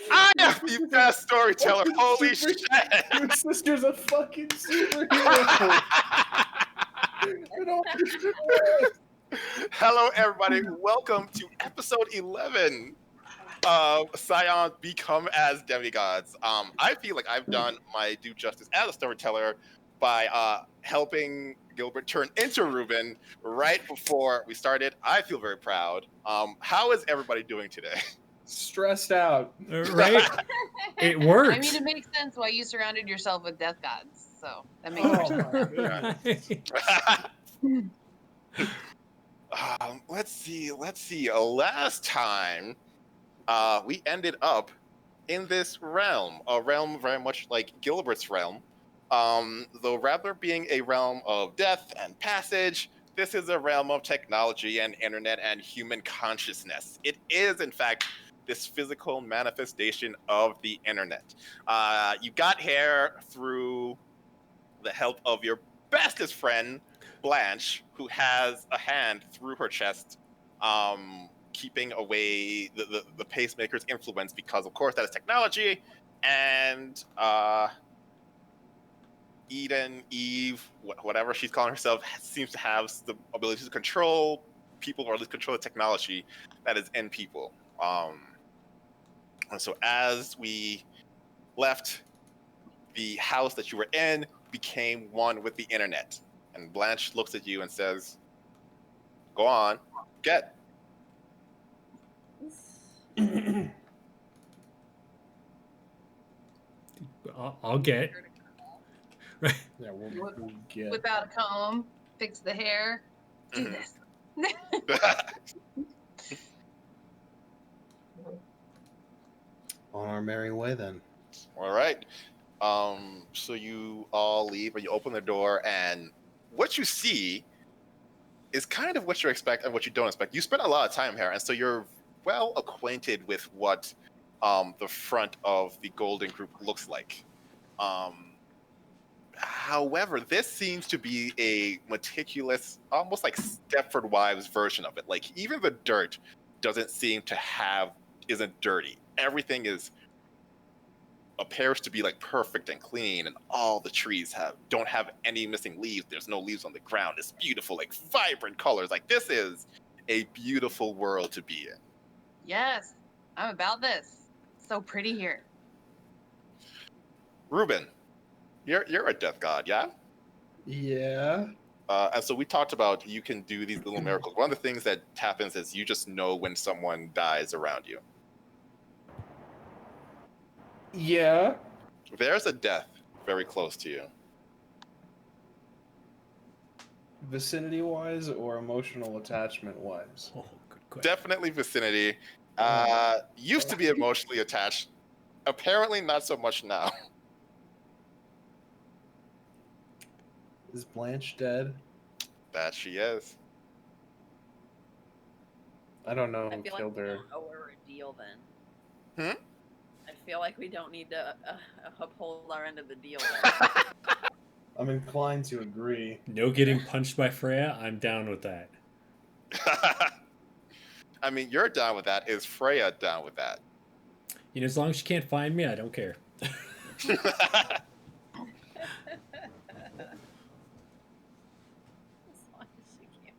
I am the best storyteller. Holy shit! Your sister's a fucking superhero. I don't understand. Hello, everybody. Welcome to episode 11 of Scion Become as Demigods. I feel like I've done my due justice as a storyteller by helping Gilbert turn into Ruben right before we started. I feel very proud. How is everybody doing today? Stressed out. Right? It works. I mean, it makes sense why you surrounded yourself with death gods. So that makes Let's see. Last time, we ended up in this realm, a realm very much like Gilbert's realm. Though rather being a realm of death and passage, this is a realm of technology and internet and human consciousness. It is, in fact, this physical manifestation of the internet. You got here through the help of your bestest friend, Blanche, who has a hand through her chest, keeping away the pacemaker's influence because, of course, that is technology. And Eve, whatever she's calling herself, seems to have the ability to control people, or at least control the technology that is in people. And so as we left, the house that you were in became one with the internet. And Blanche looks at you and says, "Go on, get." I'll get. Right. Yeah, we'll get. Whip out a comb, fix the hair, do this. On our merry way, then. All right. So you all leave, and you open the door, and what you see is kind of what you expect and what you don't expect. You spent a lot of time here, and so you're well acquainted with what the front of the Golden Group looks like. However, this seems to be a meticulous, almost like Stepford Wives version of it. Like, even the dirt doesn't seem to isn't dirty. Everything appears to be like perfect and clean, and all the trees don't have any missing leaves. There's no leaves on the ground. It's beautiful, like vibrant colors. Like, this is a beautiful world to be in. Yes, I'm about this. So pretty here. Ruben, you're a death god, yeah? Yeah. And so we talked about you can do these little miracles. One of the things that happens is you just know when someone dies around you. Yeah. There's a death very close to you. Vicinity-wise or emotional attachment-wise? Oh, good question. Definitely vicinity. Used to be emotionally attached. Apparently not so much now. Is Blanche dead? That she is. I don't know I who feel killed like we her. don't owe her a deal then. Hmm? I feel like we don't need to uphold our end of the deal then. I'm inclined to agree. No getting punched by Freya. I'm down with that. I mean, you're down with that. Is Freya down with that? You know, as long as she can't find me, I don't care. As long as she can't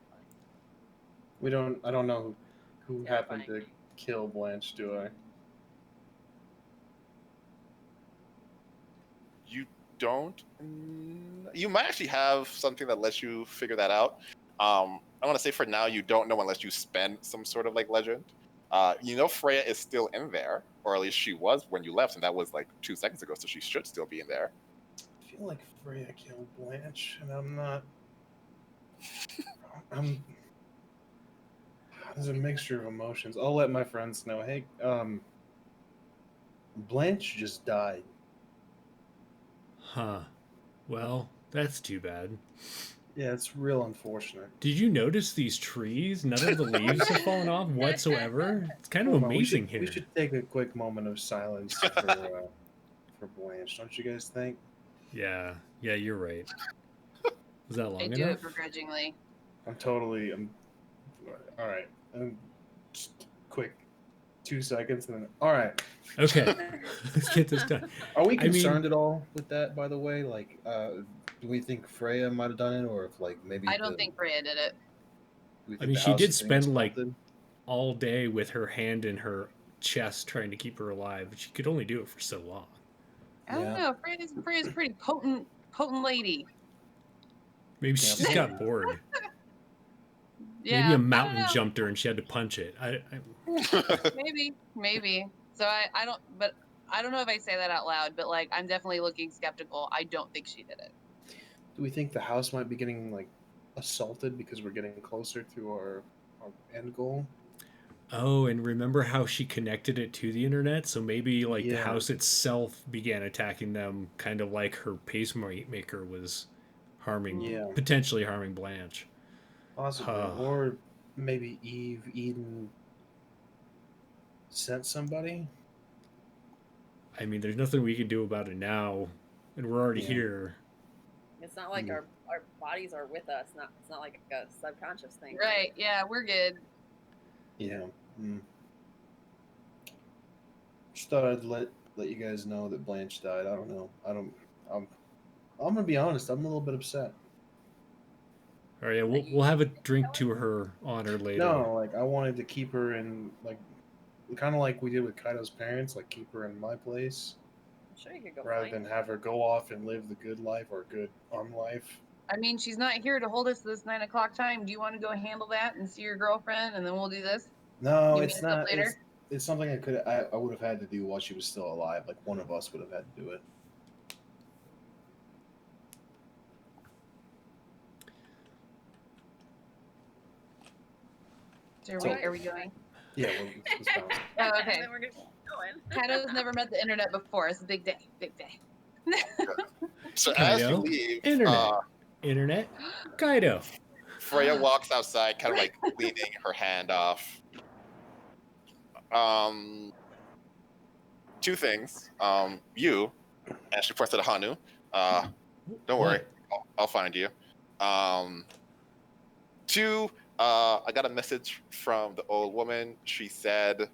find I don't know who Yeah, happened fine. to kill Blanche, do I? You don't? You might actually have something that lets you figure that out. I want to say for now you don't know unless you spend some sort of like legend. You know Freya is still in there, or at least she was when you left, and that was like 2 seconds ago, so she should still be in there. I feel like Freya killed Blanche, and I'm not. There's a mixture of emotions. I'll let my friends know. Hey, Blanche just died. Huh. Well, that's too bad. Yeah, it's real unfortunate. Did you notice these trees? None of the leaves have fallen off whatsoever. It's kind of Hold on, amazing we should take a quick moment of silence for Blanche, don't you guys think? Yeah, you're right. Was that long I enough? do it begrudgingly. I'm all right. Just quick 2 seconds, and then all right. Okay, let's get this done. Are we I mean- concerned at all with that? By the way, like, do we think Freya might have done it, or if like maybe I don't think Freya did it. do we I think mean, the she house did is being spend, like, assaulted? All day with her hand in her chest trying to keep her alive, but she could only do it for so long. I don't Yeah. know. Freya's pretty potent lady. Maybe she Yeah, just got probably. bored. Yeah, Maybe a I don't mountain know. jumped her and she had to punch it. Maybe. So I don't, but I don't know if I say that out loud, but like I'm definitely looking skeptical. I don't think she did it. Do we think the house might be getting like assaulted because we're getting closer to our end goal? Oh, and remember how she connected it to the internet? So maybe like the Yeah. house itself began attacking them, kind of like her pacemaker was harming, Yeah. potentially harming Blanche. Possibly, or maybe Eden sent somebody. I mean, there's nothing we can do about it now, and we're already Yeah. here. It's not like Mm. our bodies are with us. It's not like a subconscious thing. Right? Yeah, we're good. Yeah. Mm. Just thought I'd let you guys know that Blanche died. I don't know. I'm gonna be honest. I'm a little bit upset. All right, yeah, we'll have a drink to her honor later. No, like I wanted to keep her in like kind of like we did with Kaido's parents, like keep her in my place I'm sure you could go rather find than have her go off and live the good life or good life. I mean, she's not here to hold us to this 9 o'clock time. Do you want to go handle that and see your girlfriend, and then we'll do this? No, You it's meet us up not. later? It's something I would have had to do while she was still alive. Like one of us would have had to do it. So So- are we going? Yeah, let's bounce. Oh, and okay. then we're gonna keep going. Kaido's never met the internet before. It's a big day. Big day. So as you Kaido, leave, internet. Internet, Kaido. Freya walks outside, kind of like leaning her hand off. Two things. You, and she points to the Hanu. Don't worry, I'll find you. Two, I got a message from the old woman. She said,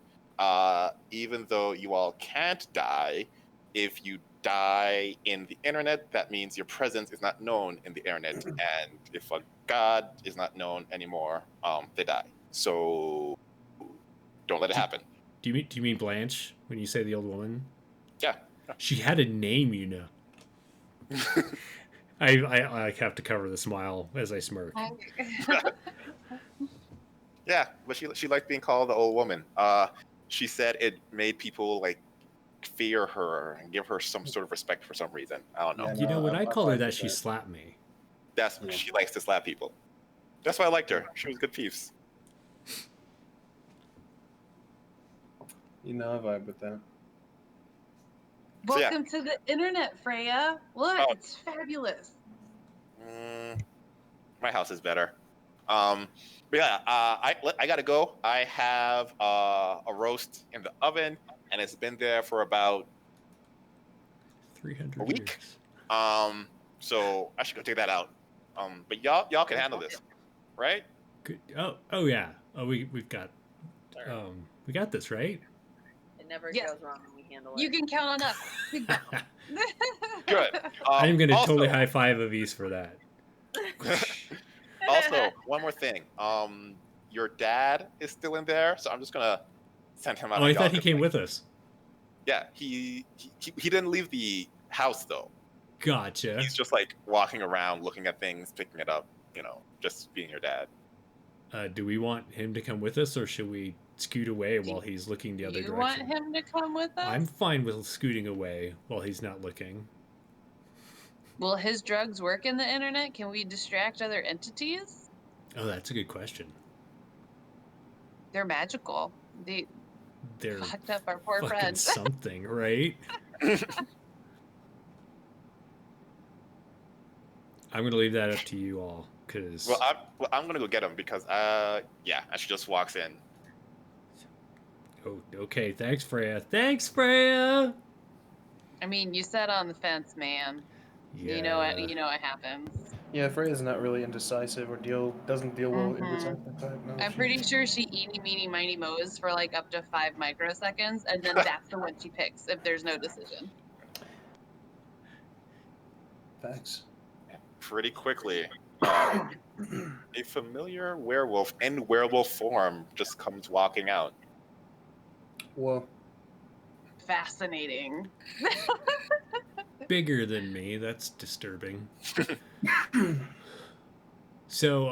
even though you all can't die, if you die in the internet, that means your presence is not known in the internet. And if a god is not known anymore, they die. So don't let it happen. Do you mean Blanche when you say the old woman? Yeah. She had a name, you know. I have to cover the smile as I smirk. Yeah, but she liked being called the old woman. She said it made people like fear her and give her some sort of respect for some reason. I don't know. Yeah, You know, when I called her like that, she slapped me. That's Yeah. she likes to slap people. That's why I liked her. She was good peeps. You know, I vibe with that. So, yeah. Welcome to the internet, Freya. Look, Oh. it's fabulous. My house is better. But yeah, I gotta go. I have a roast in the oven, and it's been there for about 300 a week. years. So I should go take that out. But y'all can handle this, right? Good. Oh yeah. Oh, we've got we got this, right? It never Yes. goes wrong when we handle it. You can count on us. Good. I'm gonna also, totally high five Avis for that. Also, one more thing. Your dad is still in there, so I'm just gonna send him out. Oh, I on y'all thought he 'cause, came like, with us. Yeah, he didn't leave the house though. Gotcha. He's just like walking around, looking at things, picking it up. You know, just being your dad. Do we want him to come with us, or should we scoot away while he's looking the other You direction? want him to come with us? I'm fine with scooting away while he's not looking. Will his drugs work in the internet? Can we distract other entities? Oh, that's a good question. They're magical. They They're fucked up our poor fucking friends. something, right? I'm gonna leave that up to you all, because Well, I'm gonna go get him because yeah, and she just walks in. oh, okay. Thanks, Freya. Thanks, Freya. I mean, you sat on the fence, man. Yeah. You know what happens. Yeah, Freya's not really indecisive or doesn't deal well with Mhm. indecisive type. No, I'm pretty sure she eeny meeny miny moes for like up to 5 microseconds, and then that's the one she picks if there's no decision. Facts. Pretty quickly, a familiar werewolf in werewolf form just comes walking out. Whoa. Fascinating. Bigger than me. That's disturbing. So,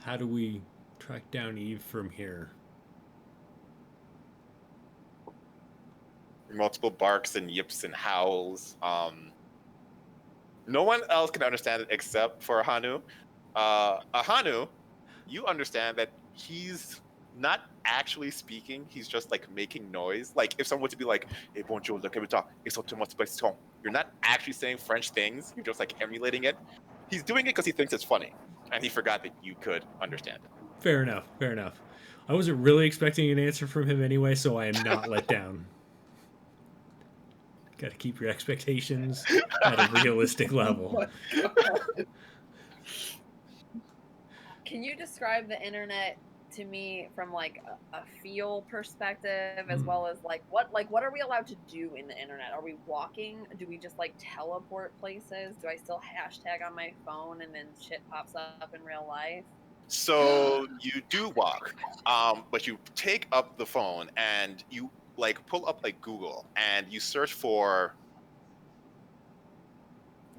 how do we track down Eve from here? Multiple barks and yips and howls. No one else can understand it except for Ahanu. Ahanu, you understand that he's not actually speaking. He's just like making noise. Like if someone were to be like, "Hey, bonjour, le Québécois, ils sont tellement spéciaux." You're not actually saying French things. You're just like emulating it. He's doing it because he thinks it's funny, and he forgot that you could understand it. Fair enough. Fair enough. I wasn't really expecting an answer from him anyway, so I am not let down. Got to keep your expectations at a realistic level. Oh my God. Can you describe the internet to me from like a feel perspective, as well as like what are we allowed to do in the internet? Are we walking? Do we just like teleport places? Do I still hashtag on my phone and then shit pops up in real life? So you do walk, but you take up the phone and you like pull up like Google and you search for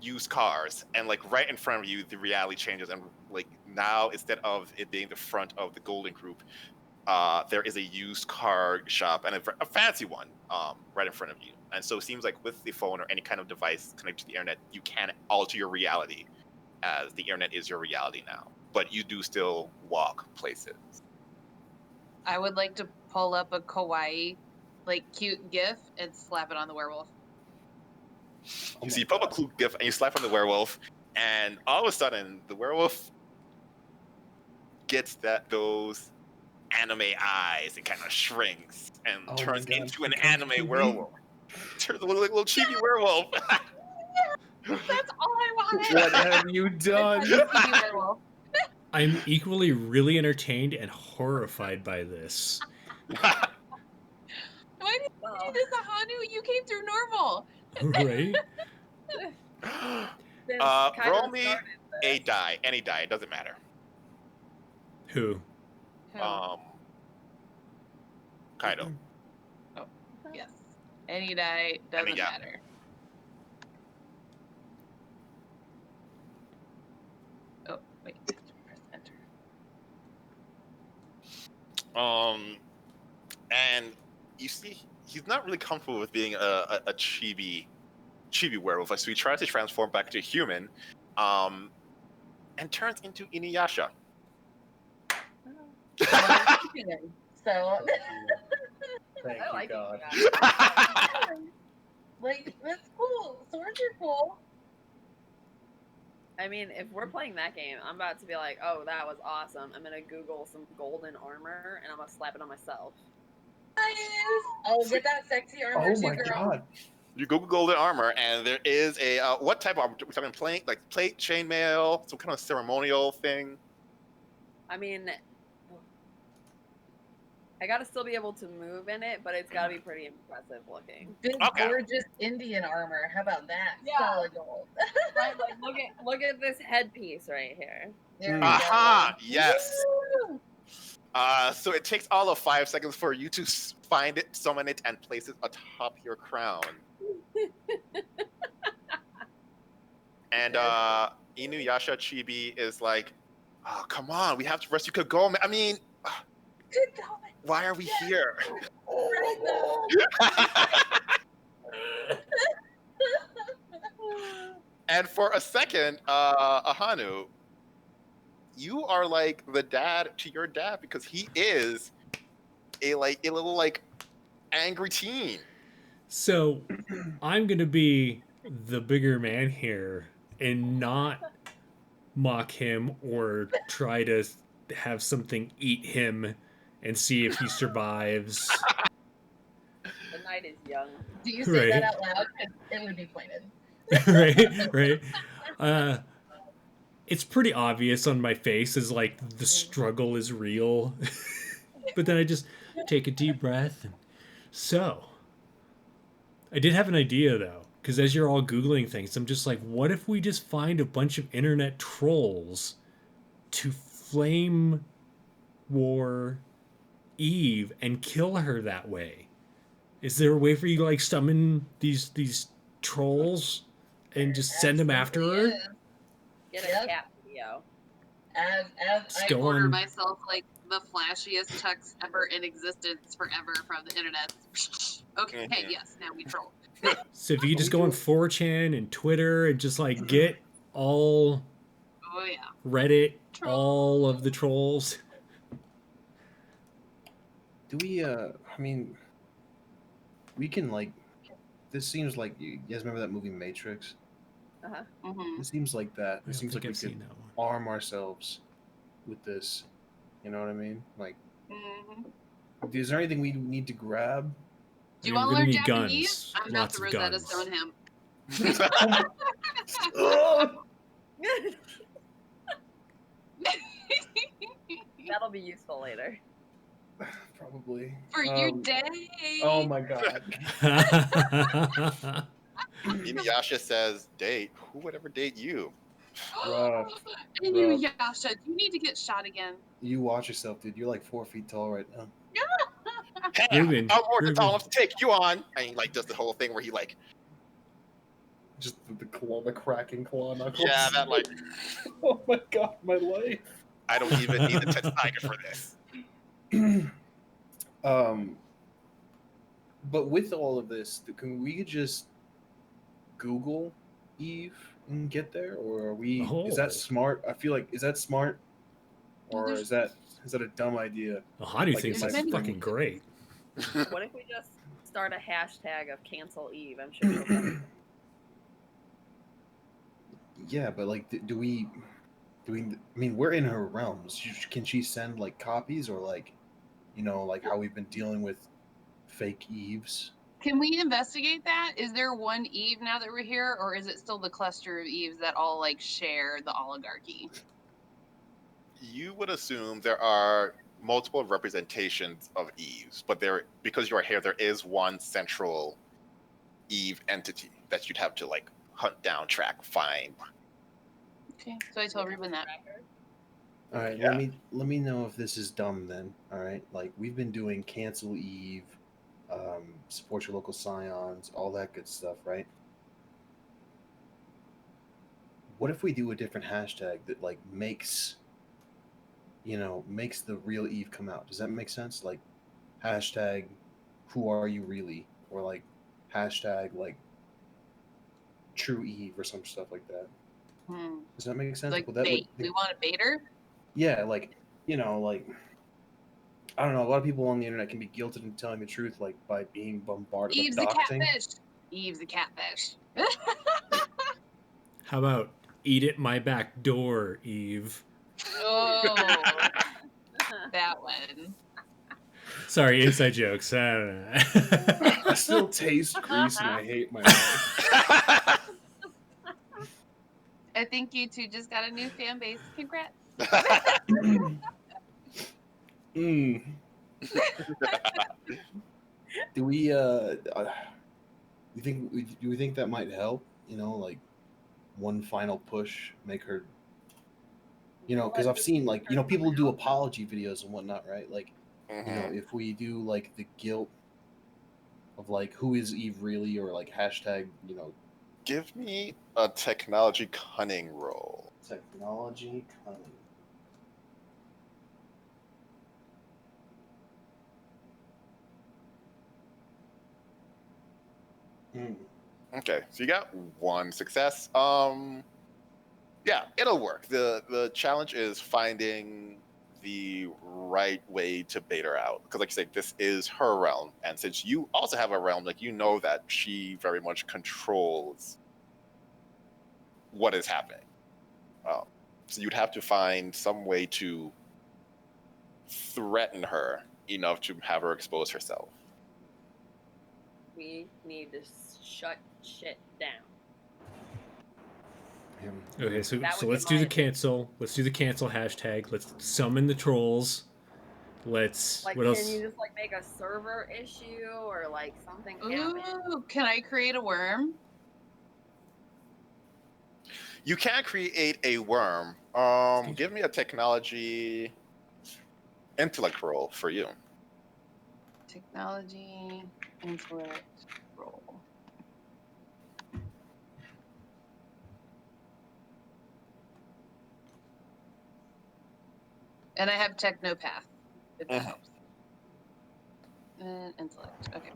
used cars, and like right in front of you the reality changes, and like now instead of it being the front of the Golden Group, there is a used car shop, and a fancy one right in front of you. And so it seems like with the phone or any kind of device connected to the internet, you can alter your reality, as the internet is your reality now, but you do still walk places. I would like to pull up a kawaii, like cute GIF and slap it on the werewolf. Oh You my see, you pull up a God. cool GIF and you slap on the werewolf, and all of a sudden the werewolf gets those anime eyes and kind of shrinks and Oh my turns God. into an Becomes anime chibi? werewolf. Turns a little chibi werewolf. That's all I wanted. What have you done? Chibi werewolf. I'm equally really entertained and horrified by this. Why did you do this, Ahanu? You came through normal. Right? This kind Roll of me started a this. die, any die, it doesn't matter. Who? Kaido. Yes. Any die doesn't yeah. matter. Oh, wait. Press enter. And you see, he's not really comfortable with being a chibi werewolf, so he tries to transform back to human, and turns into Inuyasha. So, Thank I you, like God. it. like, that's cool. Swords are cool. I mean, if we're playing that game, I'm about to be like, oh, that was awesome. I'm gonna Google some golden armor and I'm gonna slap it on myself. Oh, get that sexy armor Oh too, my girl. God. You Google golden armor, and there is a what type of armor? We're talking plate, like plate, chainmail, some kind of ceremonial thing. I mean, I gotta still be able to move in it, but it's gotta be pretty impressive looking. Big, Okay. gorgeous Indian armor. How about that? Yeah. Solid gold. Right, like, look at this headpiece right here. There we Aha! go. Yes. Woo! So it takes all of 5 seconds for you to find it, summon it, and place it atop your crown. And Inuyasha Chibi is like, oh, come on, we have to rest. You could go. I mean, Good going. why are we here? And for a second, Ahanu, you are like the dad to your dad, because he is a little like angry teen. So I'm going to be the bigger man here and not mock him or try to have something eat him and see if he survives. The night is young. Do you say Right. that out loud? It would be pointed. Right? It's pretty obvious on my face as like the struggle is real. But then I just take a deep breath. So, I did have an idea though, because as you're all Googling things, I'm just like, what if we just find a bunch of internet trolls to flame war Eve and kill her that way? Is there a way for you to like summon these trolls and just send them after her? Get a Yep. cat video. As Just I go order on- myself like the flashiest text ever in existence forever from the internet. Okay, Mhm. yes, now we troll. So if you just go on 4chan and Twitter and just like get all Oh yeah. Reddit, Troll. all of the trolls. Do we? I mean, we can like. This seems like you guys remember that movie Matrix. Mhm. It seems like that. I It don't seems think like we I've seen could that one. arm ourselves with this. You know what I mean? Like, Mhm. is there anything we need to grab? Do you I mean, want we're to learn gonna need Japanese? guns. I'm about Lots to of Rosetta guns. Stone him. That'll be useful later. Probably. For your day. Oh my god. Inuyasha says, "Date? Who would ever date you?" Rough. Inuyasha, do you need to get shot again? You watch yourself, dude. You're like 4 feet tall right now. Hey, Ruben, I'm more than tall Ruben. enough to take you on. And he like does the whole thing where he like, Just the claw, the cracking claw knuckles. yeah, that like, Oh my god, my life. I don't even need the Tetsunaga for this. But with all of this, can we just Google Eve and get there, or are we? Is Oh. that smart? I feel like is that smart, Well, or there's- is that a dumb idea? Hanu Like, thinks there's that's many- fucking great. What if we just start a hashtag of cancel Eve? I'm sure she'll come. Yeah, but like, do we? I mean, we're in her realms. Can she send like copies, or like, like how we've been dealing with fake Eves? Can we investigate that? Is there one Eve now that we're here, or is it still the cluster of Eves that all like share the oligarchy? You would assume there are multiple representations of Eves, but because you are here, there is one central Eve entity that you'd have to like hunt down, track, find. Okay, so I told Ruben that. All right, Yeah. let me know if this is dumb then. All right, like we've been doing cancel Eve, support your local Scions, all that good stuff, right? What if we do a different hashtag that like makes the real Eve come out? Does that make sense? Like hashtag who are you really, or like hashtag like true Eve or some stuff like that. Does that make sense? Like Well, that bait. We want a baiter. yeah, like like I don't know. A lot of people on the internet can be guilted into telling the truth, like by being bombarded Eve's with a doxing. catfish. Eve's a catfish. How about eat at my back door, Eve? Oh, that one. Sorry, inside jokes. I don't know. I still taste grease and I hate my life. I think you two just got a new fan base. Congrats. Mm. Do we do we think that might help? Like one final push, make her. Because I've seen like people do apology videos and whatnot, right? Like Mhm. if we do like the guilt of like who is Eve really, or like hashtag Give me a technology cunning roll. technology cunning. Okay, so you got one success. Yeah, it'll work. The challenge is finding the right way to bait her out, because like you say, this is her realm, and since you also have a realm, like that she very much controls what is happening. So you'd have to find some way to threaten her enough to have her expose herself. We need to shut shit down. him. Okay, so That would let's be do the mine. cancel. Let's do the cancel hashtag. Let's summon the trolls. Let's Like, what can else? you just like make a server issue or like something happen? Ooh, can I create a worm? You can create a worm. Give me a technology intellect roll for you. Technology, intellect, roll. And I have technopath, if that Mhm. helps. And intellect. Okay.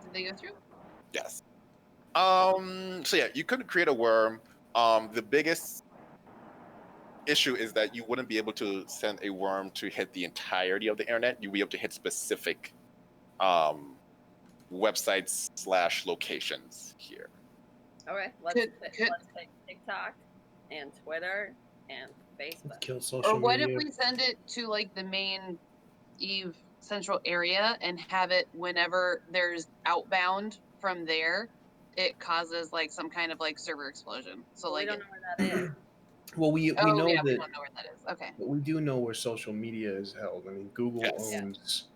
Did they go through? Yes. So yeah, you could create a worm. The biggest issue is that you wouldn't be able to send a worm to hit the entirety of the internet. You'd be able to hit specific websites / locations here. Okay, let's Could- take TikTok and Twitter and Facebook. Kill Or social what media. if we send it to like the main Eve central area and have it whenever there's outbound from there, it causes like some kind of like server explosion. So Well, we like, don't know where that is. Well, we oh know yeah, we that, don't know where that is. Okay. but we do know where social media is held. I mean, Google Yes. Yeah. owns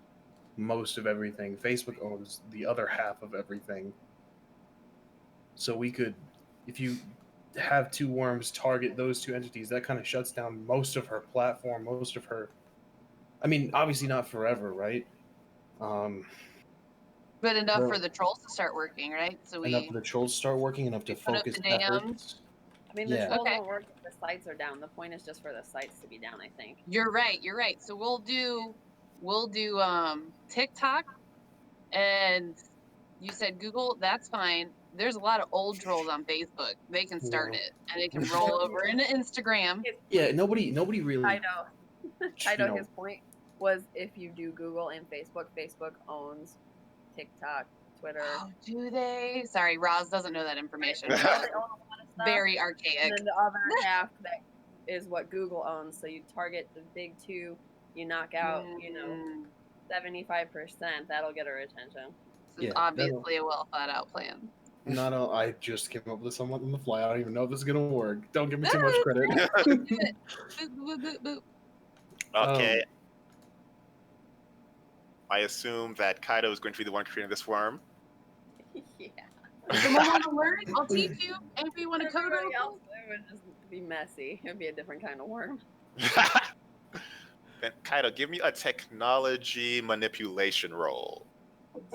most of everything. Facebook owns the other half of everything. So we could, if you have two worms target those two entities, that kind of shuts down most of her platform, most of her. I mean, obviously not forever, right? But enough Well, for the trolls to start working, right? So enough we for the trolls to start working, enough to put up focus the dams. efforts. I mean, the Yeah. trolls Okay. won't work if the sites are down. The point is just for the sites to be down, I think. You're right. You're right. So we'll do TikTok, and you said Google. That's fine. There's a lot of old trolls on Facebook. They can start Yeah. it, and it can roll over into Instagram. Yeah, nobody really. Kaido, his point was if you do Google and Facebook, Facebook owns TikTok, Twitter. Oh, do they? Sorry, Roz doesn't know that information. They She's own a lot of stuff. very archaic. And then the other half that is what Google owns. So you target the big two, you knock out, Mm, 75%. That'll get her attention. This is Yeah, obviously a well thought out plan. Not a, I just came up with something on the fly. I don't even know if this is gonna work. Don't give me too much credit. Boop, boop, boop, boop. Okay. I assume that Kaido is going to be the one creating this worm. Yeah. Someone want to learn? I'll teach you. And if you want to code Everybody it, else, it would just be messy. It would be a different kind of worm. Then Kaido, give me a technology manipulation roll.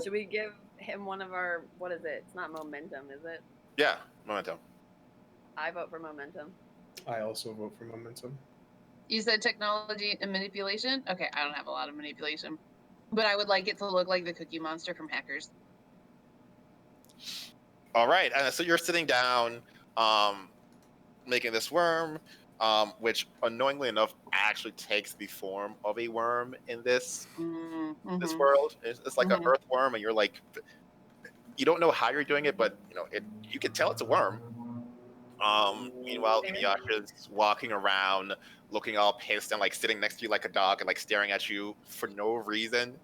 Should we give him one of our, what is it? It's not momentum, is it? Yeah, momentum. I vote for momentum. I also vote for momentum. you said technology and manipulation? Okay, I don't have a lot of manipulation. But I would like it to look like the Cookie Monster from Hackers. All right, so you're sitting down, making this worm, which annoyingly enough actually takes the form of a worm in this this world. It's like an earthworm, and you're like, you don't know how you're doing it, but you can tell it's a worm. Meanwhile, Inuyasha's walking around, looking all pissed and like sitting next to you like a dog and like staring at you for no reason.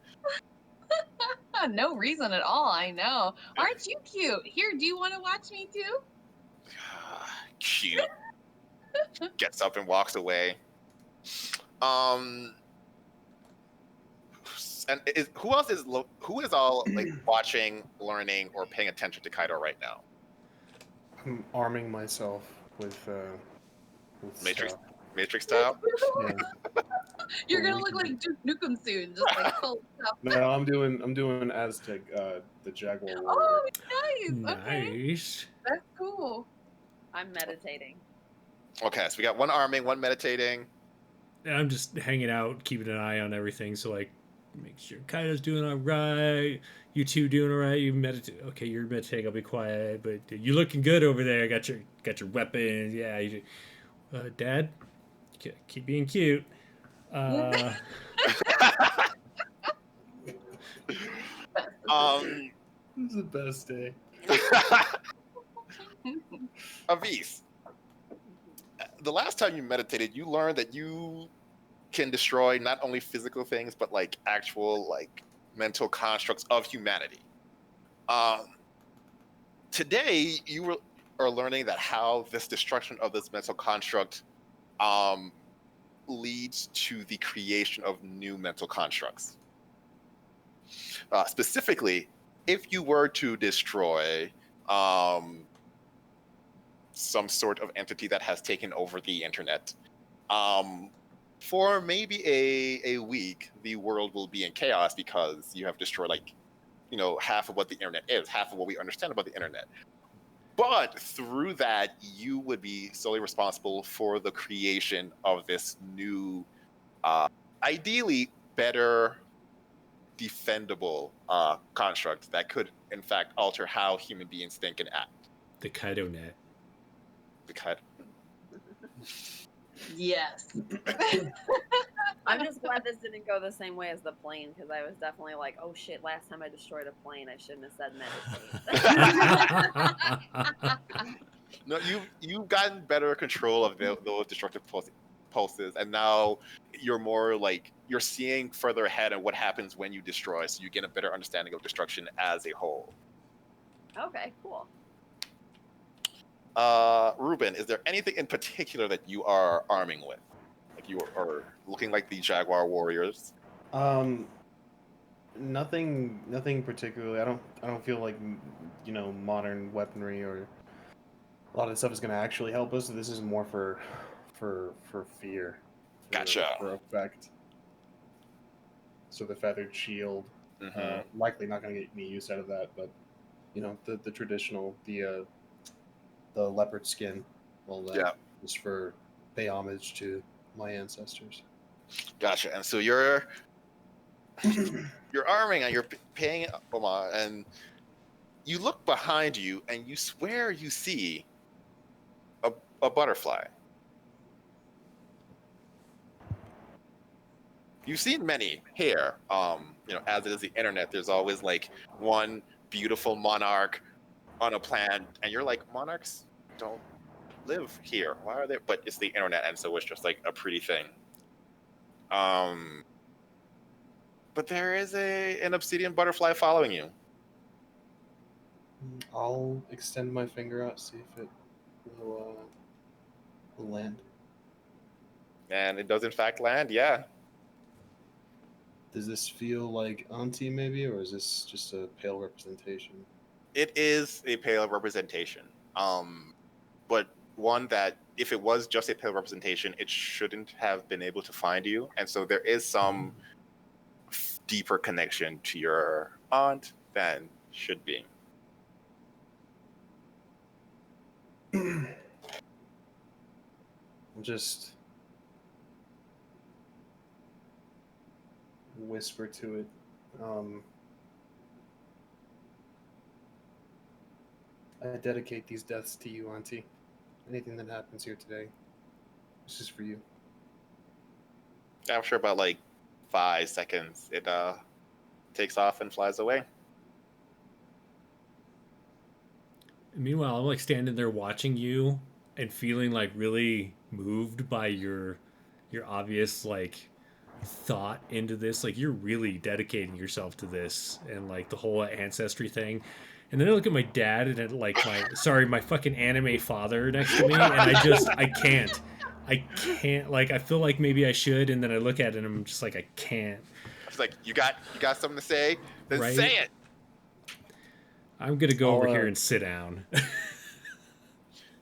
No reason at all, I know. Aren't you cute? Here, do you want to watch me too? Cute. Gets up and walks away. And who else is who is all like watching, learning, or paying attention to Kaido right now? I'm arming myself with Matrix, stuff. Matrix style. Yeah. You're gonna look like Duke Nukem soon, just like full stuff. No, I'm doing Aztec, the Jaguar warrior. Oh, nice. Okay, Nice. that's cool. I'm meditating. Okay, so we got one arming, one meditating. And I'm just hanging out, keeping an eye on everything. So like, make sure Kaido's doing all right. You two doing all right. You meditate. Okay, you're meditating. I'll be quiet. But you looking good over there. Got your weapons. Yeah. Dad, keep being cute. This is the best day. Avis, the last time you meditated, you learned that you can destroy not only physical things, but like actual like mental constructs of humanity. today are learning that how this destruction of this mental construct leads to the creation of new mental constructs. Specifically, if you were to destroy some sort of entity that has taken over the internet, for maybe a week, the world will be in chaos because you have destroyed, like, half of what the internet is, half of what we understand about the internet. But through that, you would be solely responsible for the creation of this new, ideally better defendable construct that could, in fact, alter how human beings think and act. The Kaido net. The Kaido. Yes. I'm just glad this didn't go the same way as the plane, because I was definitely like, oh shit, last time I destroyed a plane, I shouldn't have said meditate. No, you've gotten better control of those destructive pulses, and now you're more like you're seeing further ahead of what happens when you destroy, so you get a better understanding of destruction as a whole. Okay, cool. Ruben, is there anything in particular that you are arming with? Like you are looking like the Jaguar warriors? Nothing particularly. I don't feel like modern weaponry or a lot of stuff is going to actually help us. This is more for fear. Gotcha. For effect. So the feathered shield, Mm-hmm. likely not going to get any use out of that, but the traditional, the leopard skin, all that, Yeah. is for pay homage to my ancestors. Gotcha. And so you're arming and you're paying homage, and you look behind you and you swear you see a butterfly. You've seen many here. As it is the internet, there's always like one beautiful monarch on a planet, and you're like, monarchs don't live here. Why are they? But it's the internet, and so it's just like a pretty thing. But there is an obsidian butterfly following you. I'll extend my finger out, see if it will land. And it does in fact land, yeah. Does this feel like Auntie maybe, or is this just a pale representation? It is a pale representation. But one that, if it was just a pale representation, it shouldn't have been able to find you. And so there is some deeper connection to your aunt than should be. I'll just whisper to it. I dedicate these deaths to you, Auntie. Anything that happens here today, this is for you. I'm sure about like 5 seconds, it takes off and flies away. Meanwhile, I'm like standing there watching you and feeling like really moved by your obvious like thought into this. Like you're really dedicating yourself to this and like the whole ancestry thing. And then I look at my dad and at like my fucking anime father next to me, and I can't. Like I feel like maybe I should, and then I look at it and I'm just like I can't. It's like you got something to say, then Right? say it. I'm gonna go over here and sit down.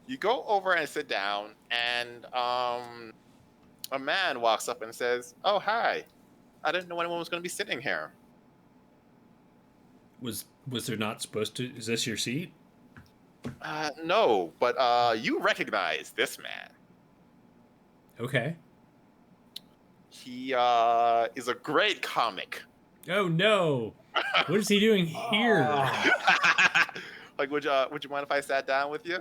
You go over and sit down, and a man walks up and says, "Oh, hi. I didn't know anyone was going to be sitting here." Was there not supposed to? Is this your seat? No, but you recognize this man. Okay. He is a great comic. Oh no! What is he doing here? Like, would you mind if I sat down with you?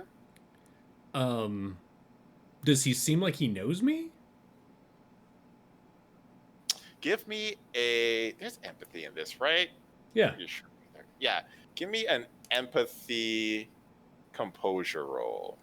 Does he seem like he knows me? Give me there's empathy in this, right? Yeah. Sure? Yeah. Give me an empathy composure roll.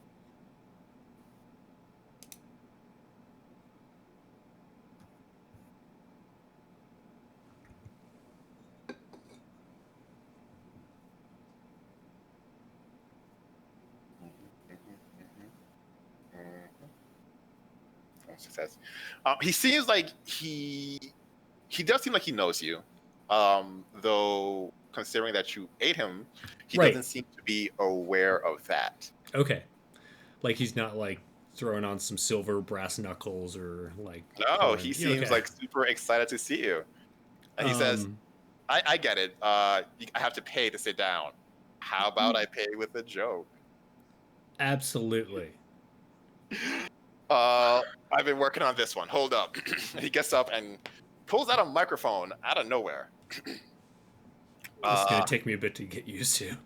success. He seems like he does seem like he knows you, though considering that you ate him, he Right. doesn't seem to be aware of that. Okay. Like he's not like throwing on some silver brass knuckles or like. No, pulling- he Yeah, seems okay. like super excited to see you, and he says, I get it. I have to pay to sit down. How about I pay with a joke? Absolutely. I've been working on this one. Hold up. He gets up and pulls out a microphone out of nowhere. It's gonna take me a bit to get used to.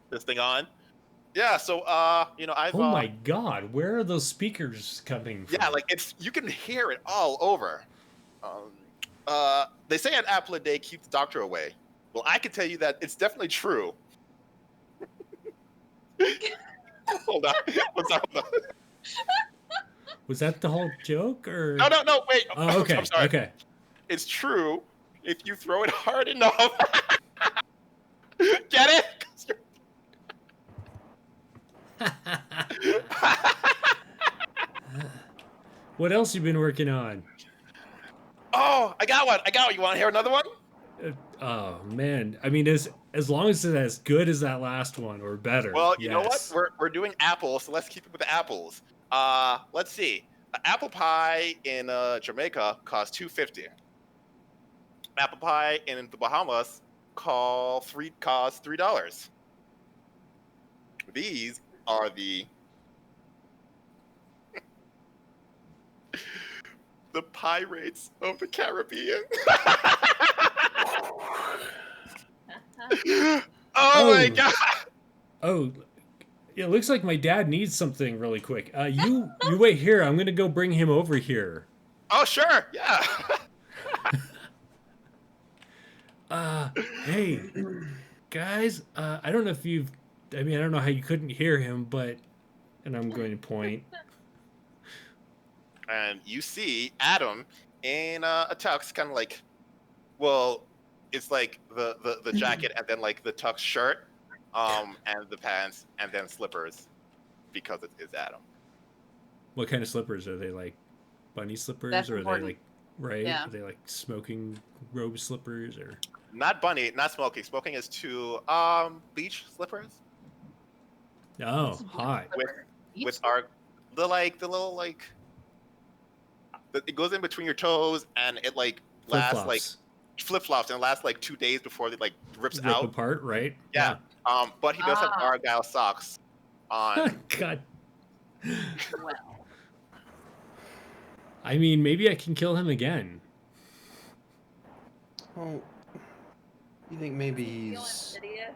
This thing on. Yeah, so I've Oh my god, where are those speakers coming from? yeah, like you can hear it all over. They say an apple a day keeps the doctor away. Well, I can tell you that it's definitely true. Hold on. What's up? Hold on. Was that the whole joke or No, wait. Oh, okay. I'm sorry. Okay. It's true if you throw it hard enough. Get it? What else you been working on? Oh, I got one. You want to hear another one? Oh man, I mean, as long as it's as good as that last one or better. Well, you know what? yes. We're doing apples, so let's keep it with the apples. Let's see. An apple pie in Jamaica costs $2.50. Apple pie in the Bahamas costs $3. These are the pirates of the Caribbean. Oh my god! Oh, it looks like my dad needs something really quick. You wait here. I'm gonna go bring him over here. Oh sure, yeah. Hey, guys. I don't know if you've. I mean, I don't know how you couldn't hear him, but, and I'm going to point. And you see Adam in a tux, kind of like, well, it's like the jacket and then like the tux shirt, and the pants and then slippers, because it is Adam. What kind of slippers are they? Like bunny slippers, That's or are important. they like right? Yeah. Are they like smoking robe slippers, or? Not bunny, not smoking. Smoking is to beach slippers Oh, hot. with our the little it goes in between your toes and it like lasts like flip-flops and lasts like 2 days before it like rips Rip out. apart, right? Yeah. But he does have Argyle socks on. God. Well, I mean, maybe I can kill him again. Oh, you think maybe Feel he's... insidious?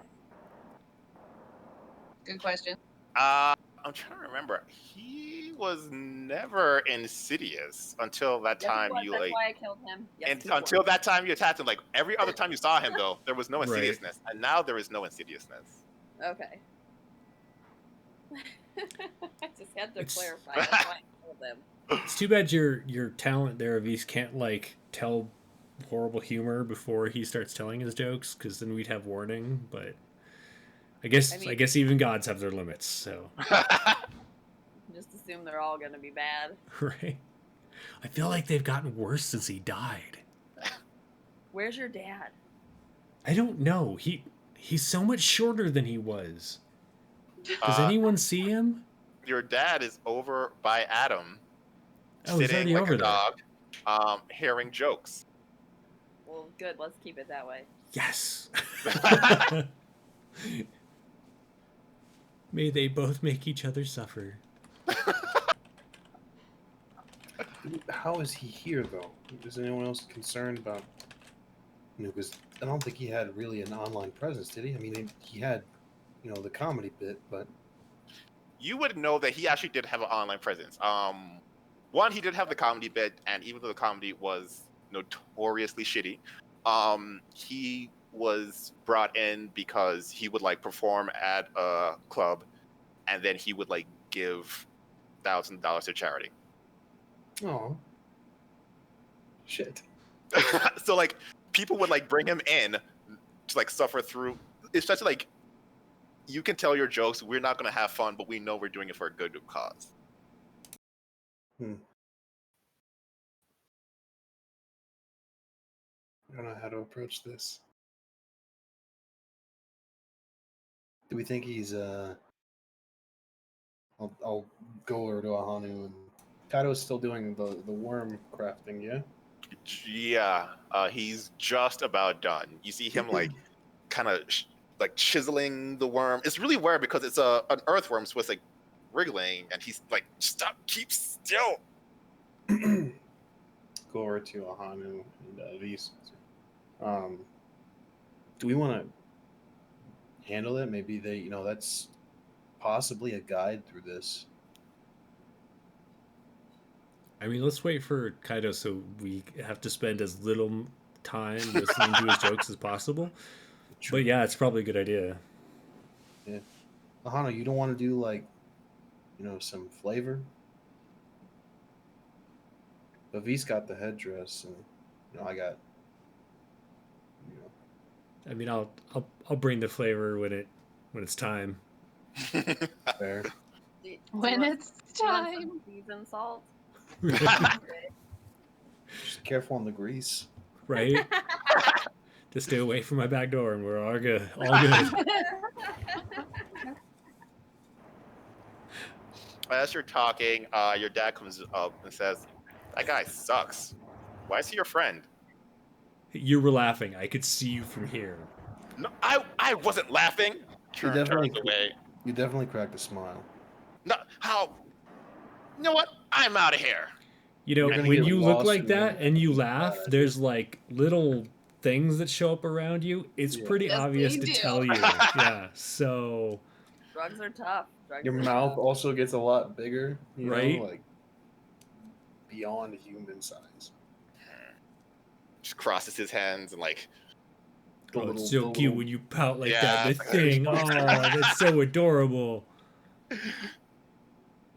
good question. I'm trying to remember. He was never insidious until that Yes, he time was. you That's like. why I killed him. Yes, And he was. until that time you attacked him, like every other time you saw him, though, there was no Right. insidiousness, and now there is no insidiousness. Okay. I just had to It's- clarify. That's why I killed him. It's too bad your talent there, Avis, can't like tell horrible humor before he starts telling his jokes, because then we'd have warning. But I guess I mean- even gods have their limits. So Just assume they're all gonna be bad. right. I feel like they've gotten worse since he died. Where's your dad? I don't know. He's so much shorter than he was. Does Uh, anyone see him? Your dad is over by Adam, Oh, he's sitting already like over a there. dog, hearing jokes. Well, good. Let's keep it that way. Yes. May they both make each other suffer. How is he here, though? Is anyone else concerned about... because I don't think he had really an online presence, did he? I mean, he had, the comedy bit, but... You would know that he actually did have an online presence. One, he did have the comedy bit, and even though the comedy was notoriously shitty, he was brought in because he would like perform at a club, and then he would like give $1,000 to charity. Oh. Shit. So like people would like bring him in to like suffer through. It's such like you can tell your jokes. We're not gonna have fun, but we know we're doing it for a good cause. don't know how to approach this. Do we think he's I'll go over to Ahanu, and Kaido's still doing the worm crafting, yeah? Yeah, he's just about done. You see him like kind of like chiseling the worm. It's really weird because it's an earthworm, so it's like wriggling, and he's like, "Stop, keep still." Go over to Ahanu and Vis. Do we want to handle it? Maybe that's possibly a guide through this. I mean, let's wait for Kaido so we have to spend as little time listening to his jokes as possible. But yeah, it's probably a good idea. Yeah. Ahanu, you don't want to do like, some flavor? But V's got the headdress, and I got, I mean, I'll bring the flavor when it's time. fair. When it's time. Some seasoned salt. Just careful on the grease. Right? Just stay away from my back door, and we're all good. All good. As you're talking, your dad comes up and says, "That guy sucks. Why is he your friend?" You were laughing. I could see you from here. No, I wasn't laughing. Turns away. You definitely cracked a smile. No, how? You know what? I'm out of here. You know, You're gonna when get you look lost like in that the- and you laugh, there's like little things that show up around you. It's Yeah. pretty Yes, obvious they to do. tell you. Yeah. So, Drugs are tough. Your mouth also gets a lot bigger, Right? like beyond human size. Just crosses his hands and like, The oh, little- it's so the cute little- when you pout like Yeah. that. The thing. Oh, that's so adorable.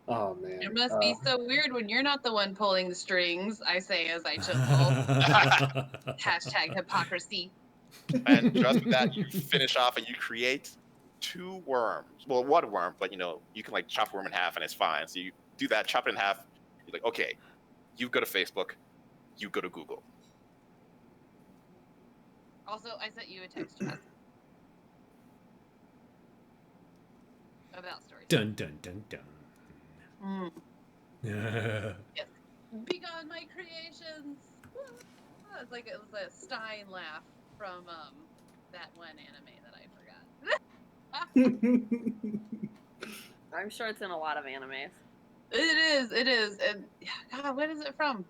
Oh man, It must be so weird when you're not the one pulling the strings, I say as I chisel. Hashtag hypocrisy. and just with that, you finish off and you create 2 worms. Well, 1 worm, but you can like chop a worm in half and it's fine. So you do that, chop it in half. You're like, okay, you go to Facebook, you go to Google. Also, I sent you a text, Chaz. About stories. Dun dun dun dun. Mm. Yeah. Begone my creations! It's like it was a Stein laugh from that one anime that I forgot. I'm sure it's in a lot of animes. It is. And God, what is it from?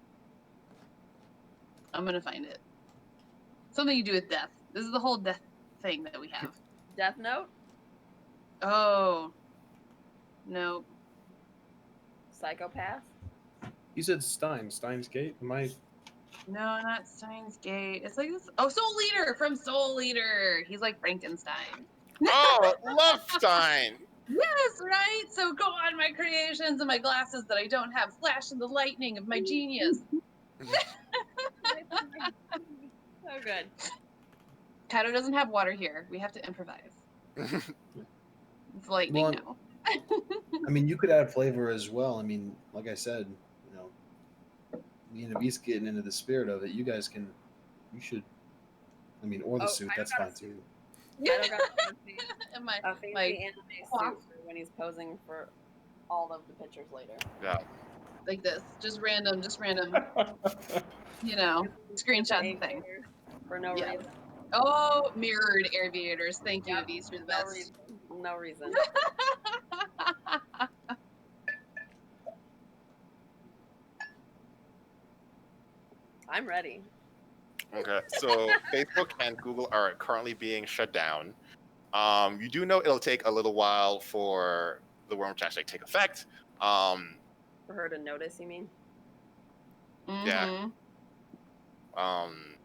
I'm gonna find it. Something to do with death. This is the whole death thing that we have. Death Note? Oh. No. Psychopath? You said Steins Gate. Am I? No, not Steins Gate. It's like this. Oh, Soul Eater from Soul Eater. He's like Frankenstein. Oh, love Stein. Yes, right? So go on my creations and my glasses that I don't have. Flash in the lightning of my genius. So good. Kaido doesn't have water here. We have to improvise. It's lightning Well, now. I mean, you could add flavor as well. I mean, like I said, me and Avis getting into the spirit of it. You guys can. You should. I mean, or the Oh, suit. I That's got a fine too. Kaido got And my, a fancy my anime clock. suit for when he's posing for all of the pictures later. Yeah. like this, just random, screenshot the thing. For no Yeah. reason. Oh, mirrored aviators. Thank you, Yep, Avis, you're the No best. reason. No reason. I'm ready. Okay, so Facebook and Google are currently being shut down. You do know it'll take a little while for the worm to actually take effect. For her to notice, you mean? Yeah. Mhm.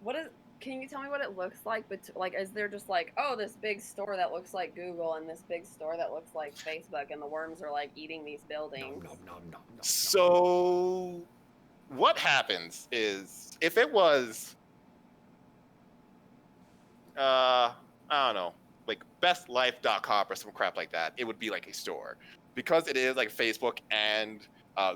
What is? Can you tell me what it looks like? But like, is there just like, oh, this big store that looks like Google and this big store that looks like Facebook, and the worms are like eating these buildings? No. So what happens is if it was I don't know, like bestlife.com or some crap like that, it would be like a store. Because it is like Facebook and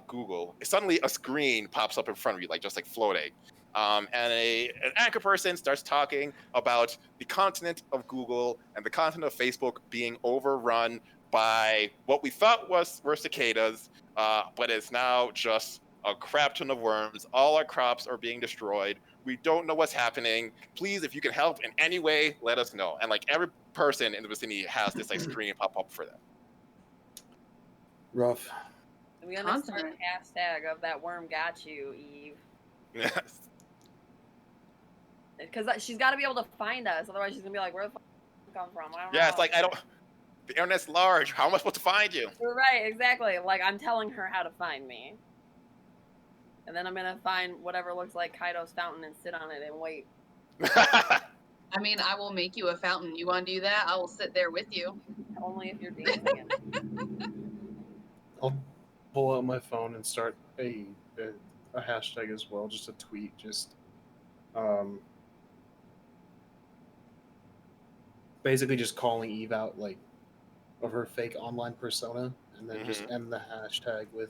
Google, suddenly a screen pops up in front of you, like just like floating. and an anchor person starts talking about the continent of Google and the continent of Facebook being overrun by what we thought were cicadas, but it's now just a crap ton of worms. All our crops are being destroyed. We don't know what's happening. Please, if you can help in any way, let us know. And like every person in the vicinity has this like screen pop up for them. Rough. We understand the hashtag of that worm got you, Eve. Yes. Because she's got to be able to find us. Otherwise, she's going to be like, where the fuck did you come from? I don't know. Yeah, it's like, the internet's large. How am I supposed to find you? Right, exactly. Like, I'm telling her how to find me. And then I'm going to find whatever looks like Kaido's fountain and sit on it and wait. I mean, I will make you a fountain. You want to do that? I will sit there with you. Only if you're dancing it. I'll pull out my phone and start a hashtag as well, just a tweet, just basically just calling Eve out like of her fake online persona, and then just end the hashtag with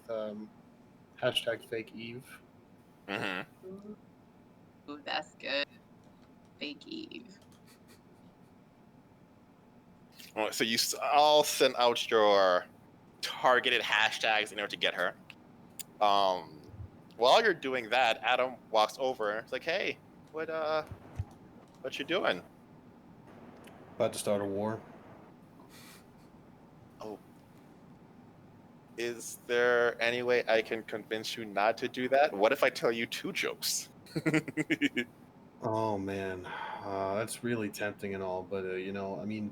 hashtag fake Eve. Ooh, that's good. Fake Eve. So you all send out your targeted hashtags in order to get her. While you're doing that, Adam walks over and it's like, "Hey, what you doing?" About to start a war. Oh. Is there any way I can convince you not to do that? What if I tell you 2 jokes? Oh man, that's really tempting and all, but you know, I mean,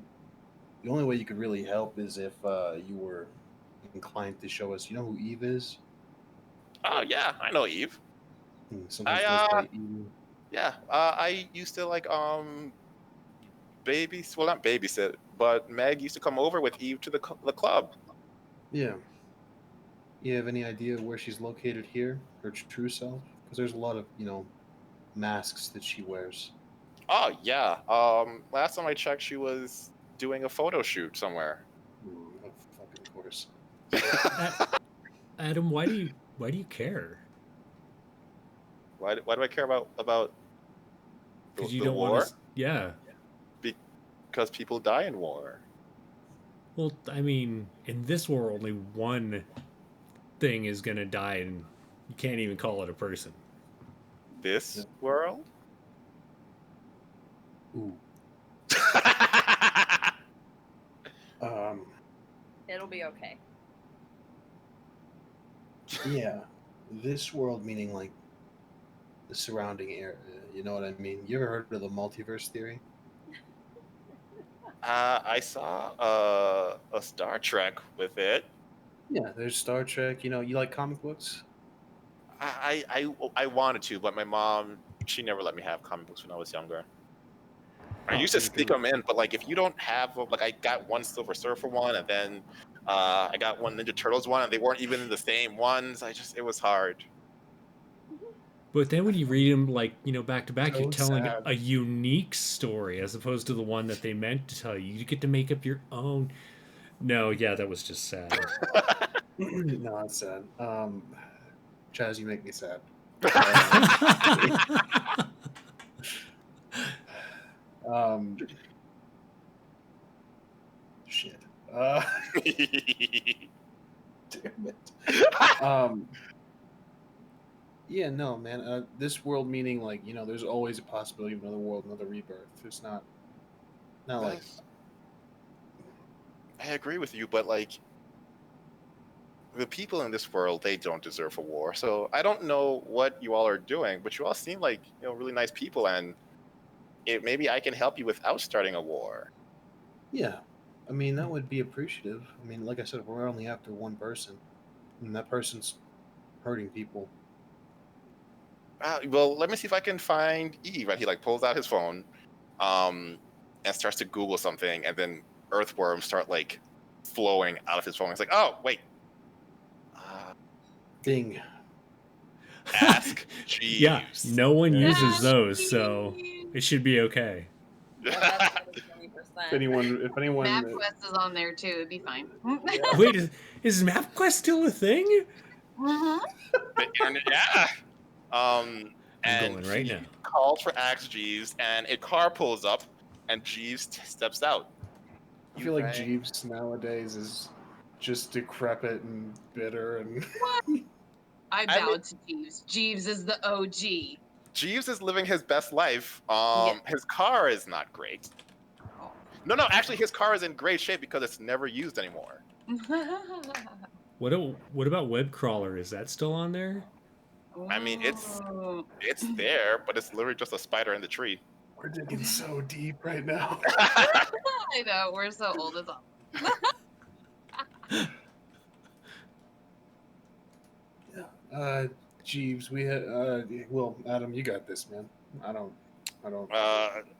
the only way you could really help is if you were inclined to show us. You know who Eve is? Oh yeah, I know Eve. Sometimes goes by Eve. Yeah, I used to like not babysit, but Meg used to come over with Eve to the club. Yeah. You have any idea where she's located here? Her true self? Because there's a lot of, you know, masks that she wears. Oh yeah. Last time I checked, she was doing a photo shoot somewhere. Fucking course. Adam, why do you care? Why do I care about Because you the don't war? want to. Yeah. Because people die in war. Well, I mean, in this war, only one thing is gonna die, and you can't even call it a person. This world? Ooh. It'll be okay. Yeah. This world meaning like the surrounding area. You know what I mean? You ever heard of the multiverse theory? I saw a Star Trek with it. Yeah, there's Star Trek. You know, you like comic books? I wanted to, but my mom, she never let me have comic books when I was younger. I used to stick them in, but like if you don't have, like I got one Silver Surfer one, and then I got one Ninja Turtles one, and they weren't even in the same ones. It was hard. But then when you read them, like, you know, back to back, So you're telling sad. a unique story as opposed to the one that they meant to tell you. You get to make up your own. No, yeah, that was just sad. No, it's sad. Chaz, you make me sad. Shit. Damn it. Yeah, no, man. This world meaning like, you know, there's always a possibility of another world, another rebirth. It's not like I agree with you, but like the people in this world, they don't deserve a war. So I don't know what you all are doing, but you all seem like, you know, really nice people, and maybe I can help you without starting a war. Yeah. I mean, that would be appreciative. I mean, like I said, we're only after one person, and that person's hurting people. Well, let me see if I can find Eve. And he like pulls out his phone, and starts to Google something, and then earthworms start like flowing out of his phone. It's like, oh wait, Ding. Ask Jeeves. Yeah, no one uses Ask those, so Jeeves. it should be okay. Yeah, that's really 20%. If anyone, MapQuest is on there too. It'd be fine. Wait, is MapQuest still a thing? Mhm. The internet, yeah. I'm and going right he now. calls for Axe Jeeves, and a car pulls up, and Jeeves steps out. I feel like rang- Jeeves nowadays is just decrepit and bitter and I I mean- bowed to Jeeves. Jeeves is the OG. Jeeves is living his best life. Yeah. His car is not great. Oh. No, actually, his car is in great shape because it's never used anymore. What about web crawler? Is that still on there? I mean, it's Ooh. there, but it's literally just a spider in the tree. we're digging so deep right now. I know, we're so old as all. Jeeves, we had well, Adam, you got this, man. I don't.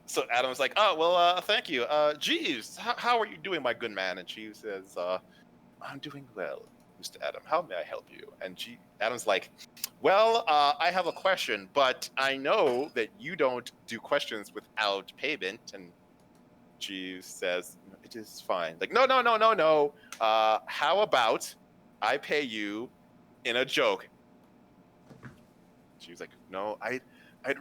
So Adam's like, oh, well, thank you. Jeeves, how are you doing, my good man? And Jeeves says, I'm doing well, Mr. Adam. How may I help you? And Adam's like, well, I have a question, but I know that you don't do questions without payment. And Jeeves says, it is fine. Like, no. How about I pay you in a joke? Jeeves like, no, I'd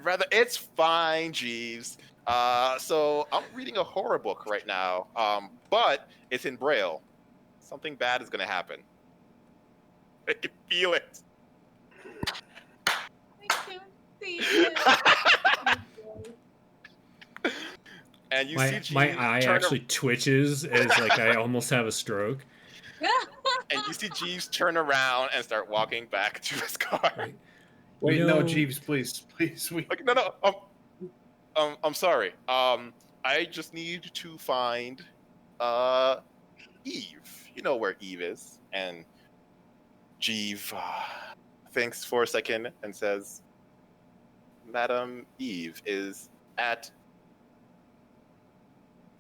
rather. It's fine, Jeeves. So I'm reading a horror book right now, but it's in Braille. Something bad is gonna happen. I can feel it. I can't see it. And you see My Jeeves eye turn actually twitches as like I almost have a stroke. and you see Jeeves turn around and start walking back to his car. Right. Wait, You no, know- Jeeves, please. We Like, no. I'm sorry. I just need to find Eve. You know where Eve is. And Jeeves thinks for a second and says, Madam Eve is at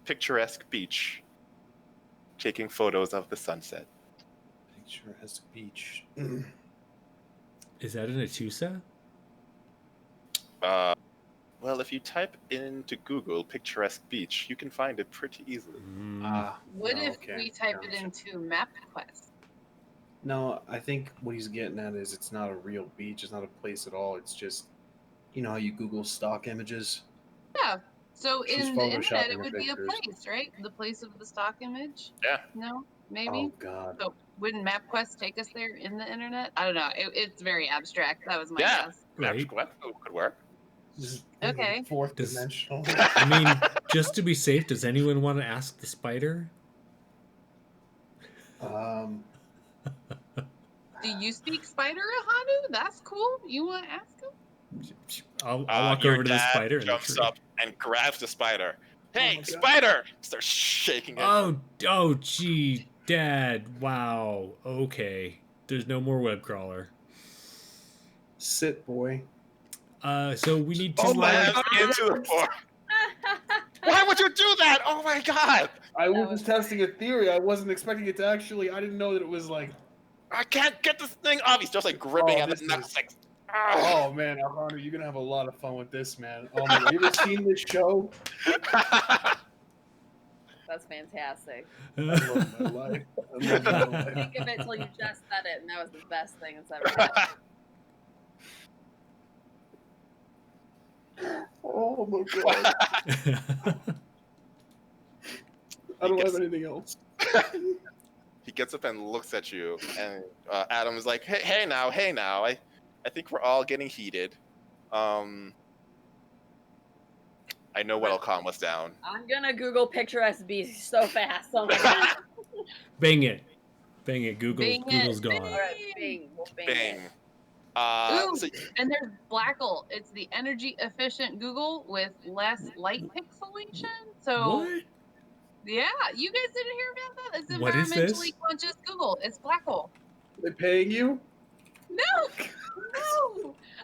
picturesque beach taking photos of the sunset. picturesque beach. Is that in Atusa? Well, if you type into Google picturesque beach, you can find it pretty easily. What No, if okay, we type it gotcha. into MapQuest? No, I think what he's getting at is it's not a real beach. It's not a place at all. It's just, you know how you Google stock images? Yeah. So She's in the internet, photoshopping it her would be a pictures. place, right? The place of the stock image. Yeah. No, maybe. Oh God. So wouldn't MapQuest take us there in the internet? I don't know. It's very abstract. That was my Yeah. guess. Right. Could work. Just Okay. Fourth Does- dimensional. I mean, just to be safe, does anyone want to ask the spider? Do you speak spider, Ahanu? That's cool. You want to ask him? I'll walk Your over to the dad spider in the jumps tree. up and grabs the spider. Hey, my God. spider! Starts shaking it. Oh, gee, Dad. Wow. Okay. There's no more web crawler. Sit, boy. So we need to. Oh my Slams God. into the floor. Why would you do that? Oh my God! I was was- just testing a theory. I wasn't expecting it to actually. I didn't know that it was like. I can't get this thing off. He's just like gripping Oh, at this the nuts. is- Like, Oh man, Alejandro, you're gonna have a lot of fun with this, man. Oh my God. You ever seen this show? That's fantastic. I love my life. I love my life. Think of it till you just said it, and that was the best thing that's ever happened. Oh my God. I don't have anything else. He gets up and looks at you, and Adam is like, hey now. I think we're all getting heated. I know what'll calm us down. I'm gonna Google picturesque beach so fast. Oh my God. Bang it. Google. Bing it. Google's Bing. gone. All right, bing. We'll bing Bang. it. Ooh, So and there's Blackle. It's the energy efficient Google with less light pixelation. So What? yeah, you guys didn't hear about that? It's What is environmentally this? conscious Google. It's Blackle. They paying you? No.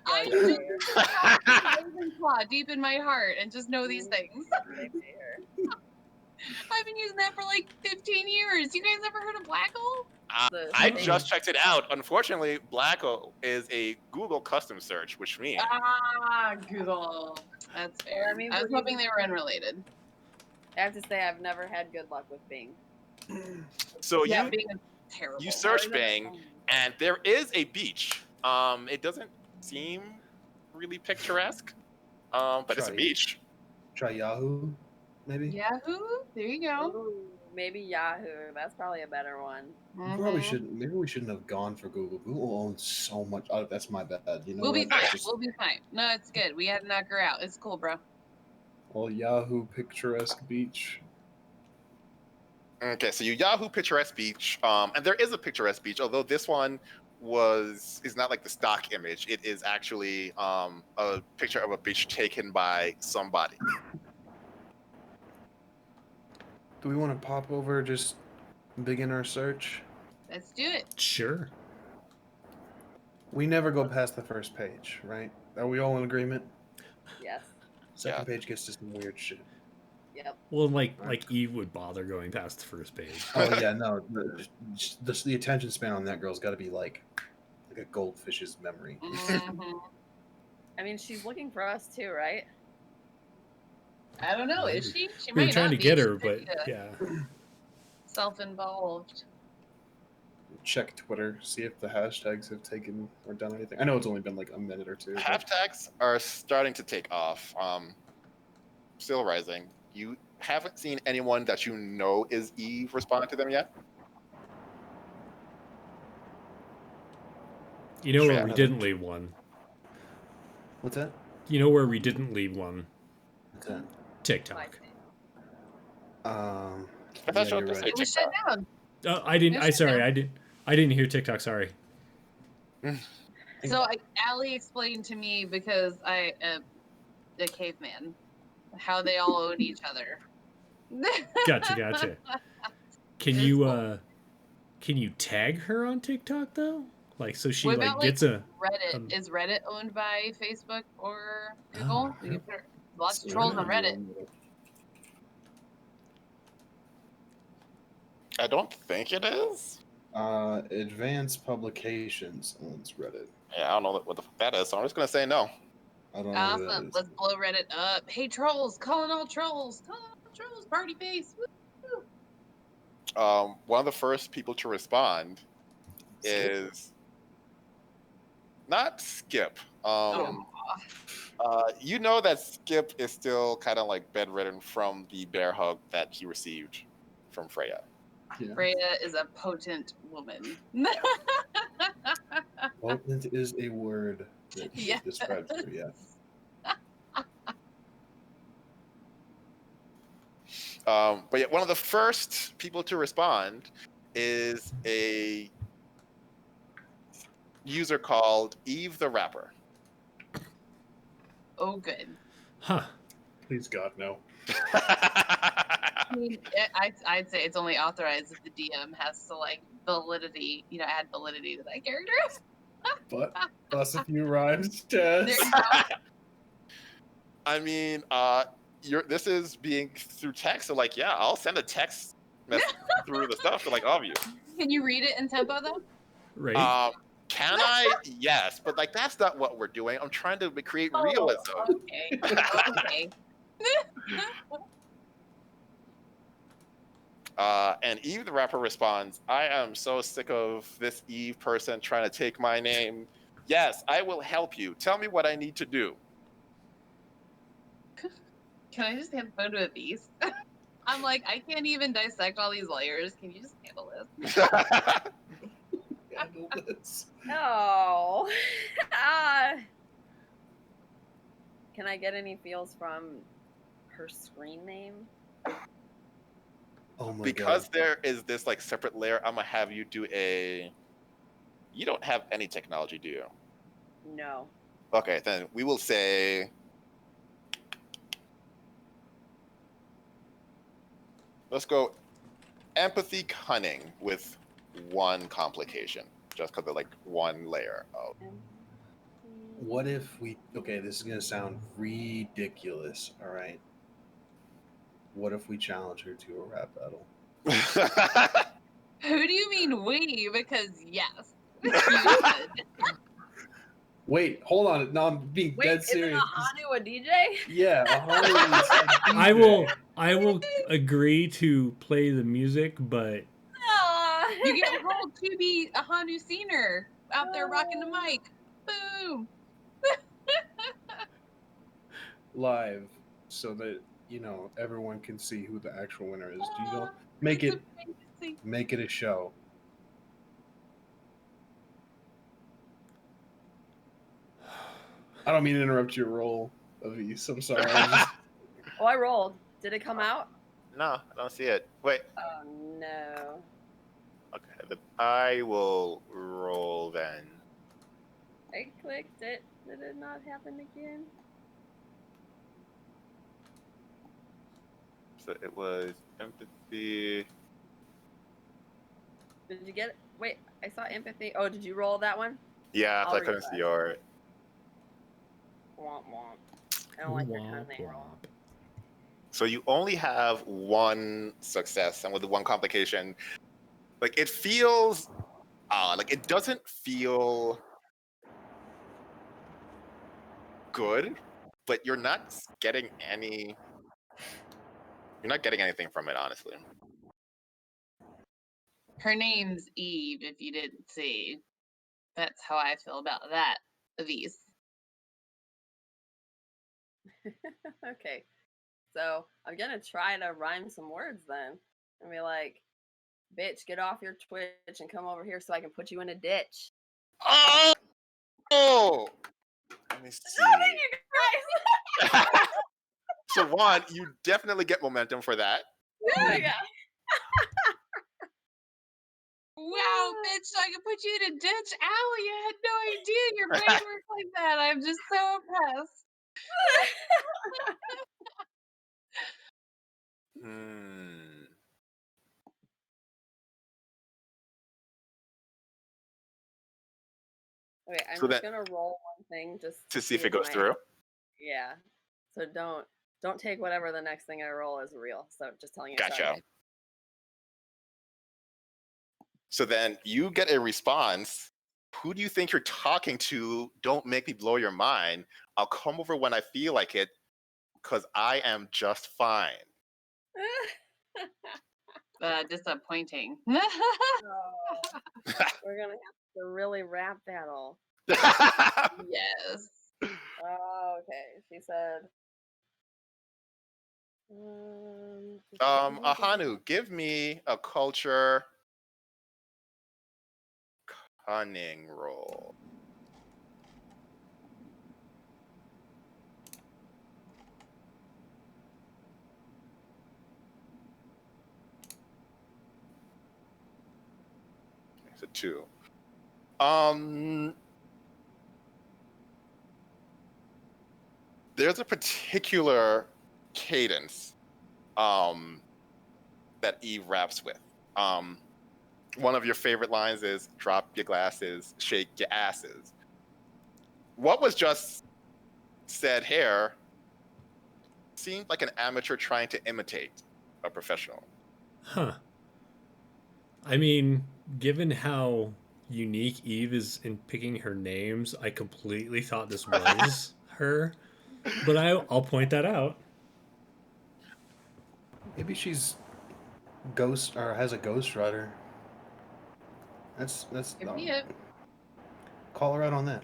I Right just there. Ravenclaw deep in my heart and just know these things. Right there. I've been using that for like 15 years. You guys ever heard of Blackle? I thing. just checked it out. Unfortunately, Blacko is a Google custom search, which means Ah, Google. That's fair. I mean, I was we're hoping they were unrelated. I have to say, I've never had good luck with Bing. so Yeah, you being terrible. search Bing, and there is a beach. It doesn't seem really picturesque. But it's a Try- beach. Try Yahoo, maybe. Yahoo. There you go. Ooh, maybe Yahoo. That's probably a better one. Probably Mhm. shouldn't. Maybe we shouldn't have gone for Google. Google owns so much. Oh, that's my bad. You know We'll what? be fine. Just We'll be fine. No, it's good. We had to knock her out. It's cool, bro. all Yahoo picturesque beach. Okay, so you Yahoo picturesque beach, and there is a picturesque beach, although this one is not like the stock image. It is actually a picture of a beach taken by somebody. Do we want to pop over? Just begin our search. Let's do it. Sure. We never go past the first page, right? Are we all in agreement? Yes. Second page gets to some weird shit. Yep. Well, like Eve would bother going past the first page. Oh yeah, no. The attention span on that girl's got to be like a goldfish's memory. Mhm. I mean, she's looking for us too, right? I don't know. Is she? She We were might trying not to be. get She her, might but be, yeah. self-involved. Check Twitter, see if the hashtags have taken or done anything. I know it's only been like a minute or two. but- Hashtags are starting to take off. Still rising. You haven't seen anyone that you know is Eve respond to them yet? You know Sure, where we another- didn't leave one. What's that? You know where we didn't leave one. What's that? TikTok. Um, I thought you you're were just right. It was shut down. I didn't. Yes, Sorry, ma'am. I didn't hear TikTok. Sorry. So Allie explained to me because the caveman, how they all own each other. Gotcha. Can It's can you tag her on TikTok though? Like so she What like about gets like a Reddit? Is Reddit owned by Facebook or Google? Oh, You can put lots of It's trolls on gonna be Reddit. I don't think it is. Advanced Publications owns Reddit. Yeah, I don't know what the fuck that is, so I'm just gonna say no. I don't know who that Awesome. is. Let's blow Reddit up. Hey trolls, calling all trolls. Calling all trolls. Party face. Woo! One of the first people to respond Skip? is not Skip. You know that Skip is still kind of like bedridden from the bear hug that he received from Freya. Yeah. Freya is a potent woman. Potent is a word that Yes. describes her, yeah. But yeah, one of the first people to respond is a user called Eve the Rapper. Oh, good. huh. Please God, no. I mean, I'd say it's only authorized if the DM has to like validity, add validity to that character. But plus a few rhymes, There Chaz. you go. I mean, this is being through text, so like, yeah, I'll send a text message through the stuff to like all of you. Can you read it in tempo though? Right. Can I? Yes, but like that's not what we're doing. I'm trying to create realism. Okay. Okay. And Eve the Rapper responds, I am so sick of this Eve person trying to take my name. Yes, I will help you. Tell me what I need to do. Can I just hand photo of these? I'm like, I can't even dissect all these layers. Can you just handle this? Handle this. No. Ah. Can I get any feels from her screen name? Oh my Because God. there is this like separate layer, I'm gonna have you do a. You don't have any technology, do you? No. Okay, then we will say. Let's go empathy cunning with one complication, just because of like one layer of. What if we... Okay, this is going to sound ridiculous, all right? What if we challenge her to a rap battle? Who do you mean we? Because yes. You should. Wait, hold on. No, I'm being Wait, dead isn't serious. Ahanu a DJ? Yeah, Ahanu is I will agree to play the music, but Aw. You get rolled to be a Hanu Scener out there rocking the mic. Boom. live so that everyone can see who the actual winner is. Do you know? Aw, Make that's it amazing. make it a show. I don't mean to interrupt your role, Avis. I'm sorry. Oh, I rolled. Did it come out? No, I don't see it. Wait. Oh no. Okay, then I will roll then. I clicked it. Did it not happen again? So it was empathy. Did you get it? Wait, I saw empathy. Oh, did you roll that one? Yeah, I'll so I couldn't see yours. Womp womp. I don't like your Womp cunning roll. womp. So you only have one success, and with the one complication, like it feels, like it doesn't feel good, but you're not getting any. You're not getting anything from it, honestly. Her name's Eve, if you didn't see. That's how I feel about that, Avis. Okay. So I'm gonna try to rhyme some words then. And be like, bitch, get off your Twitch and come over here so I can put you in a ditch. Oh! Oh! Let me see. You guys! So one, you definitely get momentum for that. Oh my god. Wow, bitch, so I can put you in a ditch? Allie, I had no idea your brain works like that. I'm just so impressed. Hmm. Okay, I'm So just that- gonna roll one thing just To see if it goes through. Yeah. So don't take whatever the next thing I roll is real. So just telling you. Gotcha. Sorry. So then you get a response. Who do you think you're talking to? Don't make me blow your mind. I'll come over when I feel like it, because I am just fine. Disappointing. Oh, we're gonna have to really rap battle. Yes. Oh, okay. She said. Ahanu, give me a culture cunning roll. It's a 2. There's a particular cadence that Eve raps with. One of your favorite lines is drop your glasses, shake your asses. What was just said here seemed like an amateur trying to imitate a professional. Huh. I mean, given how unique Eve is in picking her names, I completely thought this was her. But I'll point that out. Maybe she's ghost or has a ghost rider. That's Give me it. call her out on that.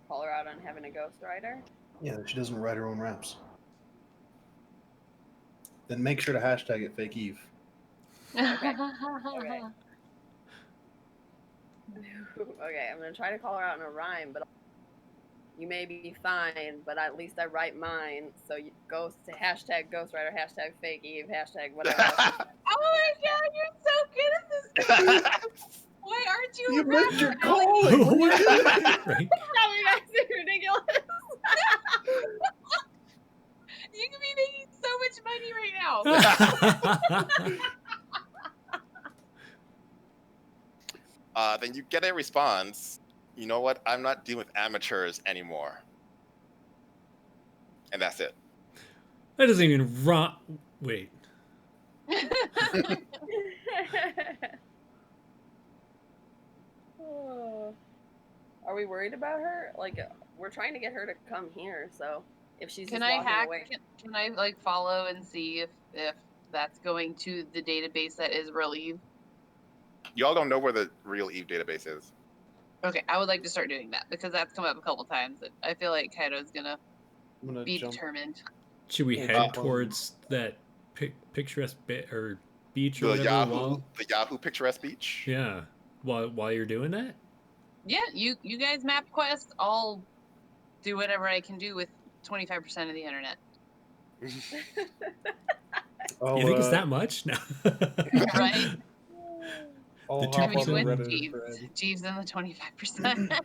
Call her out on having a ghost rider. Yeah, she doesn't write her own raps. Then make sure to hashtag it fake Eve. Okay. Okay. Okay, I'm gonna try to call her out in a rhyme, but you may be fine, but at least I write mine. So you go to hashtag ghostwriter, hashtag fake Eve, hashtag whatever else. Oh my god, you're so good at this game. Why aren't you? You a missed your rapper, call. Allie? Right? Oh, you guys are ridiculous. You could be making so much money right now. Then you get a response. You know what? I'm not dealing with amateurs anymore. And that's it. That doesn't even run. Wait. Oh. Are we worried about her? Like, we're trying to get her to come here, so if she's Can just I walking hack? away. Can I like follow and see if that's going to the database that is Relieve? Y'all don't know where the real Eve database is. Okay, I would like to start doing that because that's come up a couple times. And I feel like Kaido's gonna I'm gonna be jump. determined. Should we Yeah, head jump on- towards that picturesque bit or beach or The whatever? Yahoo picturesque beach. Yeah, while you're doing that. Yeah, you guys map quest. I'll do whatever I can do with 25% of the internet. You think it's that much? No. Right? I'll The hop I on mean, the percent. with Reddit thread. Jeeves in the 25%.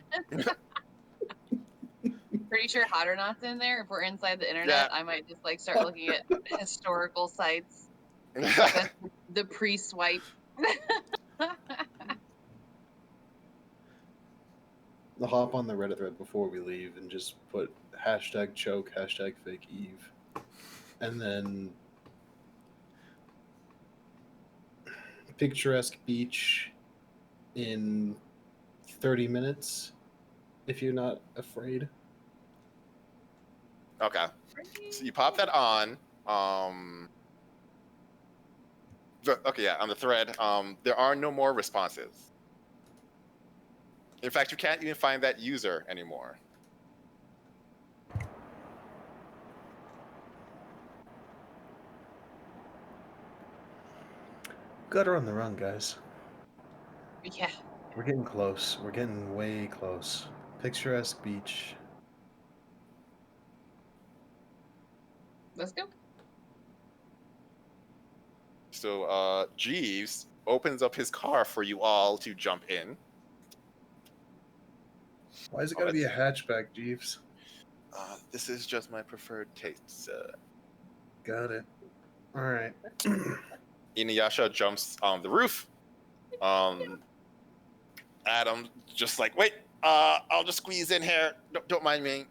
Pretty sure Hotternot's in there. If we're inside the internet, I might just like start looking at historical sites. That's the pre-swipe. I'll hop on the Reddit thread before we leave and just put #choke, #fake Eve, and then picturesque beach in 30 minutes. If you're not afraid. Okay. So you pop that on. Okay, yeah, on the thread. There are no more responses. In fact, you can't even find that user anymore. Gutter on the run, guys. Yeah. We're getting close. We're getting way close. Picturesque beach. Let's go. So Jeeves opens up his car for you all to jump in. Why is it gotta be a hatchback, Jeeves? This is just my preferred taste, sir. Got it. Alright. Inuyasha jumps on the roof. Adam just like, wait, I'll just squeeze in here. Don't mind me.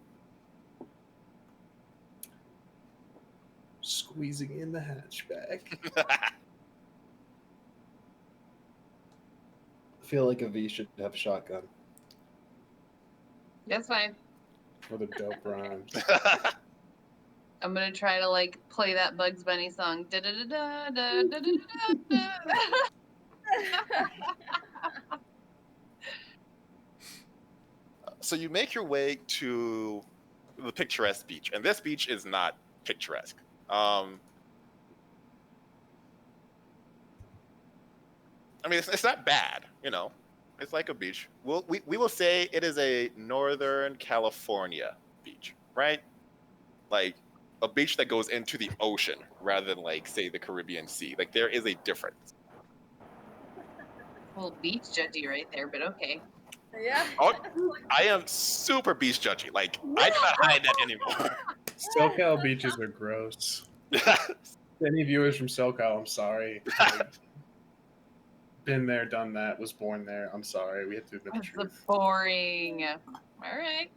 Squeezing in the hatchback. I feel like a V should have a shotgun That's fine. for the dope rhymes. I'm gonna try to like play that Bugs Bunny song. Da da da da da da da da. So you make your way to the picturesque beach, and this beach is not picturesque. I mean, it's not bad, you know. It's like a beach. We will say it is a Northern California beach, right? Like a beach that goes into the ocean rather than like say the Caribbean Sea. Like there is a difference. Well, beach judgy right there, but okay. Yeah. Oh, I am super beach judgy. Like I do not hide that anymore. SoCal beaches are gross. Any viewers from SoCal, I'm sorry. Been there, done that, was born there. I'm sorry. We have to admit the That's truth. boring. All right.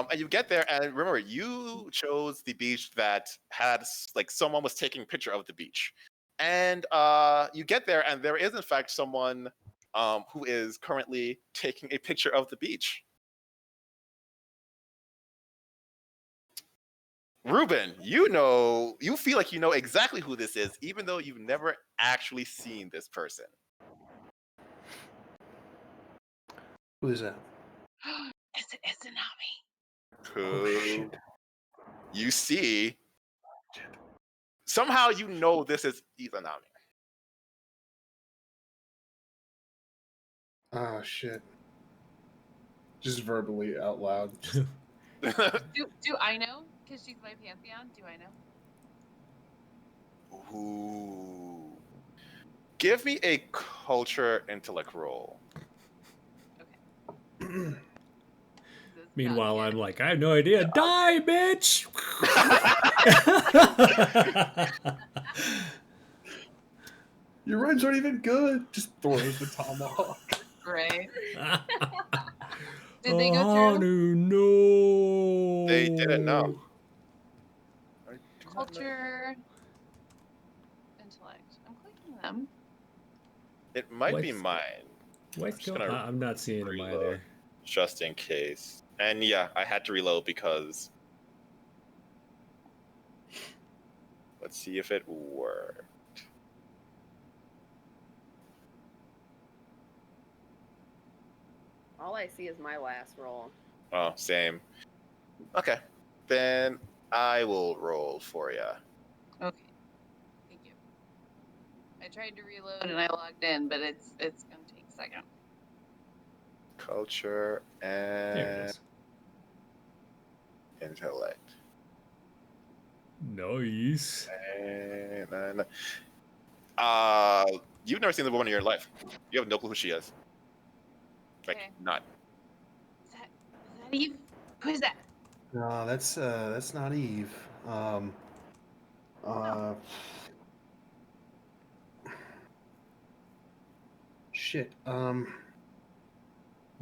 And you get there, and remember, you chose the beach that had like someone was taking a picture of the beach, and you get there, and there is in fact someone who is currently taking a picture of the beach. Ruben, you feel like you know exactly who this is, even though you've never actually seen this person. Who is that? It's Nami. Who you see. Somehow you know this is Izanami. Oh shit. Just verbally out loud. Do I know? Because she's my pantheon. Do I know? Ooh. Give me a culture intellect roll. Okay. Meanwhile, I'm like, I have no idea. Die, bitch! Your rhymes aren't even good. Just throws the tomahawk. Right. Did they go through? No. They didn't know. Culture, intellect. I'm clicking them. It might be What's- mine. What's just going? gonna I'm not seeing them reload. either. Just in case. And yeah, I had to reload because let's see if it worked. All I see is my last roll. Oh, same. Okay, then I will roll for you. Okay. Thank you. I tried to reload and I logged in, but it's gonna take a second. Culture There it and is. intellect. Nice. And you've never seen the woman in your life. You have no clue who she is. Like, Okay. none. Is that Eve? Who is that? No, that's not Eve. Shit. Why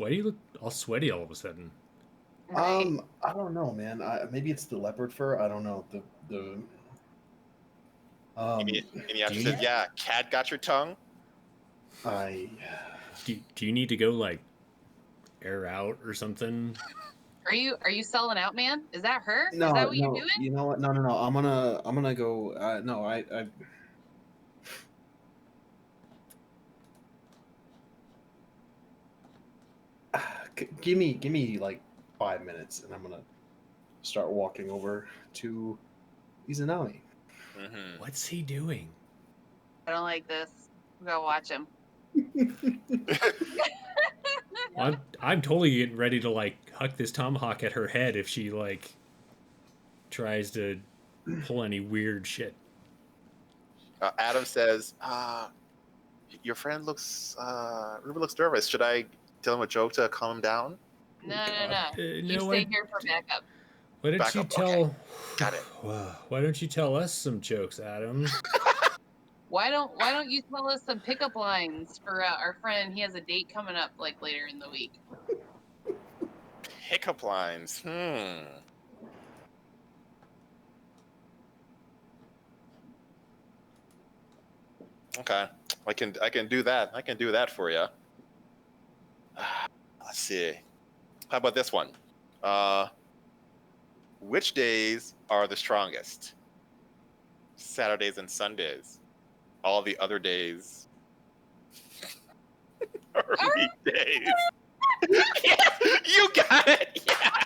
do you look all sweaty all of a sudden? Right. I don't know, man. Maybe it's the leopard fur. I don't know. And he actually you says, need- "Yeah, cat got your tongue." I. Do you need to go like air out or something? Are you selling out, man? Is that her? No, Is that what you're no. doing? You know what? No. I'm gonna go. No, I. Give me like 5 minutes, and I'm gonna start walking over to Izanami. Mm-hmm. What's he doing? I don't like this. Go watch him. I'm totally getting ready to like huck this tomahawk at her head if she like tries to pull any weird shit. Adam says, "Your friend looks, Ruben looks nervous. Should I tell him a joke to calm him down?" No. You no, stay here for backup. Why don't Back you up, tell? Got it. Why don't you tell us some jokes, Adam? Why don't you tell us some pickup lines for our friend? He has a date coming up like later in the week. Pickup lines. Okay, I can do that. I can do that for you. Let's see. How about this one? Which days are the strongest? Saturdays and Sundays. All the other days are weekdays. Yes, you got it. Yeah.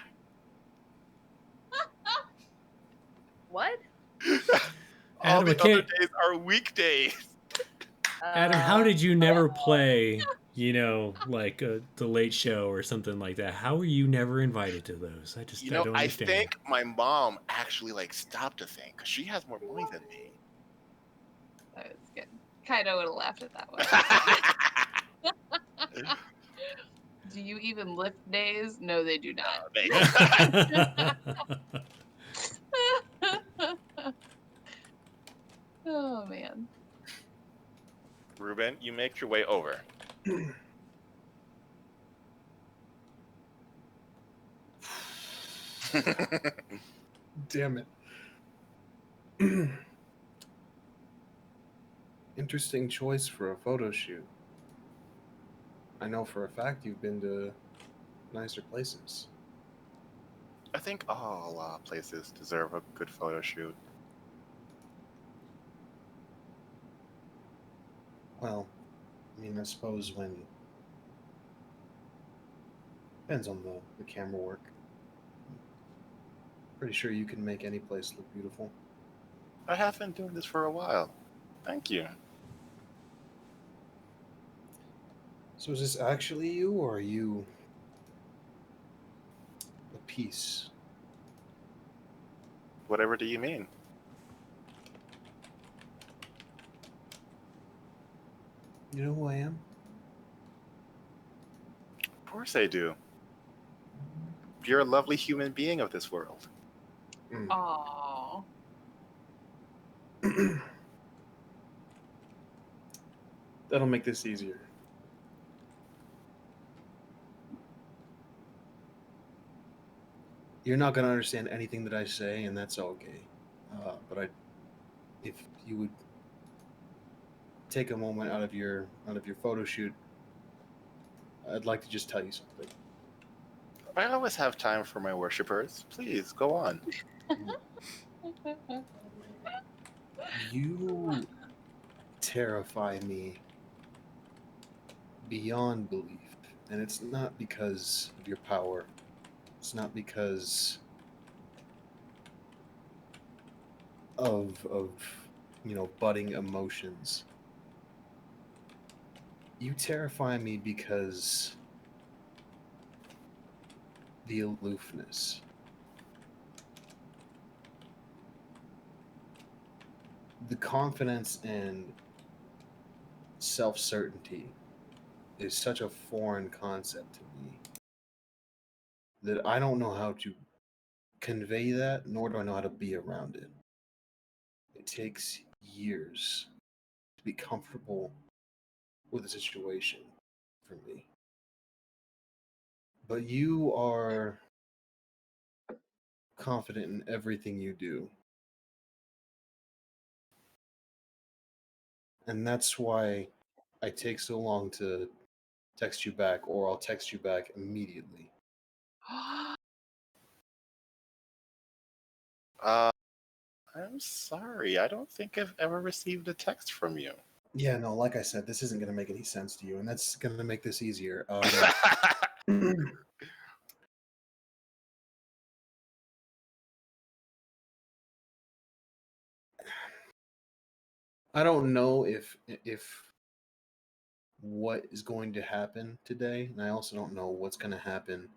What? All Adam, I the other can't- days are weekdays. Adam, how did you never play? You know, like the Late Show or something like that. How were you never invited to those? I don't I understand. think my mom actually like stopped to think because she has more money than me. That was good. Kaido would have laughed at that one. Do you even lift days? No, they do not. Oh man. Ruben, you make your way over. Damn it. Interesting choice for a photo shoot. I know for a fact you've been to nicer places. I think all places deserve a good photo shoot. Well, I mean, I suppose when depends on the camera work. Pretty sure you can make any place look beautiful. I have been doing this for a while. Thank you. So is this actually you, or are you a piece? Whatever do you mean? You know who I am? Of course I do. You're a lovely human being of this world. Aww. That'll make this easier. You're not gonna understand anything that I say, and that's okay. But if you would take a moment out of your photo shoot, I'd like to just tell you something. I always have time for my worshippers. Please go on. You terrify me beyond belief. And it's not because of your power. It's not because of budding emotions. You terrify me because the aloofness. The confidence and self-certainty is such a foreign concept to me that I don't know how to convey that, nor do I know how to be around it. It takes years to be comfortable with a situation for me. But you are confident in everything you do. And that's why I take so long to text you back, or I'll text you back immediately. I'm sorry. I don't think I've ever received a text from you. Yeah, no, like I said, this isn't going to make any sense to you, and that's going to make this easier. I don't know if what is going to happen today, and I also don't know what's going to happen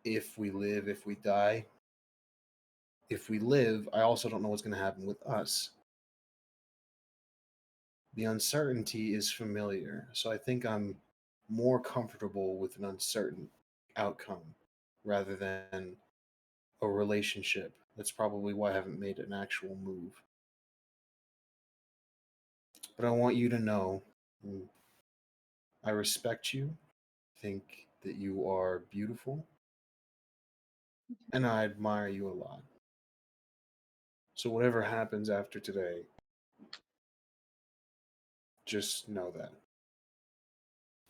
if we live, if we die. If we live, I also don't know what's going to happen with us. The uncertainty is familiar, so I think I'm more comfortable with an uncertain outcome rather than a relationship. That's probably why I haven't made an actual move. But I want you to know I respect you, think that you are beautiful, and I admire you a lot. So whatever happens after today, just know that.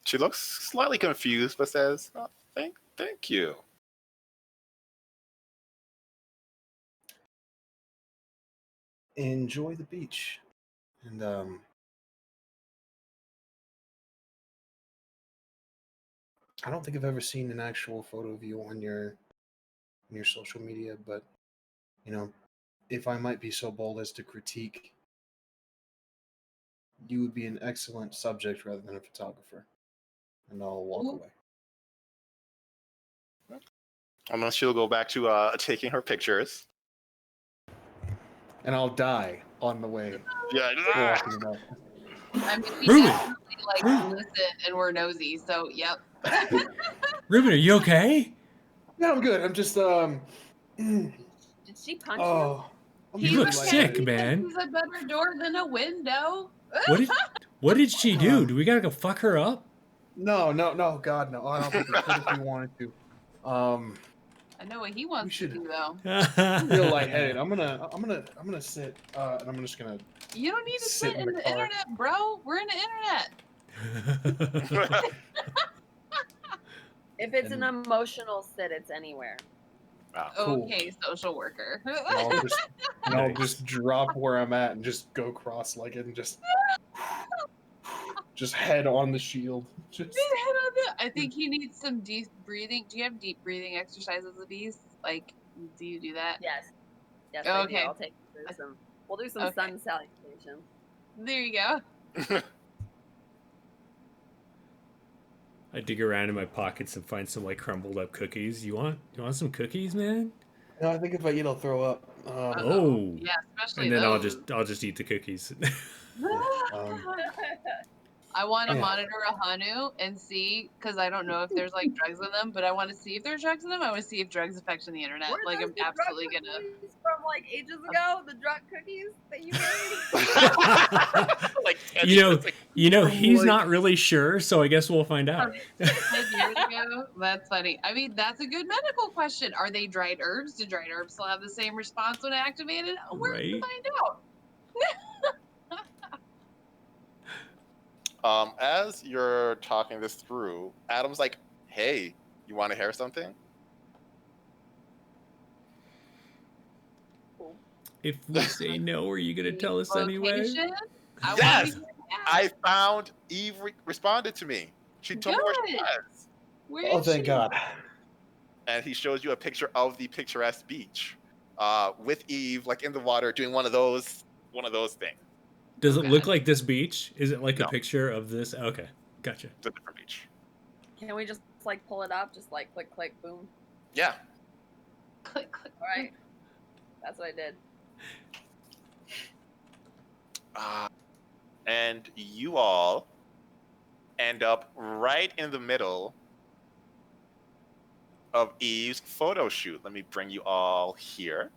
She looks slightly confused, but says, oh, thank you. Enjoy the beach. And I don't think I've ever seen an actual photo of you on your social media, but if I might be so bold as to critique, you would be an excellent subject rather than a photographer. And I'll walk away. And then she'll go back to taking her pictures. And I'll die on the way. Yeah. Walking up. I mean, we Ruben! definitely listen and we're nosy, so yep. Ruben, are you okay? Yeah, I'm good. I'm just Did she punch you? oh, I'm You really look lightheaded. sick, He man. thinks he's a better door than a window. What did she do? Do we gotta go fuck her up? No, God, no. I don't think we could if we wanted to. I know what he wants should- to do though. I'm real lightheaded. I'm gonna sit, and I'm just gonna. You don't need to Sit sit in in the the car. internet, bro. We're in the internet. If it's And- an emotional sit, it's anywhere. Wow. Cool. Okay, social worker. And I'll Nice. just drop where I'm at and just go cross-legged and just head on the shield. Just I think he needs some deep breathing. Do you have deep breathing exercises, Abiz? Like, do you do that? Yes. Yes, I do. Okay. I'll take you through some. We'll do some Okay. sun salutation. There you go. I dig around in my pockets and find some like crumbled up cookies. You want some cookies, man? no, I think if I eat, I'll throw up. Oh. Yeah, especially And then those. I'll just eat the cookies. I want to Yeah. monitor a Hanu and see, because I don't know if there's like drugs in them, but I want to see if there's drugs in them. I want to see if drugs affect the internet. Were Like, those I'm the drug absolutely gonna. cookies from like ages ago, the drug cookies that you made. Like 10 you know, years ago. he's Like- not really sure, so I guess we'll find out. 10 years ago? That's funny. I mean, that's a good medical question. Are they dried herbs? Do dried herbs still have the same response when activated? We're Right. gonna find out. As you're talking this through, Adam's like, hey, you want to hear something? If we say no, are you gonna tell us anyway? Location? I Yes! wanna hear that. I found Eve responded to me. She told me where she Good. was. Where Oh, is thank she? God. And he shows you a picture of the picturesque beach, with Eve like in the water doing one of those things. Does Oh, it look God. like this beach? Is it like a No. picture of this? Okay, gotcha. It's a different beach. Can we just like pull it up? Just like click, click, boom. Yeah. Click, click. All right. That's what I did. And you all end up right in the middle of Eve's photo shoot. Let me bring you all here.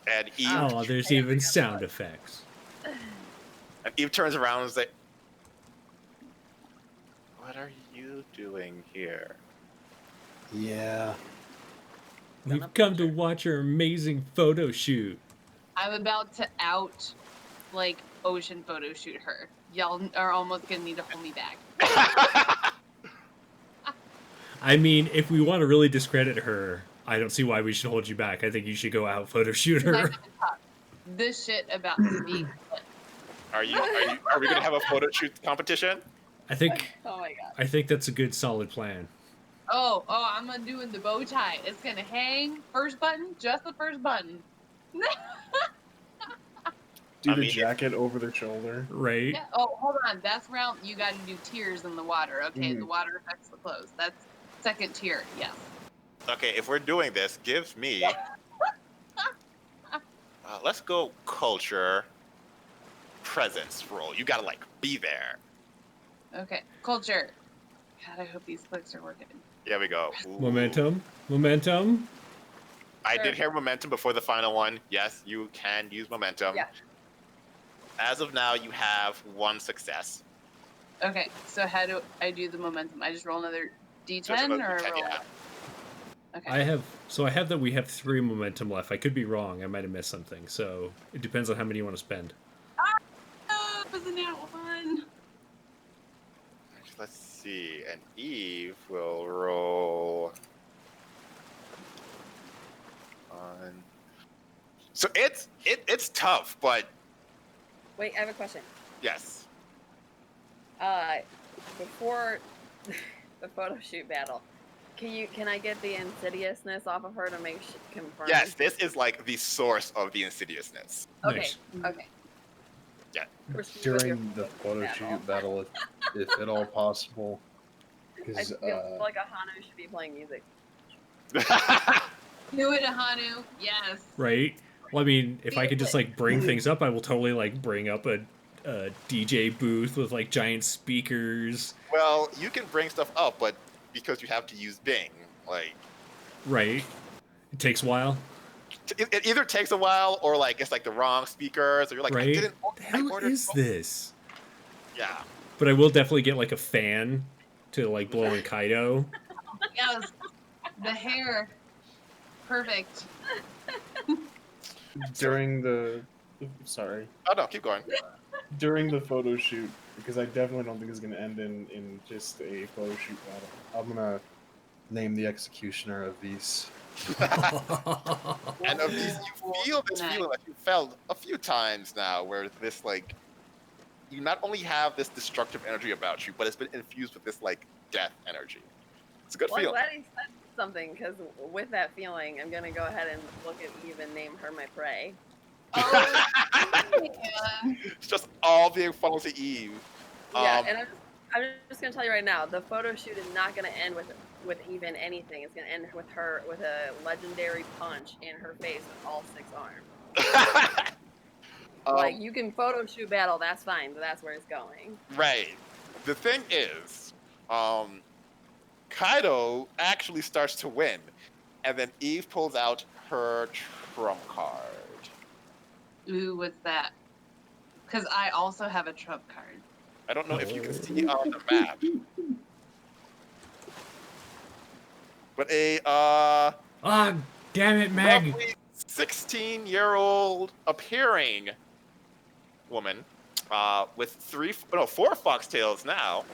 And Eve, Oh, there's even sound effects. and Eve turns around and is like, "What are you doing here?" Yeah. We've come to watch your amazing photo shoot. I'm about to out, like, ocean photo shoot her. Y'all are almost gonna need to hold me back. I mean, if we want to really discredit her, I don't see why we should hold you back. I think you should go out photo shoot I her. haven't talked this shit about speak. Are we gonna have a photo shoot competition? I think Oh my god. I think that's a good solid plan. Oh, I'm undoing the bow tie. It's gonna hang. First button, just the first button. Do I the mean, jacket over their shoulder. Right? Yeah. Oh, hold on. That's round. You got to do tiers in the water. Okay, Mhm. the water affects the clothes. That's second tier. Yes. Okay, if we're doing this, give me. Let's go culture presence roll. You gotta like be there. Okay. Culture. God, I hope these clicks are working. There we go. Ooh. Momentum. I Sure. did hear momentum before the final one. Yes, you can use momentum. Yeah. As of now, you have 1 success. Okay. So how do I do the momentum? I just roll another D10 Just another or D10, roll? yeah. Okay. I have that we have 3 momentum left. I could be wrong. I might have missed something. So it depends on how many you want to spend. Oh, wasn't that one? Let's see. And Eve will roll. So it's tough, but Wait, I have a question. yes. Before the photo shoot battle, can I get the insidiousness off of her to make confirm? Yes, this is like the source of the insidiousness. Okay. Nice. Okay. Yeah. Proceed with your During the photo battle. shoot battle, if at all possible. I Because feel like a Hanu should be playing music. Do it, Ahanu. Yes. Right? Well, I mean, if I could just like bring things up, I will totally like bring up a DJ booth with like giant speakers. Well, you can bring stuff up, but because you have to use Bing, like Right? It takes a while. it either takes a while or like it's like the wrong speakers, or you're like, I Right? didn't. What the I hell ordered is both. this? Yeah. But I will definitely get like a fan to like blow in Kaido. Yes. The hair. Perfect. during the sorry, Oh no, keep going. during the photo shoot, because I definitely don't think it's gonna end in just a photo shoot battle. I'm gonna name the executioner of these. And of these, you feel this feeling that you felt a few times now, where this like, you not only have this destructive energy about you, but it's been infused with this like death energy. It's a good Well, I'm feeling. glad he said something, because with that feeling, I'm gonna go ahead and look at Eve and name her my prey. Oh, yeah. It's just all being funneled to Eve. Yeah, and I'm just gonna tell you right now, the photo shoot is not gonna end with even anything. It's gonna end with her with a legendary punch in her face with all 6 arms. Like, you can photo shoot battle, that's fine, but that's where it's going. Right. The thing is, Kaido actually starts to win, and then Eve pulls out her trump card. Ooh, what's that? Because I also have a trump card. I don't know if you can see on the map, but a Ah, damn it, Meg! roughly 16-year-old appearing woman with 4 foxtails now,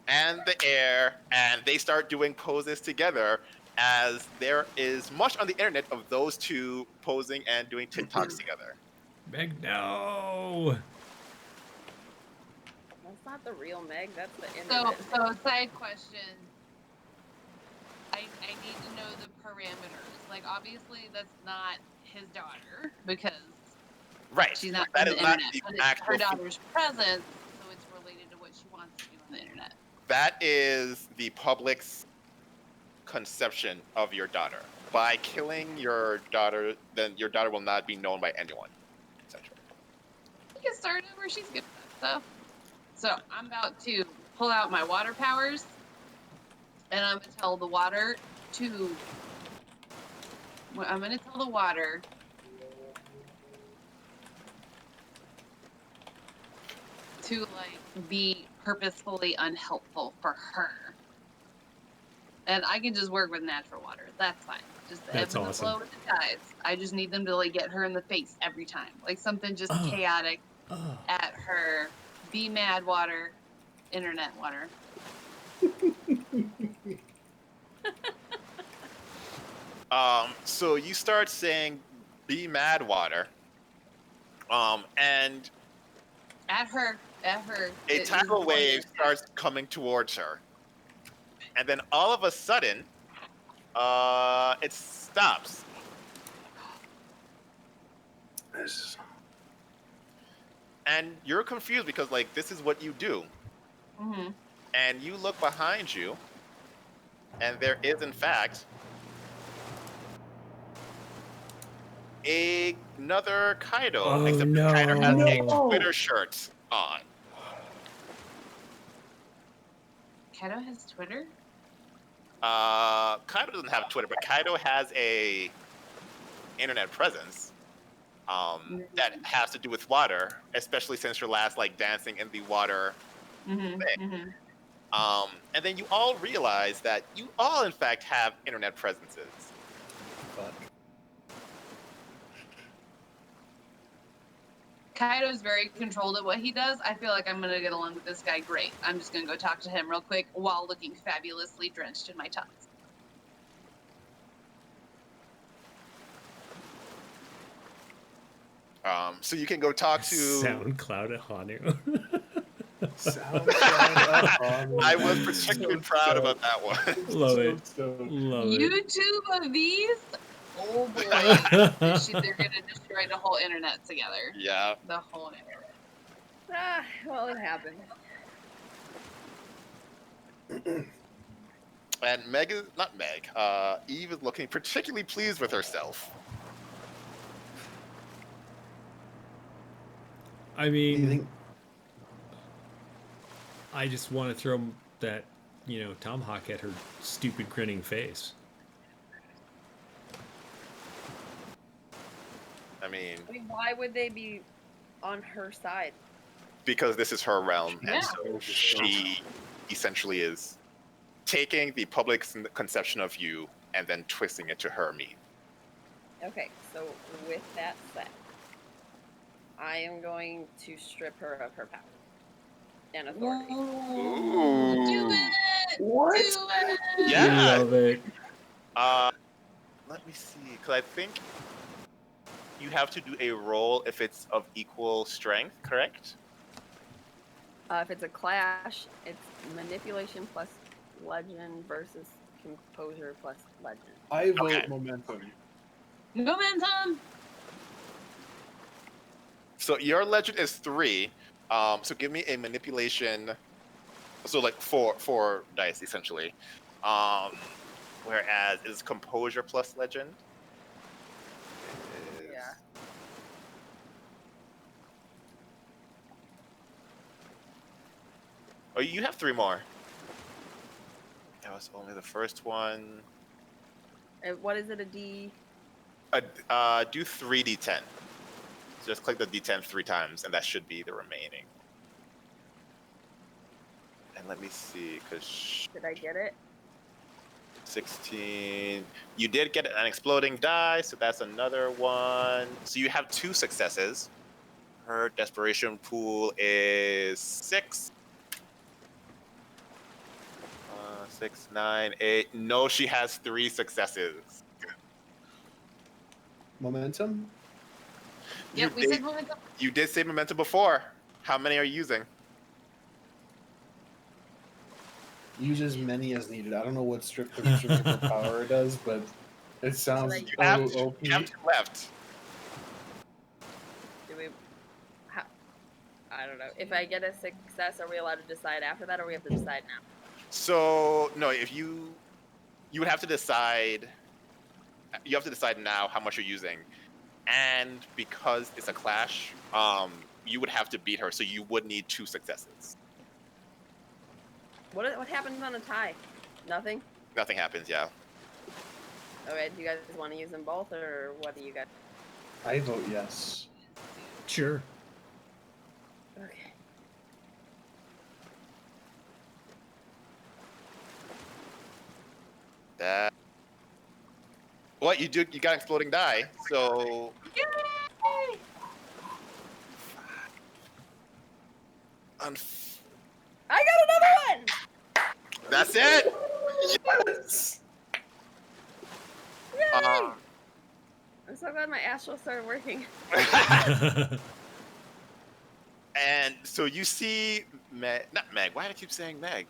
and the air, and they start doing poses together, as there is much on the internet of those two posing and doing TikToks together. Meg, no. That's not the real Meg. That's the So, internet. so a side question. I need to know the parameters. Like, obviously, that's not his daughter because Right. she's not That on is the not internet. the But it's actual. her daughter's presence, so it's related to what she wants to do on the internet. That is the public's conception of your daughter. By killing your daughter, then your daughter will not be known by anyone. Essentially. You can start it where she's good at that stuff. So I'm about to pull out my water powers, and I'm gonna tell the water to. I'm gonna tell the water to like be purposefully unhelpful for her. And I can just work with natural water. That's fine. Just the ebb That's and the awesome. flow with the tides. I just need them to like get her in the face every time. Like something just Oh. chaotic Oh. at her. Be mad water. Internet water. So you start saying be mad water. And At her. At her. a It is tidal going wave to starts coming towards her. And then all of a sudden, it stops. And you're confused because like this is what you do. Mm-hmm. And you look behind you, and there is in fact another Kaido, Oh, except no. Kaido has a No. Twitter shirt on. Kaido has Twitter? Kaido doesn't have Twitter, but Kaido has a internet presence that has to do with water, especially since your last like dancing in the water. Mm-hmm. thing. Mm-hmm. And then you all realize that you all in fact have internet presences. Fuck. Kaido's very controlled at what he does. I feel like I'm gonna get along with this guy great. I'm just gonna go talk to him real quick while looking fabulously drenched in my tux. So you can go talk to. SoundCloud at Hanu. I was particularly proud about that one. Love it. Love it. YouTube of these? Oh boy. They're gonna destroy the whole internet together. Yeah. The whole internet. Ah, well, it happened. And Eve is looking particularly pleased with herself. I Do you mean, think I just want to throw that, tomahawk at her stupid grinning face. I mean, Why would they be on her side? because this is her realm, Yeah. and so she essentially is taking the public's conception of you and then twisting it to her meaning. Okay, so with that said, I am going to strip her of her power and authority. Ooh. Do it! what? Do it! Yeah. Love it. Let me see, because I think you have to do a roll if it's of equal strength, correct? If it's a clash, it's manipulation plus legend versus composure plus legend. I vote Okay. momentum. Momentum! So your legend is 3. So give me a manipulation. So like four dice essentially. Whereas it's composure plus legend. Yeah. Oh, you have 3 more. That was only the first one. What is it, a D? Do 3d10. Just click the d10 3 times, and that should be the remaining. And let me see, because Did I get it? 16. You did get an exploding die, so that's another one. So you have 2 successes. Her desperation pool is 6. 6, 9, 8. No, she has 3 successes. Momentum? Yep, we said momentum. You did say momentum before. How many are you using? Use as many as needed. I don't know what stripping for power does, but it sounds like- You have OP. two left. Do we? I don't know. If I get a success, are we allowed to decide after that, or we have to decide now? So no, if you would have to decide. You have to decide now how much you're using, and because it's a clash, you would have to beat her. So you would need 2 successes. What happens on a tie? Nothing. Nothing happens. Yeah. Okay. Do you guys want to use them both, or what do you guys? I vote yes. Sure. Okay. That. What you do? You got exploding die. So. Yay! I got another one. That's it. Yes! Yay! Um, I'm so glad my astral started working. and so you see Meg, not Meg. Why do I keep saying Meg?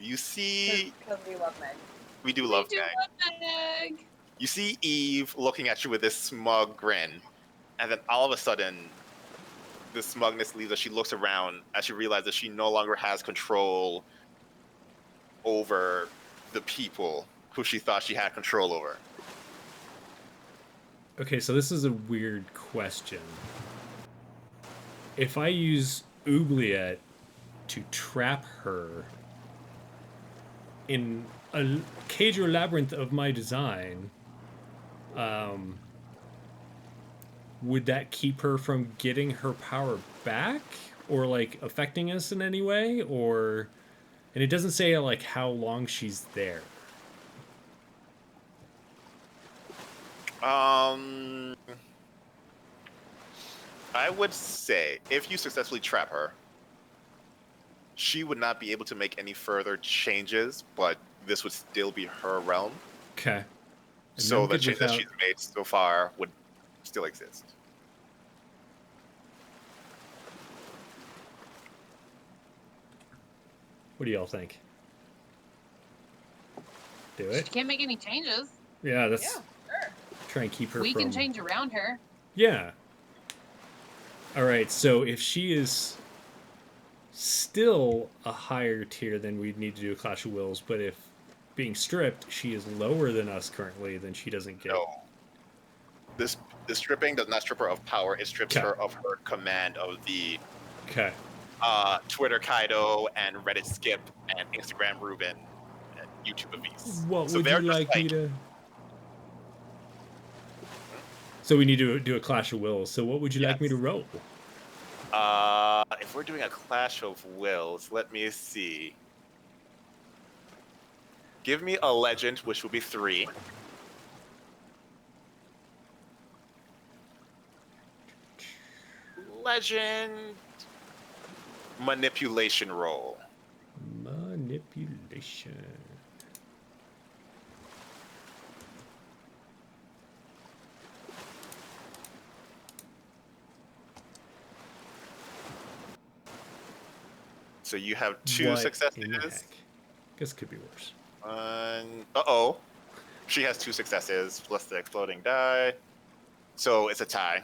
You see, Because we love Meg. we do love We do Meg. love Meg. You see Eve looking at you with this smug grin, and then all of a sudden, the smugness leaves as she looks around as she realizes she no longer has control over the people who she thought she had control over. Okay, so this is a weird question. If I use Oubliette to trap her in a cage or labyrinth of my design, would that keep her from getting her power back, or like affecting us in any way? Or, and it doesn't say like how long she's there. I would say if you successfully trap her, she would not be able to make any further changes, but this would still be her realm. Okay. So the changes she's made so far would still exist. What do y'all think? Do She it? can't make any changes. Yeah, that's... Yeah, sure. Try and keep her We from... can change around her. Yeah. Alright, so if she is still a higher tier, then we'd need to do a Clash of Wills, but if being stripped, she is lower than us currently, then she doesn't get... No. This stripping does not strip her of power, it strips her of her command of the Okay. Twitter Kaido and Reddit Skip and Instagram Ruben and YouTube Avis. What So would they're you just like me to... So we need to do a Clash of Wills. So what would you like me to roll? If we're doing a Clash of Wills, let me see. Give me a legend, which will be 3. Legend manipulation roll. Manipulation. So you have 2 What successes. in the heck? Guess it could be worse. Uh-oh. She has 2 successes plus the exploding die. So it's a tie.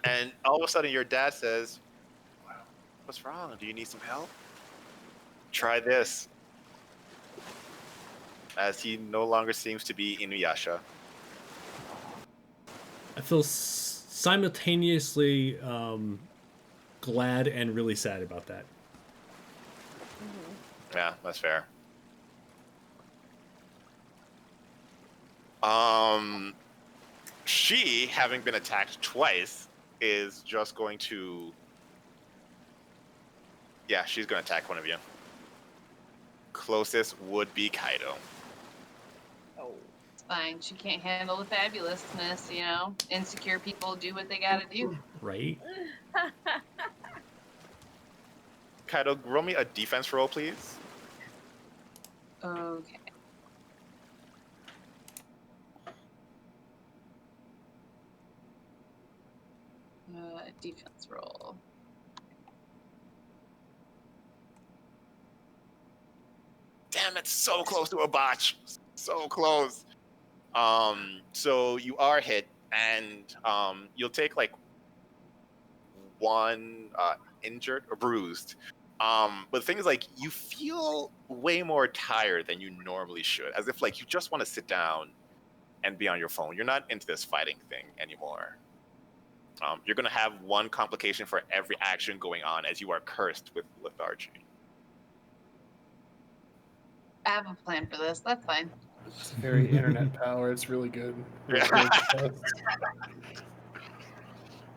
And all of a sudden your dad says, "What's wrong? Do you need some help? Try this." As he no longer seems to be Inuyasha. I feel simultaneously glad and really sad about that. Yeah, that's fair. She, having been attacked twice, is just going to... Yeah, she's going to attack one of you. Closest would be Kaido. Oh. It's fine. She can't handle the fabulousness, you know? Insecure people do what they gotta do. Right? Kaido, roll me a defense roll, please. Okay. Defense roll. Damn, it's so close to a botch. So close. So you are hit, and you'll take like one injured or bruised. But the thing is, like, you feel way more tired than you normally should, as if like you just want to sit down and be on your phone. You're not into this fighting thing anymore. You're gonna have one complication for every action going on, as you are cursed with lethargy. I have a plan for this. That's fine. It's very internet power. It's really good. Really Yeah. good.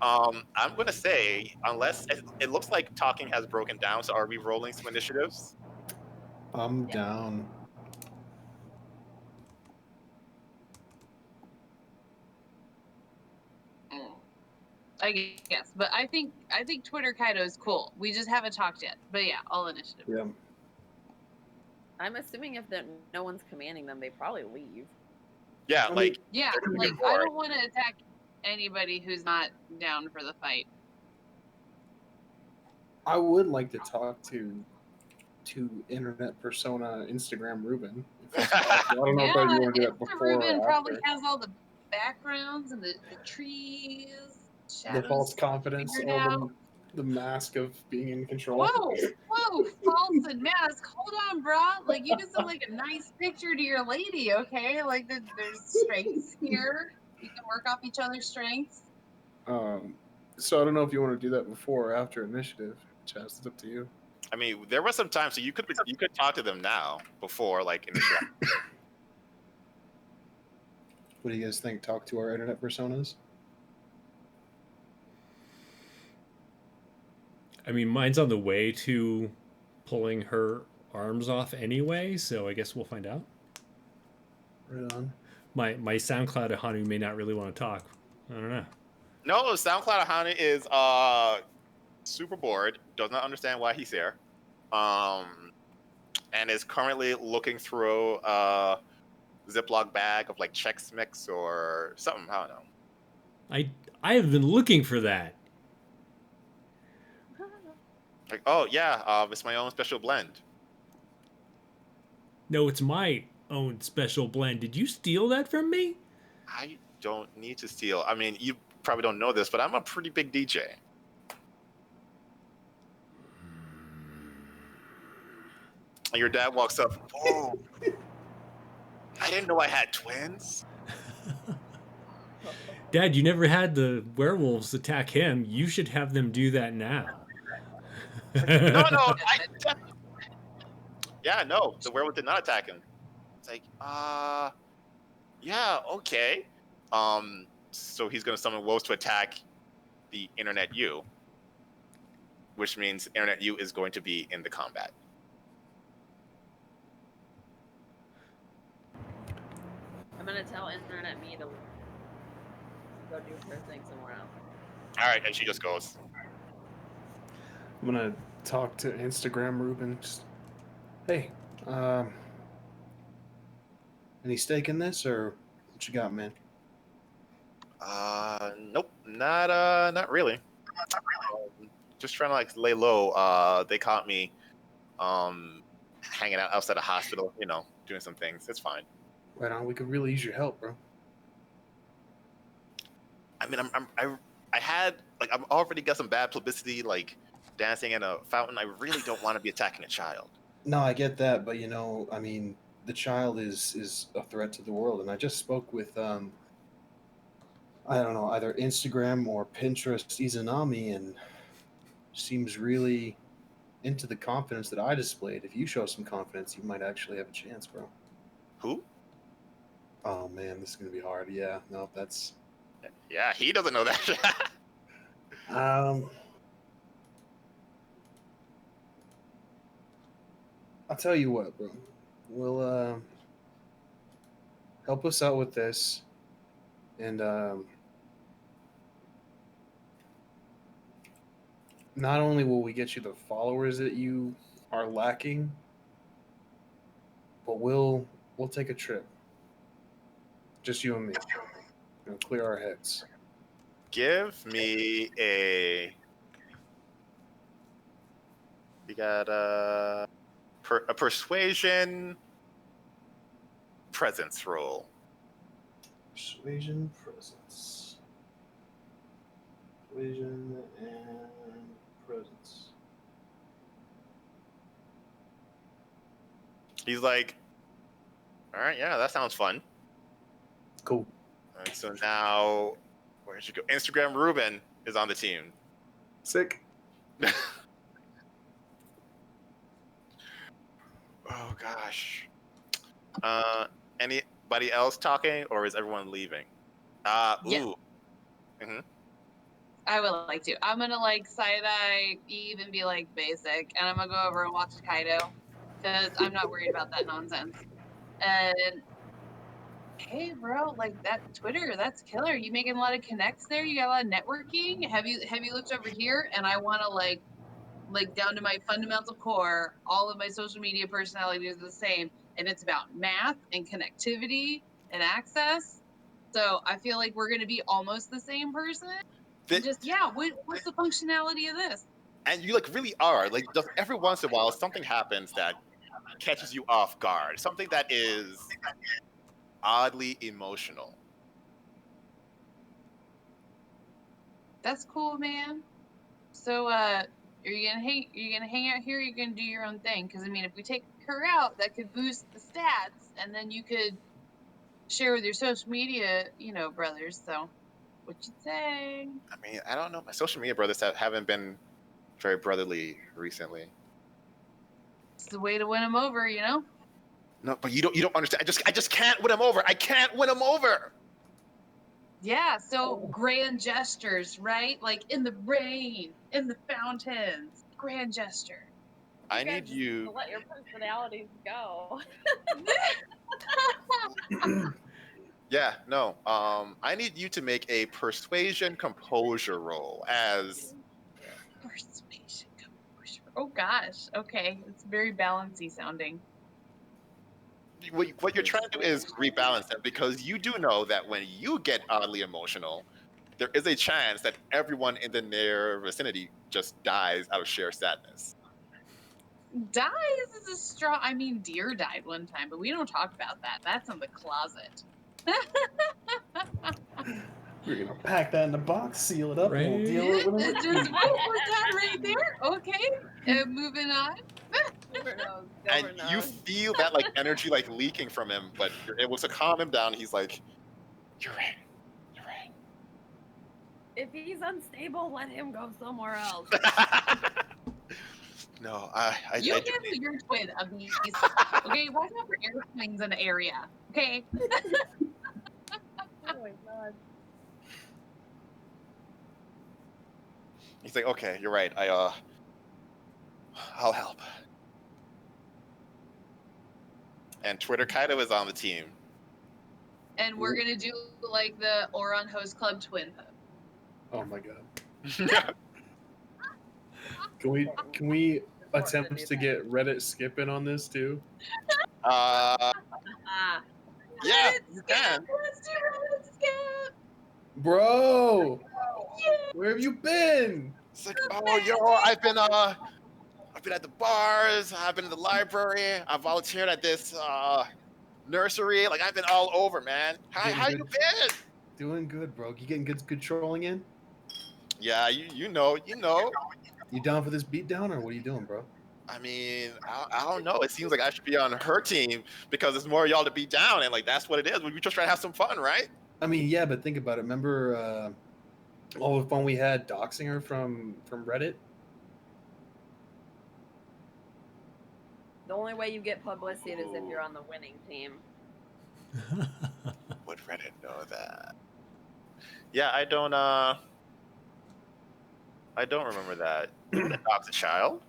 I'm gonna say, unless it looks like talking has broken down, so are we rolling some initiatives? I'm Yeah. down. I guess, but I think Twitter Kaido is cool. We just haven't talked yet. But yeah, all initiative. Yeah. I'm assuming if no one's commanding them, they probably leave. Yeah, I like Yeah, they're like bored. I don't want to attack anybody who's not down for the fight. I would like to talk to internet persona Instagram Ruben. If that's possible. I don't know if you want to do that Mr. before Ruben or probably after. has all the backgrounds and the trees, The shadows false confidence, figured all out. the mask of being in control. Whoa, false and mask. Hold on, brah. Like, you just send like a nice picture to your lady, okay? Like, there's strengths here. We can work off each other's strengths. So I don't know if you want to do that before or after initiative. Chaz, it's up to you. I mean, there was some time, so you could talk to them now before like initial. What do you guys think? Talk to our internet personas? I mean, mine's on the way to pulling her arms off anyway, so I guess we'll find out. Right on. My SoundCloud Ahanu may not really want to talk. I don't know. No, SoundCloud Ahani is super bored, does not understand why he's here, and is currently looking through a Ziploc bag of like Chex Mix or something. I don't know. I have been looking for that. Like, oh yeah, it's my own special blend. No, it's my own special blend. Did you steal that from me? I don't need to steal. I mean, you probably don't know this, but I'm a pretty big DJ. And your dad walks up. Oh, I didn't know I had twins. Dad, you never had the werewolves attack him. You should have them do that now. No, yeah, no, the werewolf did not attack him. It's like, yeah, okay. So he's gonna summon wolves to attack the internet you, which means internet you is going to be in the combat. I'm gonna tell internet me to go do her thing somewhere else. All right, and she just goes. I'm gonna talk to Instagram Ruben. Just, hey, any stake in this, or what you got, man? Nope, not really. Just trying to like lay low. They caught me, hanging out outside the hospital. You know, doing some things. It's fine. Right on. We could really use your help, bro. I mean, I had like I've already got some bad publicity, like dancing in a fountain. I really don't want to be attacking a child. No, I get that, but I mean, the child is a threat to the world, and I just spoke with I don't know, either Instagram or Pinterest Izanami, and seems really into the confidence that I displayed. If you show some confidence, you might actually have a chance, bro. Who? Oh man, this is gonna be hard. Yeah, no, that's Yeah, he doesn't know that. I'll tell you what, bro. We'll help us out with this, and not only will we get you the followers that you are lacking, but we'll take a trip. Just you and me. Clear our heads. Give me a. You got a persuasion presence roll. Persuasion, presence. Persuasion and presence. He's like, all right, yeah, that sounds fun. Cool. And so now, where should you go? Instagram Ruben is on the team. Sick. Oh gosh. Anybody else talking, or is everyone leaving? Yeah. Ooh. I would like to. I'm gonna like side eye Eve and be like basic, and I'm gonna go over and watch Kaido because I'm not worried about that nonsense. And hey, bro, like that Twitter, that's killer. You making a lot of connects there? You got a lot of networking. Have you looked over here? And I want to like down to my fundamental core, all of my social media personality is the same, and it's about math and connectivity and access. So I feel like we're gonna be almost the same person. And just what's the functionality of this? And you like really are like just every once in a while something happens that catches you off guard. Something that is oddly emotional. That's cool, man. So are you gonna hang out here? Or you're gonna do your own thing? Because I mean, if we take her out, that could boost the stats, and then you could share with your social media, brothers. So, what you say? I mean, I don't know. My social media brothers haven't been very brotherly recently. It's the way to win them over, No, but you don't understand. I just can't win them over. I can't win them over. Yeah. So grand gestures, right? Like in the rain, in the fountains, grand gesture. I need you to let your personalities go. Yeah, no. I need you to make a persuasion composure roll as Persuasion composure. Oh gosh. Okay, it's very balancy sounding. what you're trying to do is rebalance them because you do know that when you get oddly emotional, there is a chance that everyone in the near vicinity just dies out of sheer sadness. Dies is a strong. I mean, deer died one time, but we don't talk about that. That's in the closet. We're gonna pack that in a box, seal it up, and we'll deal it when We're we're done right there. Okay, moving on. And you feel that like energy like leaking from him, but you're able to calm him down. He's like, "You're right. You're right." If he's unstable, let him go somewhere else. No, You handle your twin, Abyss. Okay, watch out for airplanes in the area. Okay. Oh my god. He's like, "Okay, you're right. I'll help." And Twitter Kaido is on the team. And we're gonna do like the Oron Host Club twin hub. Oh my god. Can we attempt to get Reddit skipping on this too? Yeah, you can. Let's do Reddit skip. Bro, Yeah. where have you been? It's like, oh, yo, I've been at the bars. I've been in the library. I volunteered at this nursery. Like, I've been all over, man. How you been? Doing good, bro. You getting good trolling in? Yeah, you know. You down for this beatdown, or what are you doing, bro? I mean, I don't know. It seems like I should be on her team because there's more of y'all to beat down, and like that's what it is. We just try to have some fun, right? I mean, yeah, but think about it. Remember all the fun we had doxing her from Reddit? The only way you get publicity is if you're on the winning team. Would Reddit know that? Yeah, I don't remember that. You would adopt a child?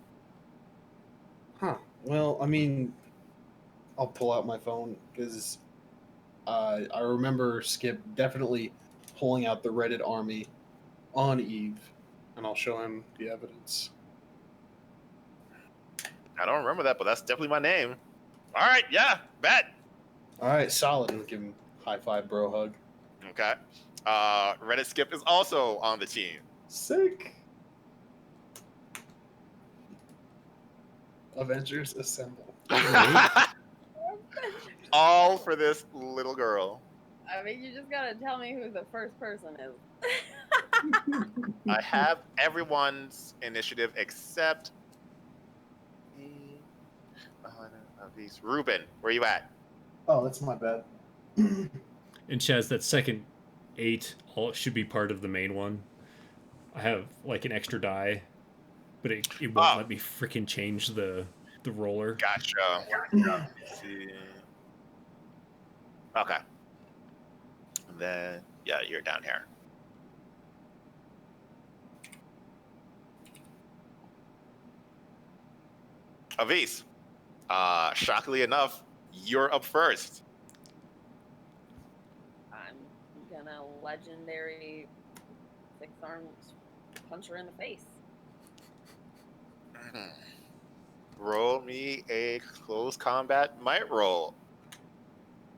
Huh. Well, I mean, I'll pull out my phone because I remember Skip definitely pulling out the Reddit army on Eve, and I'll show him the evidence. I don't remember that, but that's definitely my name. All right, yeah, bet. All right, solid. And give him high five, bro hug. Okay. Reddit Skip is also on the team. Sick. Avengers assemble. All for this little girl. I mean, you just gotta tell me who the first person is. I have everyone's initiative except these. Ruben, where you at? Oh, that's my bad. And Chaz, that second 8 all should be part of the main one. I have like an extra die, but it won't let me freaking change the roller. Gotcha. Let's see. Okay. And then yeah, you're down here. Avis, shockingly enough, you're up first. I'm gonna legendary 6-armed punch her in the face. Roll me a close combat might roll.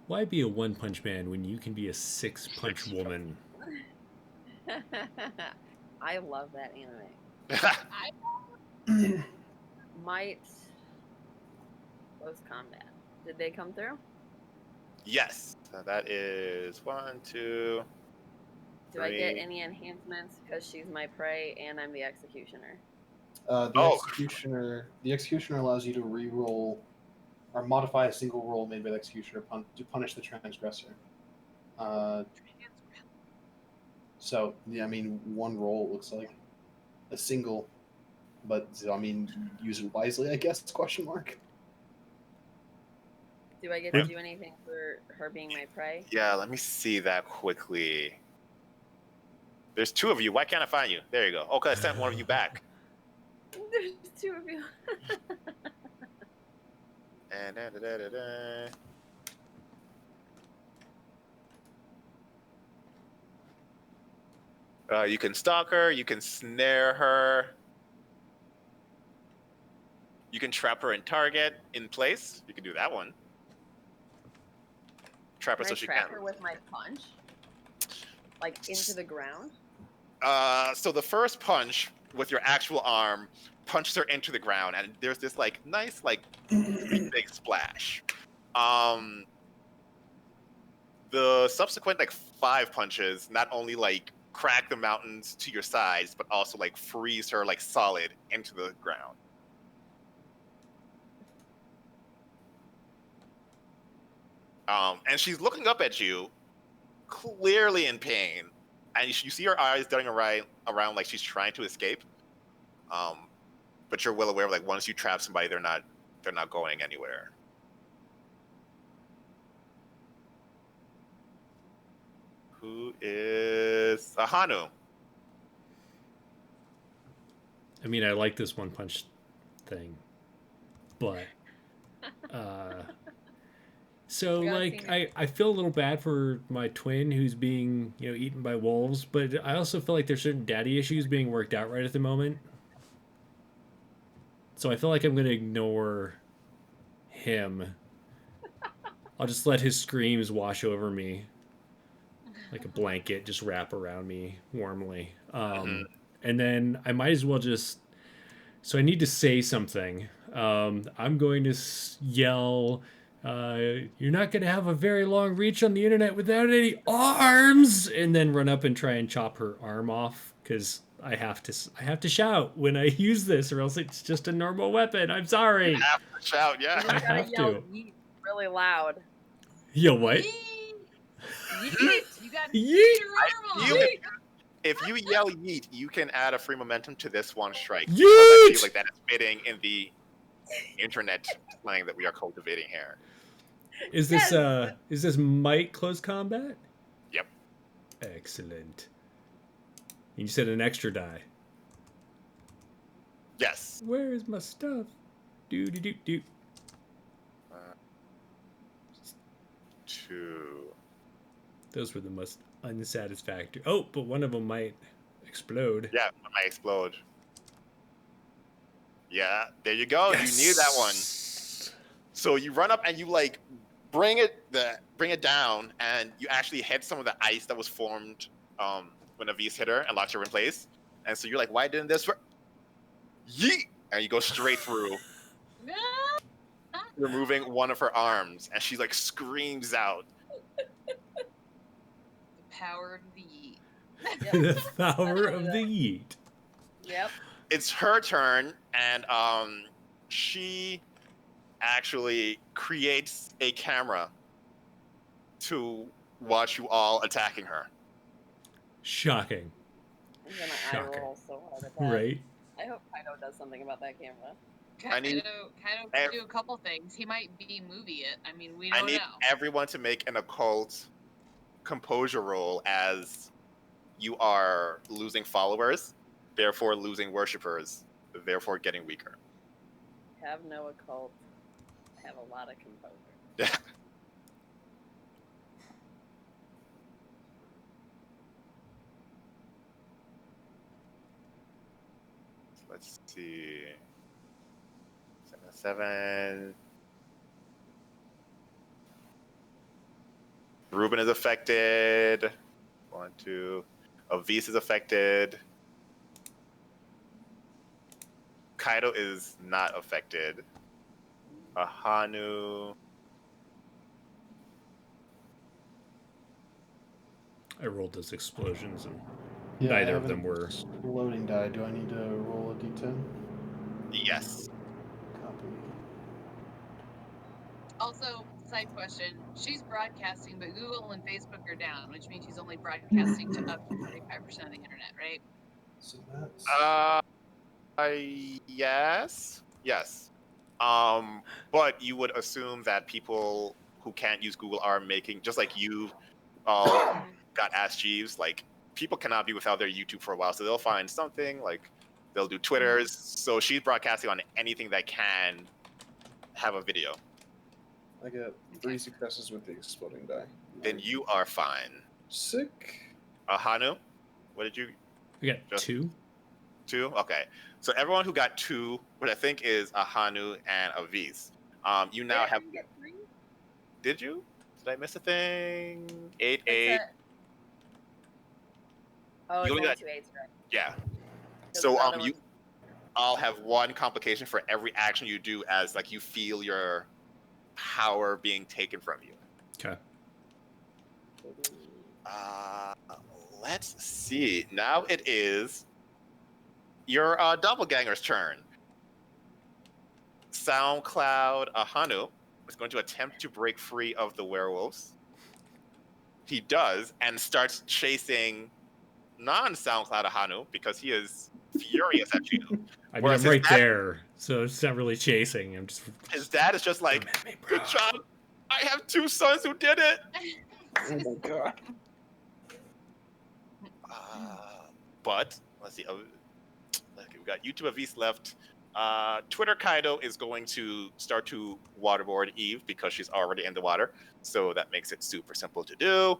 Why be a 1-punch man when you can be a 6-punch woman? I love that anime. Might close combat. Did they come through? Yes. So that is 1, 2. Do I get 3. any enhancements because she's my prey and I'm the executioner? The executioner allows you to re-roll or modify a single roll made by the executioner to punish the transgressor. So yeah, I mean, one roll looks like a single, but I mean, use it wisely, I guess? Question mark. Do I get to do anything for her being my prey? Yeah, let me see that quickly. There's 2 of you. Why can't I find you? There you go. Okay, I sent one of you back. There's 2 of you. And you can stalk her. You can snare her. You can trap her in target in place. You can do that one. Trap her Can so I she trap can't. her with my punch? Like into the ground? So the first punch with your actual arm punches her into the ground, and there's this like nice like big splash. The subsequent like 5 punches not only like crack the mountains to your sides, but also like freeze her like solid into the ground. And she's looking up at you, clearly in pain, and you see her eyes darting around like she's trying to escape. But you're well aware of like once you trap somebody, they're not going anywhere. Who is Ahanu? I mean, I like this 1-punch thing, but so like I feel a little bad for my twin who's being eaten by wolves, but I also feel like there's certain daddy issues being worked out right at the moment. So I feel like I'm gonna ignore him. I'll just let his screams wash over me like a blanket, just wrap around me warmly. And then I might as well just. So I need to say something. I'm going to yell. You're not going to have a very long reach on the internet without any arms, and then run up and try and chop her arm off because I have to shout when I use this, or else it's just a normal weapon. I'm sorry. You have to shout, yeah. You just gotta yell yeet really loud. Yo, what? Yeet! Yeet! You got Yeet! your arm off. If you yell yeet, you can add a free momentum to this one strike. Yeet! I feel like that is fitting in the internet slang that we are cultivating here. Is this might close combat? Yep. Excellent. You said an extra die. Yes. Where is my stuff? Do. 2. Those were the most unsatisfactory. Oh, but one of them might explode. Yeah, it might explode. Yeah, there you go. Yes! You need that one. So you run up and you like bring it down, and you actually hit some of the ice that was formed when a V's hit her and locks her in place. And so you're like, why didn't this work? Yeet! And you go straight through, removing one of her arms, and she like screams out. The power of the yeet. The power of the yeet. Yep. It's her turn, and she actually creates a camera to watch you all attacking her. Shocking. I'm gonna eye Shocking. roll so hard at that. Right? I hope Kaido does something about that camera. I need- Kaido can do a couple things. He might be movie it. I mean, we I don't need know. everyone to make an occult composure roll as you are losing followers, therefore losing worshippers, therefore getting weaker. Have no occult. Have a lot of composure. Yeah. Let's see. 7. Ruben is affected. 1, 2. Avis is affected. Kaido is not affected. Ahanu. I rolled those explosions and I neither have of them an were. Loading die. Do I need to roll a d10? Yes. Copy. Also, side question: she's broadcasting, but Google and Facebook are down, which means she's only broadcasting to up to 25% of the internet, right? So that's. Yes. Yes. But you would assume that people who can't use Google are making, just like you all got Ask Jeeves, like people cannot be without their YouTube for a while, so they'll find something, like they'll do Twitters. So she's broadcasting on anything that can have a video. I get 3 successes with the exploding die. Then you are fine. Sick. Hanu, what did you? We got Just- 2. 2? Okay. So everyone who got 2, what I think is Ahanu and Avis. You now Wait, I have. didn't get 3? Did you? Did I miss a thing? 8, It's 8. Oh, it's You only only got- 2 8s, right? Yeah. 'Cause So the other you one's- all have one complication for every action you do, as like you feel your power being taken from you. Okay. Let's see. Now it is your doppelganger's turn. SoundCloud Ahanu is going to attempt to break free of the werewolves. He does, and starts chasing non-SoundCloud Ahanu because he is furious at you. I mean, Whereas I'm his right dad- there, so it's not really chasing. I'm just. His dad is just like, Come at me, bro. good job. I have 2 sons who did it. Oh my god. But let's see. Okay, we got YouTube Avis left. Twitter Kaido is going to start to waterboard Eve because she's already in the water. So that makes it super simple to do.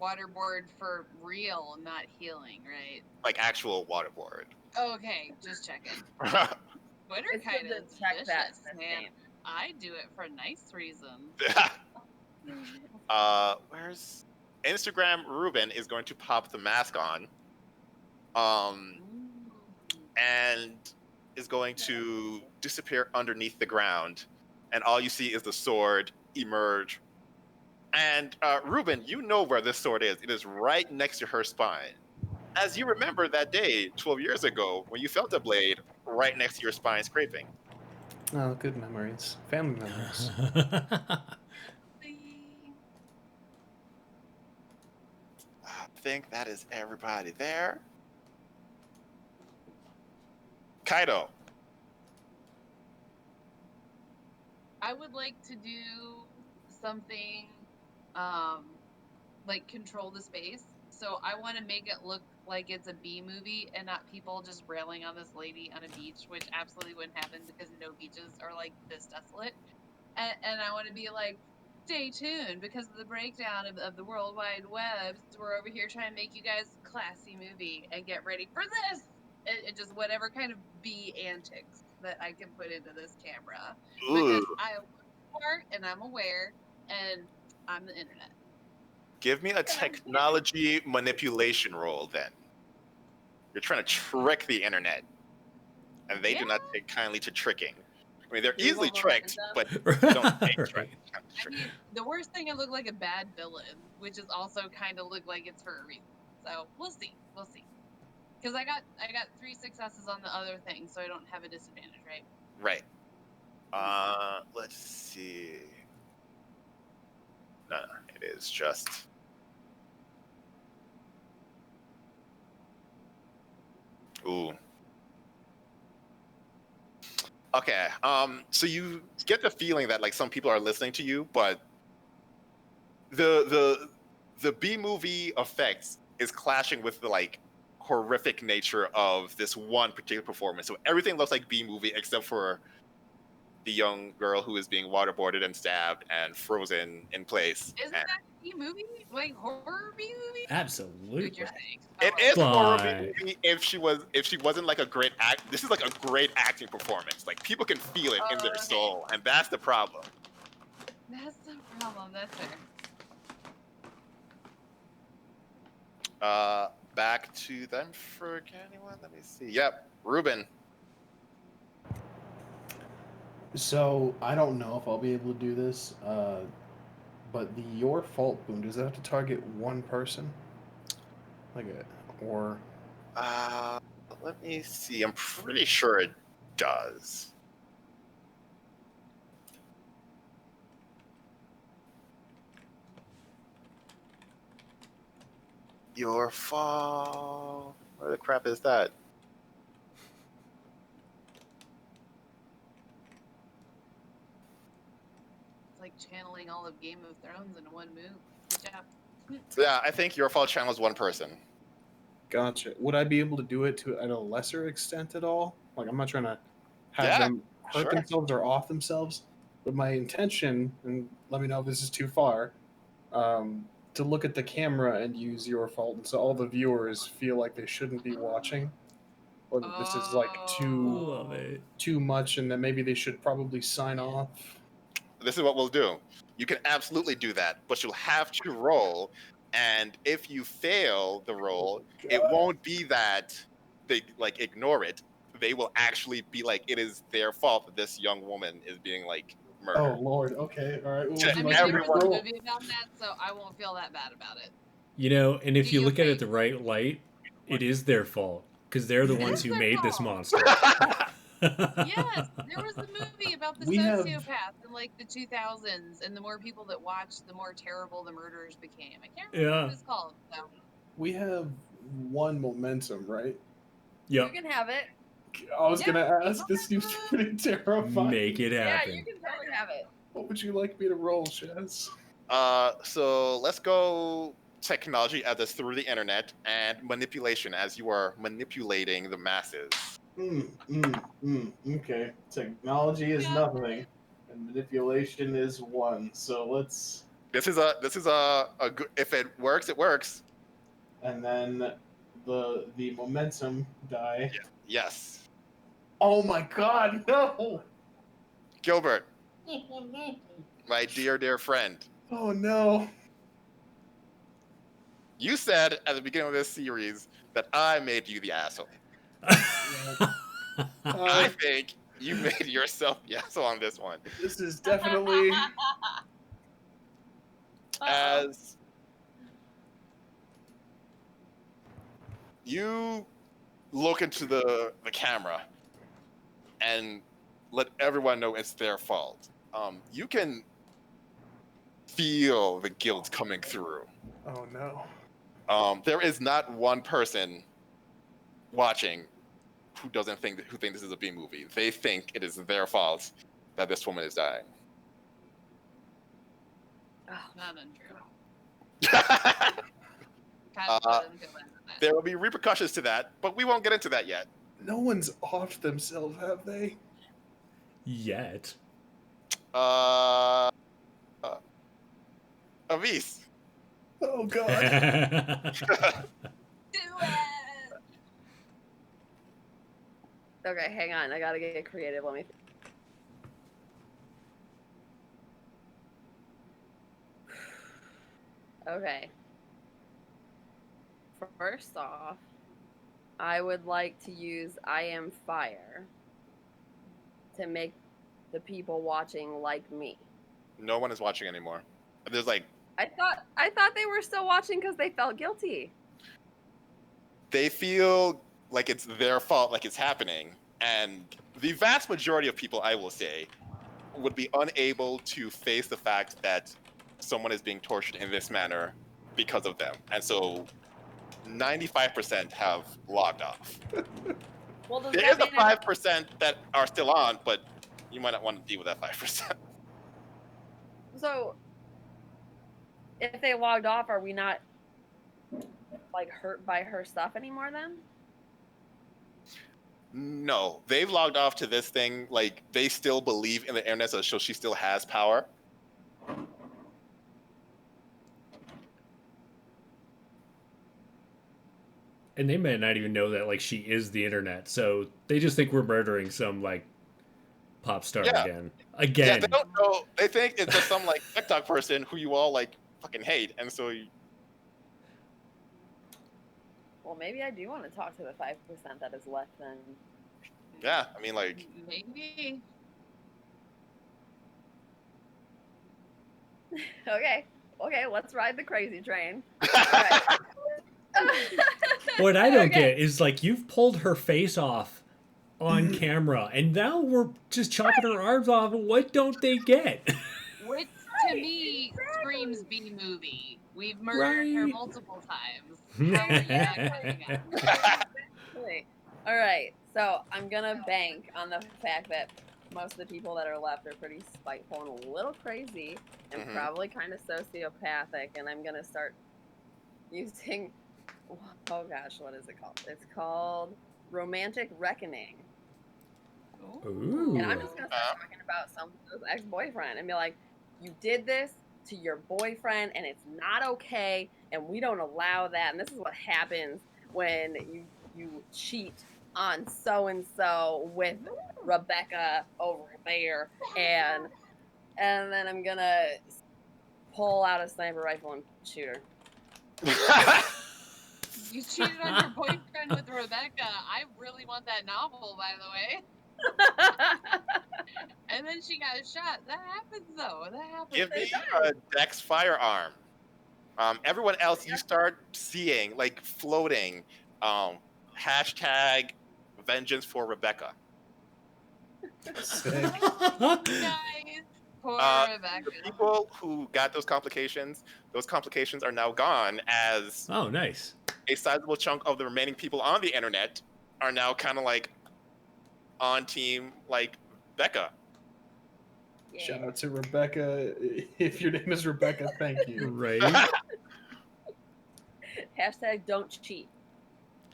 Waterboard for real, not healing, right? Like actual waterboard. Okay, just checking. Twitter It's kind good of to check that vicious, in this man. game. I do it for nice reasons. Where's Instagram? Ruben is going to pop the mask on. And is going to disappear underneath the ground, and all you see is the sword emerge. And Ruben, you know where this sword is. It is right next to her spine. As you remember that day 12 years ago when you felt a blade right next to your spine scraping. Oh, good memories. Family memories. I think that is everybody there. Kaido. I would like to do something like control the space. So I want to make it look like it's a B movie and not people just railing on this lady on a beach, which absolutely wouldn't happen because no beaches are like this desolate. And I want to be like, stay tuned because of the breakdown of the World Wide Web. We're over here trying to make you guys a classy movie and get ready for this. And just whatever kind of B antics that I can put into this camera. Because Ooh. I am smart and I'm aware and I'm the internet. Give me a technology manipulation roll then. You're trying to trick the internet, and they do not take kindly to tricking. I mean, they're Evil easily tricked, momentum. but they don't take Right. I mean, the worst thing, it looked like a bad villain, which is also kind of look like it's for a reason. So we'll see. We'll see. Because I got 3 successes on the other thing, so I don't have a disadvantage, right? Right. Let's see. No, it is just. Ooh. Okay. So you get the feeling that like some people are listening to you, but the B movie effects is clashing with the like horrific nature of this one particular performance. So everything looks like B movie except for the young girl who is being waterboarded and stabbed and frozen in place. Isn't that a B movie? Like horror B movie? What Absolutely. you're saying? It Oh, is horror But- movie if she wasn't like a great act. This is like a great acting performance. Like people can feel it in their Okay. soul, and that's the problem. That's the problem. That's fair. Back to them for anyone. Let me see. Yep, Ruben. So I don't know if I'll be able to do this, but the Your Fault boon, does it have to target one person? Or Let me see. I'm pretty sure it does. Your fault. Where the crap is that? It's like channeling all of Game of Thrones in one move. Good job. So yeah, I think your fault channels one person. gotcha. Would I be able to do it to at a lesser extent at all? Like I'm not trying to have Yeah, them hurt sure. themselves or off themselves, but my intention, and let me know if this is too far, to look at the camera and use Your Fault, and so all the viewers feel like they shouldn't be watching, or that this is like Love it. too much, and that maybe they should probably sign off. This is what we'll do. You can absolutely do that, but you'll have to roll. And if you fail the roll, it won't be that they like ignore it. They will actually be like, it is their fault that this young woman is being like Oh murdered. Lord, okay, all right. What To would I you mean, like me there to was a roll? movie about that, so I won't feel that bad about it. You know, and if Do you you look at it think- the right light, it is their fault because they're the It ones is who their made this fault. monster. Yes, there was a movie about the We have- sociopath in like the 2000s, and the more people that watched, the more terrible the murderers became. I can't remember Yeah. what it's called. So We have one momentum, right? Yep. You can have it. I was Yeah, gonna it's ask. This seems pretty terrifying. Make it Yeah, happen. you can totally have it. What would you like me to roll, Chaz? So let's go technology as is through the internet and manipulation as you are manipulating the masses. Okay. Technology is Yeah. nothing, and manipulation is one. So let's. This is a good. If it works, it works. And then the momentum die. Yes, Oh my God! No! Gilbert, my dear friend. Oh no! You said at the beginning of this series that I made you the asshole. I think you made yourself the asshole on this one. This is definitely. As you look into the camera and let everyone know it's their fault, you can feel the guilt coming through. Oh no! There is not one person watching who think this is a B movie. They think it is their fault that this woman is dying. not untrue. There will be repercussions to that, but we won't get into that yet. No one's offed themselves, have they? Yet. Avis. Oh God! Do it. Okay, hang on. I gotta get creative. Let me. Okay. First off, I would like to use I am fire to make the people watching like me. No one is watching anymore. There's like I thought they were still watching because they felt guilty. they feel like it's their fault, like it's happening, and the vast majority of people, I will say, would be unable to face the fact that someone is being tortured in this manner because of them, and so 95% have logged off. Well, does There that is a mean 5% that are still on, but you might not want to deal with that 5%. so if they logged off, are we not like hurt by her stuff anymore then? No, they've logged off to this thing. Like they still believe in the internet, so she still has power. And they may not even know that like she is the internet, so they just think we're murdering some like pop star Yeah. again. Yeah, they don't know. They think it's just some like TikTok person who you all like fucking hate, and so Well, maybe I do want to talk to the 5% that is left then. yeah. I mean, like Maybe. Okay, let's ride the crazy train. What I don't Okay. get is like you've pulled her face off on camera, and now we're just chopping her arms off. What don't they get? Which to me screams B movie. We've murdered her Right. multiple times. How are you not getting it? Exactly. All right, so I'm gonna bank on the fact that most of the people that are left are pretty spiteful and a little crazy, and Mhm. probably kind of sociopathic. And I'm gonna start using. Oh gosh, what is it called? It's called Romantic Reckoning. Ooh. And I'm just gonna start talking about someone's ex-boyfriend and be like, "You did this to your boyfriend, and it's not okay, and we don't allow that. And this is what happens when you cheat on so and so with Rebecca over there." And then I'm gonna pull out a sniper rifle and shoot her. You cheated on your boyfriend with Rebecca. I really want that novel, by the way. And then she got shot. That happens, though. That happens. give me a Dex firearm. Everyone else, you start seeing like floating. Hashtag vengeance for Rebecca. Sick. Nice. Poor Rebecca. The people who got those complications are now gone, as Oh, nice. a sizable chunk of the remaining people on the internet are now kind of like on team like Becca. Yeah. Shout out to Rebecca. If your name is Rebecca, thank you. Right. Hashtag don't cheat.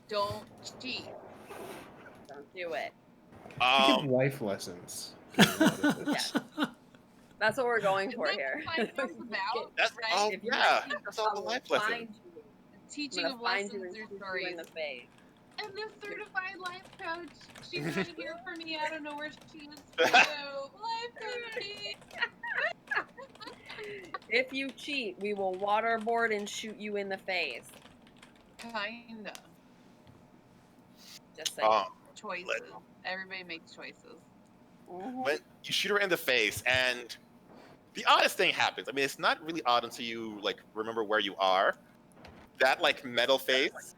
Don't cheat. Don't do it. You give life lessons. Yes. That's what we're going for That's here. what my show's about, That's right? all. If you Yeah, cheat, that's all the I will life lessons. find you. Teaching I'm of gonna find you lessons and or shoot you stories. in the face. And the certified life coach. She's not here for me. I don't know where she is for you. Life coaching. If you cheat, we will waterboard and shoot you in the face. Kinda. Just saying. Choices. Everybody makes choices. When you shoot her in the face, and the oddest thing happens. I mean, it's not really odd until you like remember where you are. That like metal face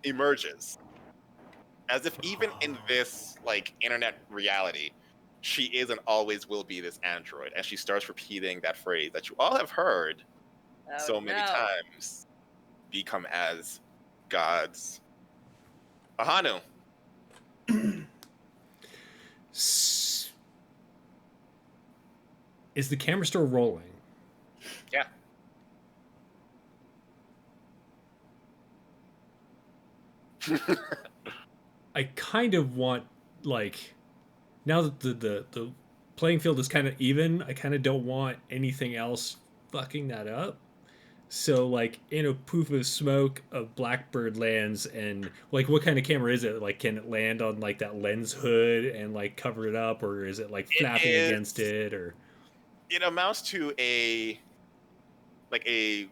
emerges, as if even in this like internet reality, she is and always will be this android, and she starts repeating that phrase that you all have heard so many times: "Become as gods." Ahanu. Is the camera still rolling? Yeah. I kind of want, like, now that the playing field is kind of even, I kind of don't want anything else fucking that up. So, like, in a poof of smoke, a blackbird lands, and, like, what kind of camera is it? Like, can it land on, like, that lens hood and, like, cover it up, or is it, like, flapping against it, or... It amounts to like a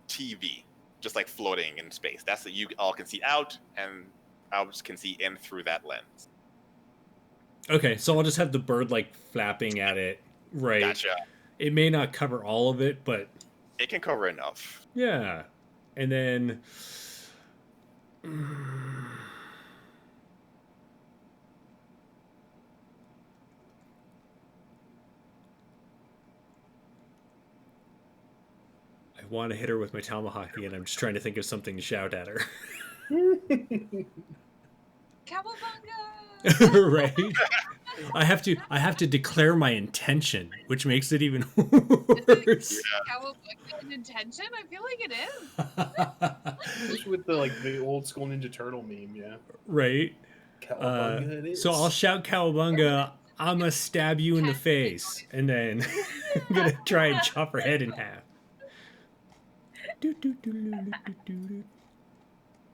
TV, just like floating in space. That's that you all can see out, and Albs can see in through that lens. Okay, so I'll just have the bird like flapping at it. Right. Gotcha. It may not cover all of it, but It can cover enough. yeah. And then I want to hit her with my tomahawk again. I'm just trying to think of something to shout at her. Cowabunga! Right? I have to declare my intention, which makes it even worse. Cowabunga an intention? I feel like it is. Just with the old school Ninja Turtle meme, yeah. Right? Cowabunga it is. So I'll shout cowabunga, I'm gonna stab you in the face, and then I'm gonna try and chop her head in half.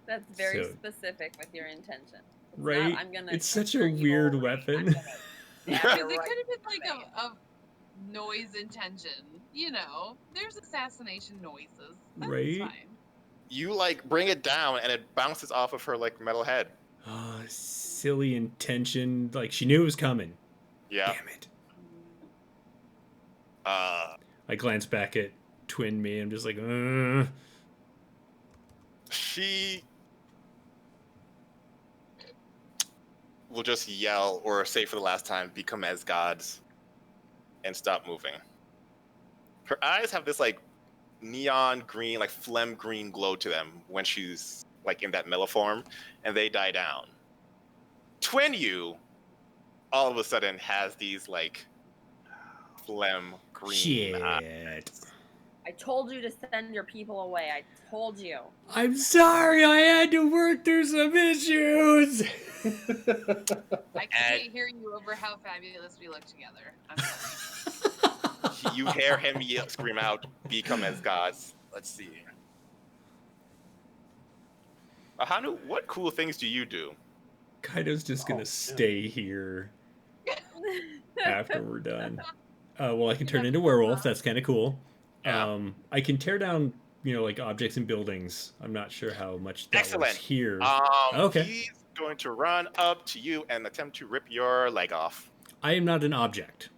That's very So- specific with your intention. It's Right? Not, I'm gonna It's such a turn you weird over. weapon. I'm gonna Because stab it you could right have been in the like a noise intention. You know, there's assassination noises. That's Right? fine. You like bring it down, and it bounces off of her like metal head. Oh, silly intention. Like, she knew it was coming. Yeah. Damn it. Uh, I glance back at twin me. I'm just like, she will just yell or say for the last time, become as gods, and stop moving. Her eyes have this like neon green, like phlegm green glow to them when she's like in that metal form, and they die down. Twin you all of a sudden has these like phlegm green eyes. shit. I told you to send your people away. I told you. I'm sorry, I had to work through some issues. I can't hear you over how fabulous we look together. I'm sorry. You hear him scream out, become as gods. Let's see. Ahanu, what cool things do you do? Kaido's just gonna Oh, yeah. stay here after we're done. Well, I can turn into werewolf. That's kind of cool. Yeah. I can tear down, like objects and buildings. I'm not sure how much that Excellent. was here. Okay. He's going to run up to you and attempt to rip your leg off. I am not an object.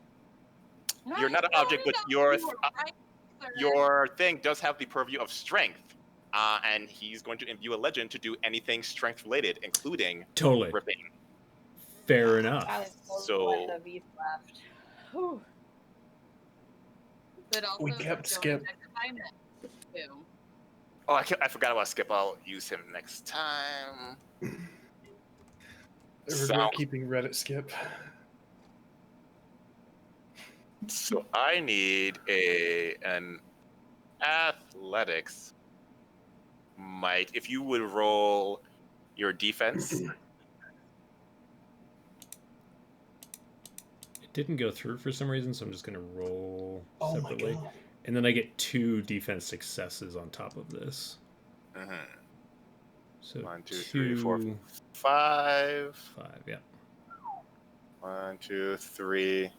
You're not an No, object, but you are right, sir. your thing does have the purview of strength. And he's going to imbue a legend to do anything strength related, including Totally. ripping. Fair enough. I was totally So- what the V left. Whew. But also, We kept don't Skip. check the time too. Oh, I forgot about Skip. I'll use him next time. I regret So- keeping Reddit skip. So I need an athletics might. If you would roll your defense. It didn't go through for some reason, so I'm just gonna roll Oh my separately. god. And then I get 2 defense successes on top of this. Mhm. So 1, 2, 3, 4, 5. 5, yeah. 1, 2, 3,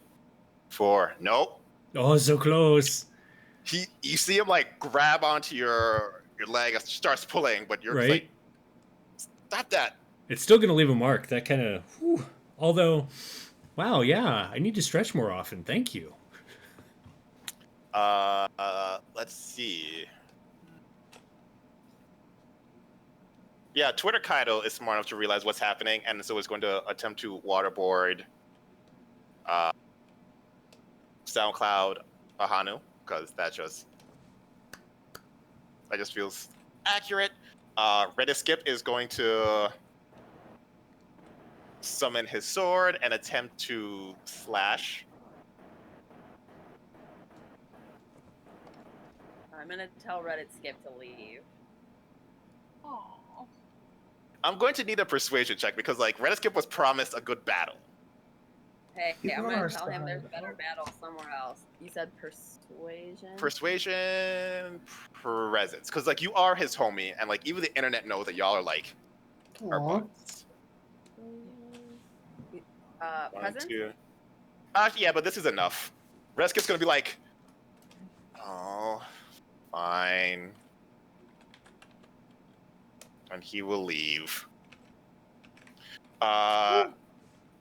4. Nope. Oh, so close. You see him like grab onto your leg and starts pulling, but you're just Right? like, stop that. It's still gonna leave a mark. That kind of. Although, wow, yeah, I need to stretch more often. Thank you. Let's see. Yeah, Twitter Kaido is smart enough to realize what's happening, and so is going to attempt to waterboard SoundCloud Ahanu, because that just feels accurate. Reddit Skip is going to summon his sword and attempt to slash. I'm gonna tell Reddit Skip to leave. Aww. I'm going to need a persuasion check because like Reddit Skip was promised a good battle. Hey, You I'm are gonna tell him there's sad. better battle somewhere else. You said persuasion. Persuasion, presence, because like you are his homie, and like even the internet knows that y'all are like are Aw. buds. One, Present. two. Yeah, but this is enough. Reddit Skip's gonna be like, Oh, fine. And he will leave.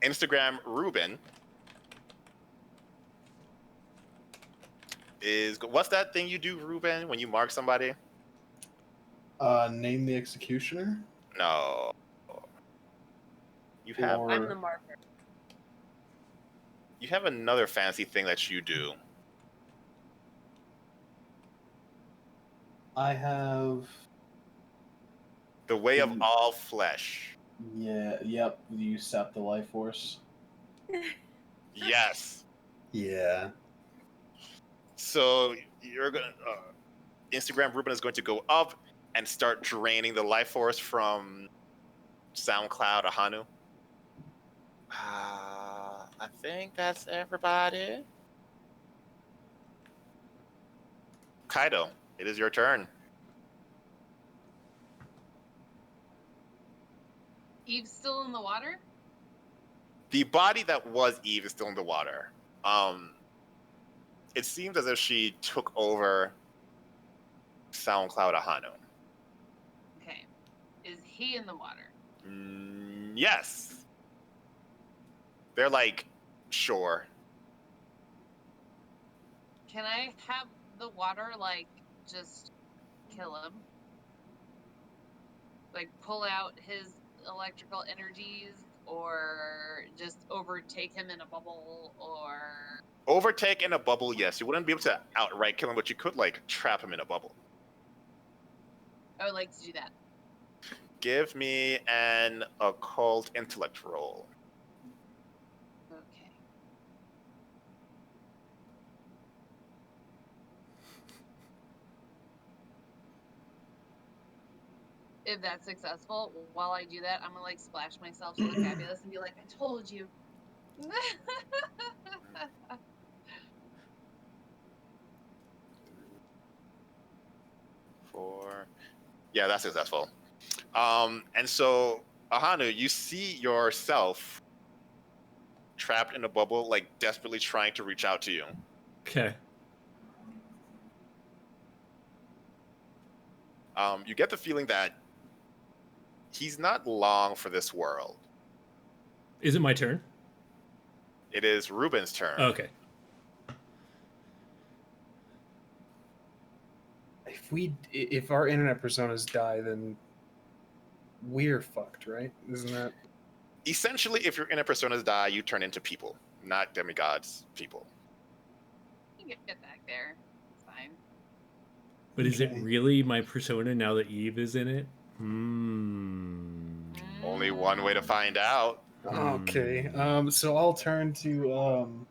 Instagram Ruben is what's that thing you do, Ruben, when you mark somebody? Name the executioner. No. You have Or- I'm the marker. you have another fancy thing that you do. I have. The way of all flesh. Yeah. Yep. You sap the life force. Yes. Yeah. So you're gonna Instagram Ruben is going to go up and start draining the life force from SoundCloud Ahanu. I think that's everybody. Kaido, it is your turn. Eve's still in the water? The body that was Eve is still in the water. It seems as if she took over SoundCloud Ahanu. Okay. Is he in the water? Yes. They're like, sure. Can I have the water, like, just kill him? Like, pull out his electrical energies, or just overtake him in a bubble, or... Overtake in a bubble, yes. You wouldn't be able to outright kill him, but you could, like, trap him in a bubble. I would like to do that. Give me an occult intellect roll. Okay. If that's successful, while I do that, I'm gonna like splash myself to look fabulous and be like, I told you. Four. Yeah, that's successful. And so, Ahanu, you see yourself trapped in a bubble, like desperately trying to reach out to you. Okay. You get the feeling that he's not long for this world. Is it my turn? It is Ruben's turn. Okay. If our internet personas die, then we're fucked, right? Isn't that? Essentially, if your inner personas die, you turn into people, not demigods. People. You can get back there. It's fine. But is it Okay. really my persona now that Eve is in it? Only one way to find out. Okay. So I'll turn to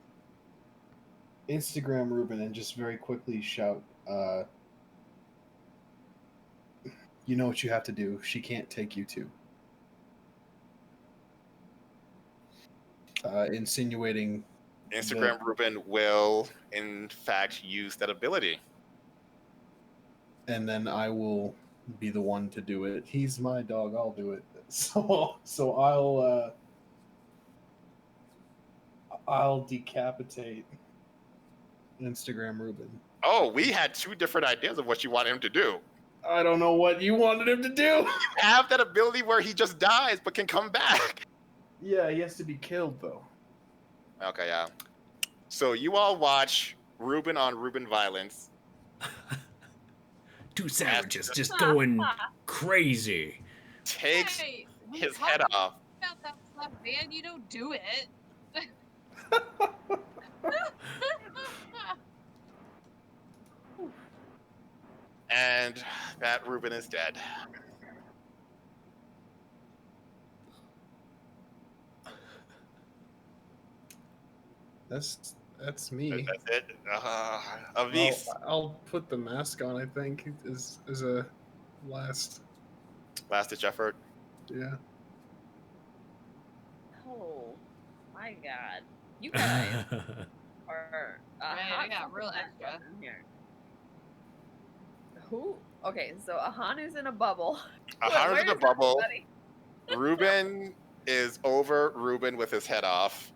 Instagram Ruben and just very quickly shout, you know what you have to do. She can't take you too. Insinuating Instagram Ruben will, in fact, use that ability. and then I will be the one to do it. He's my dog. I'll do it. So I'll decapitate Instagram Ruben. Oh, we had two different ideas of what you want him to do. I don't know what you wanted him to do. You have that ability where he just dies but can come back. Yeah, he has to be killed though. Okay, yeah. So you all watch Ruben on Ruben violence. Two savages just going crazy. Takes Hey, we his talked head off. about that stuff, man. You don't do it. And that Ruben is dead. That's me. That's it. Avis. I'll put the mask on. I think is a last. Last ditch effort. Yeah. Oh my god. You guys are Right, I got something real messed extra. up in here. Who? Okay, so Ahanu's in a bubble. Ahanu's in Where's the bubble. everybody? Ruben is over Ruben with his head off.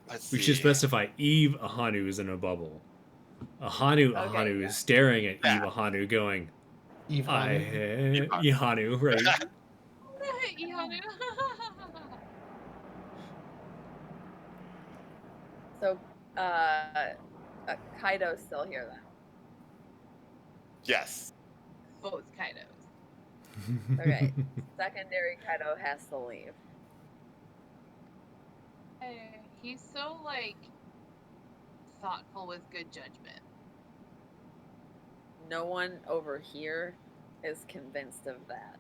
Let's We see. should specify Eve Ahanu is in a bubble. Ahanu Okay, is staring at Yeah. Eve Ahanu going, Eve Hanu? Ihanu, right? Ihanu. So, Kaido's still here then. Yes. Both Kaidos. Okay. Secondary Kaido has to leave. He's so like thoughtful with good judgment. No one over here is convinced of that.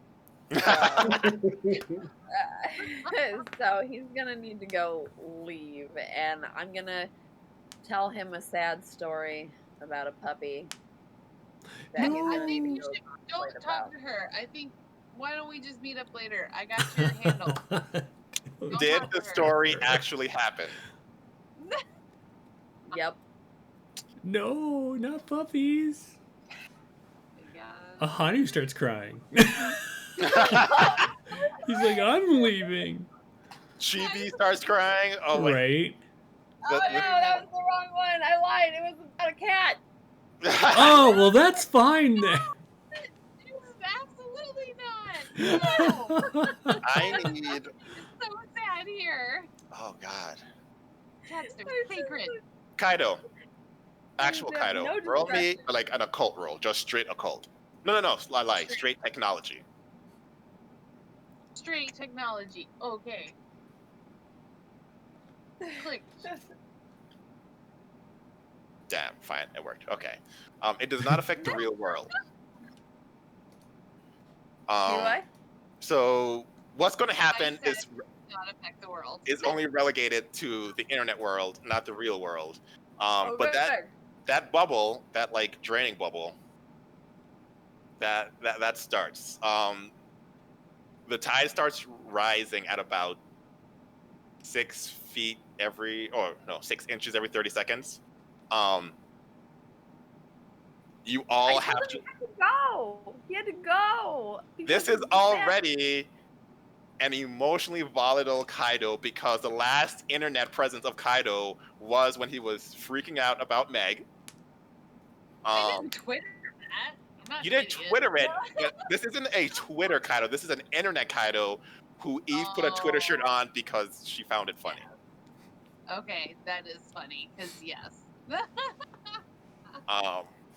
So he's gonna need to go leave, and I'm gonna tell him a sad story about a puppy. that he's No. gonna I need think to you go should contemplate don't talk about. to her. I think why don't we just meet up later? I got your handle. Don't Did talk to the her. story actually happen? Yep. No, not puppies. Yeah. Ahanu starts crying. He's like, I'm leaving. Chibi starts crying. Oh wait. Right? Oh no, that was the wrong one. I lied. It was about a cat. Oh, well, that's fine then. Absolutely not. No. I need. It's so sad here. Oh God. Cats are sacred. Kaido. Actual Yeah, Kaido. no Roll me discretion. like an occult roll. Just straight occult. No. I lie. Straight technology. Straight technology. Okay. Click. Damn. Fine. It worked. Okay. It does not affect the real world. Anyway, So what's going to happen I said is it does not affect the world. is only relegated to the internet world, not the real world. oh, But good. that bubble, that like draining bubble, that starts. The tide starts rising at about 6 feet every, or no, 6 inches every 30 seconds. You all I have told to. him he had to go. He had to go. This is already an emotionally volatile Kaido because the last internet presence of Kaido was when he was freaking out about Meg. I didn't Twitter that. I'm not You an didn't idiot. Twitter it. But this isn't a Twitter Kaido. This is an internet Kaido who Eve put a Twitter shirt on because she found it funny. Okay, that is funny, because yes.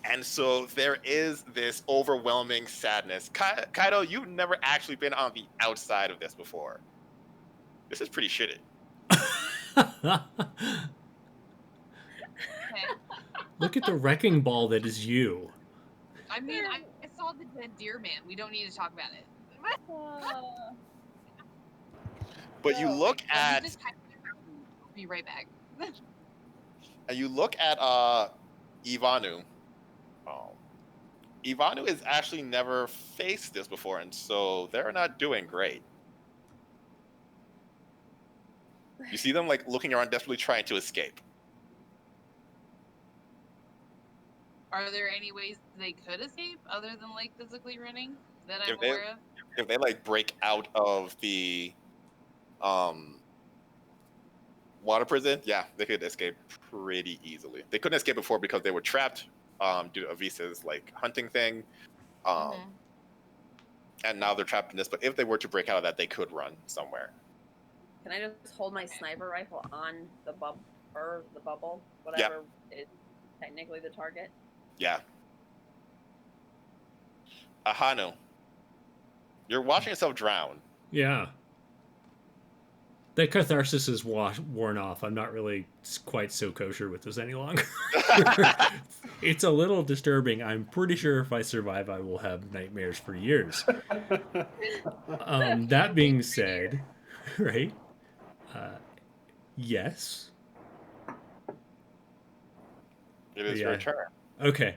And so there is this overwhelming sadness. Kaido, you've never actually been on the outside of this before. This is pretty shitty. Okay. Look at the wrecking ball that is you. I mean, I saw the dead deer man. We don't need to talk about it. But you look Let me at just type it out. I'll be right back. Ivanu. Ivanu has actually never faced this before, and so they're not doing great. You see them like looking around, desperately trying to escape. Are there any ways they could escape other than like physically running that I'm If they- aware of? If they like break out of the water prison, yeah, they could escape pretty easily. They couldn't escape before because they were trapped due to Avisa's like hunting thing. And now they're trapped in this, but if they were to break out of that, they could run somewhere. Can I just hold my sniper rifle on the bubble, whatever is technically the target? Yeah. Ahanu, you're watching yourself drown. Yeah. That catharsis is worn off. I'm not really quite so kosher with this any longer. It's a little disturbing. I'm pretty sure if I survive, I will have nightmares for years. That being said, right? Yes. It is your turn. Okay.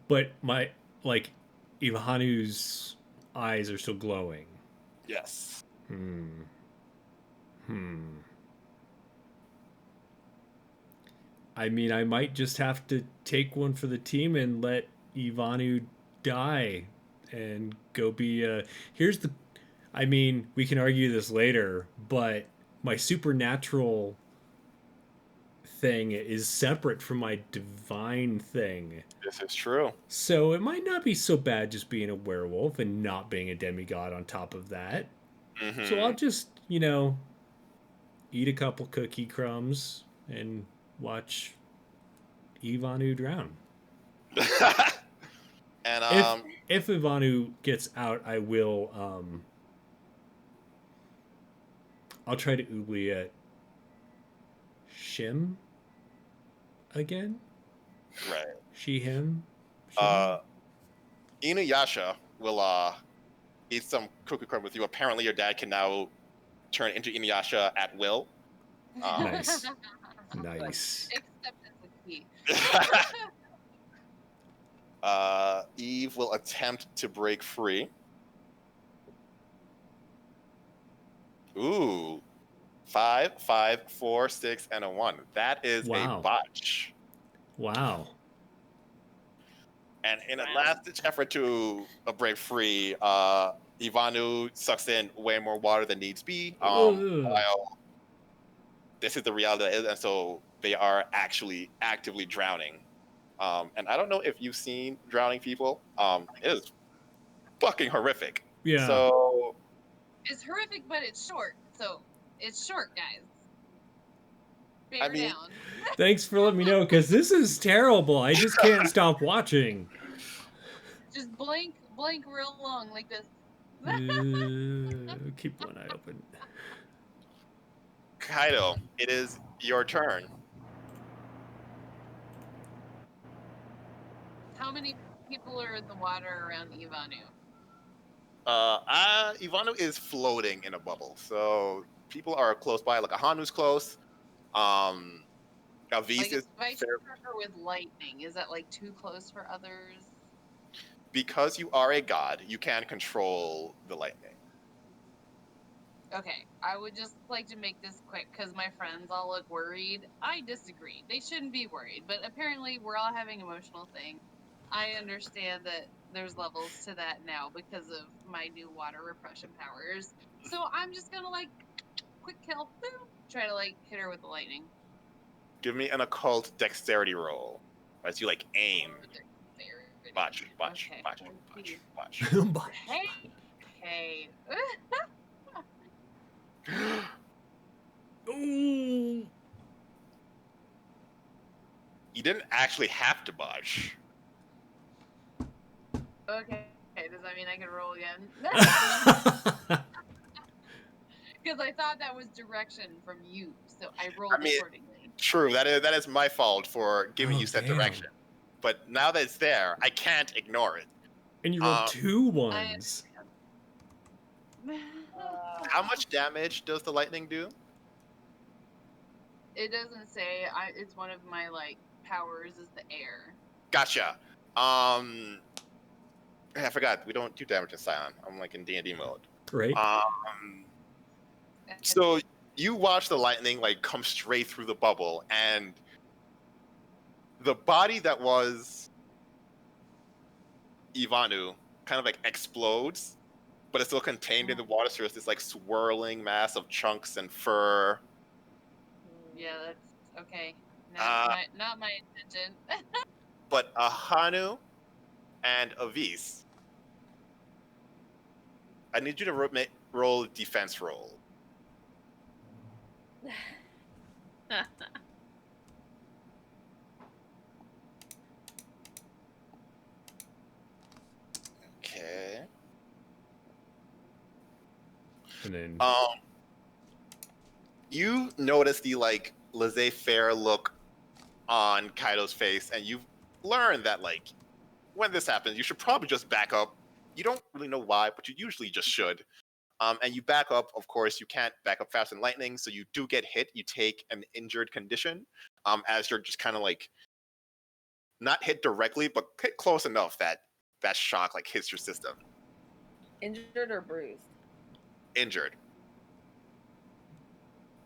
But my Ivahanu's eyes are still glowing. Yes. I mean, I might just have to take one for the team and let Ivanu die and go be here's the I mean, we can argue this later, but my supernatural thing is separate from my divine thing. This is true. So it might not be so bad just being a werewolf and not being a demigod on top of that. Mm-hmm. So I'll just, eat a couple cookie crumbs and watch Ivanu drown. And if Ivanu gets out, I will I'll try to oubliette Shim again. right. She, him. Shim? Inuyasha will eat some cookie crumb with you. Apparently, your dad can now turn into Inuyasha at will. Nice. Nice. Acceptance is key. Eve will attempt to break free. Ooh. 5, 5, 4, 6, and a 1. That is Wow. a botch. Wow. And in a last-ditch effort to break free, Ivanu sucks in way more water than needs be. While this is the reality that is, and so they are actually actively drowning. And I don't know if you've seen drowning people. It is fucking horrific. Yeah. So It's horrific, but it's short. So it's short, guys. Bear I mean- down. Thanks for letting me know, because this is terrible. I just can't stop watching. Just blink real long like this. Keep one eye open. Kaido, it is your turn. How many people are in the water around Ivanu? Ivanu is floating in a bubble, so people are close by. Like Ahanu's close. Avis Like is if I shoot her with lightning, is that like too close for others? because you are a god, you can control the lightning. Okay, I would just like to make this quick because my friends all look worried. I disagree. They shouldn't be worried, but apparently we're all having emotional things. I understand that there's levels to that now because of my new water repression powers. So I'm just gonna like quick kill, boom, try to like hit her with the lightning. Give me an occult dexterity roll as you like aim. Watch. Okay. Hey. Ooh. You didn't actually have to botch. Okay. Does that mean I can roll again? Because I thought that was direction from you, so I rolled accordingly. True, that is my fault for giving you said damn. direction. But now that it's there, I can't ignore it. And you rolled 2 ones. How much damage does the lightning do? It doesn't say. It's one of my like powers is the air. Gotcha. I forgot we don't do damage in Scion. I'm like in D&D mode. Right. So you watch the lightning like come straight through the bubble, and the body that was Ivanu kind of like explodes, but it's still contained in the water. So it's this like swirling mass of chunks and fur. Yeah, that's okay. Not my intention. But Ahanu and Avis, I need you to roll defense roll. Okay. And then You notice the like laissez-faire look on Kaido's face, and you've learned that like when this happens, you should probably just back up. You don't really know why, but you usually just should. And you back up. Of course, you can't back up faster than lightning, so you do get hit. You take an injured condition, as you're just kind of like not hit directly, but hit close enough that that shock like hits your system. Injured or bruised? Injured.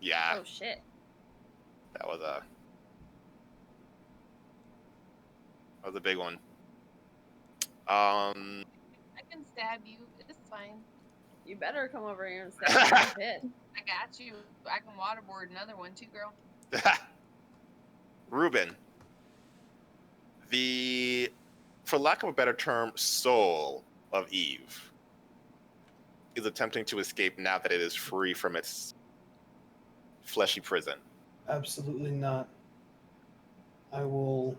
Yeah, Oh shit. that was a big one. I can stab you. It's fine. You better come over here and stab me in the pit. I got you. I can waterboard another one too, girl. Ruben, for lack of a better term, soul of Eve is attempting to escape now that it is free from its fleshy prison. Absolutely not. I will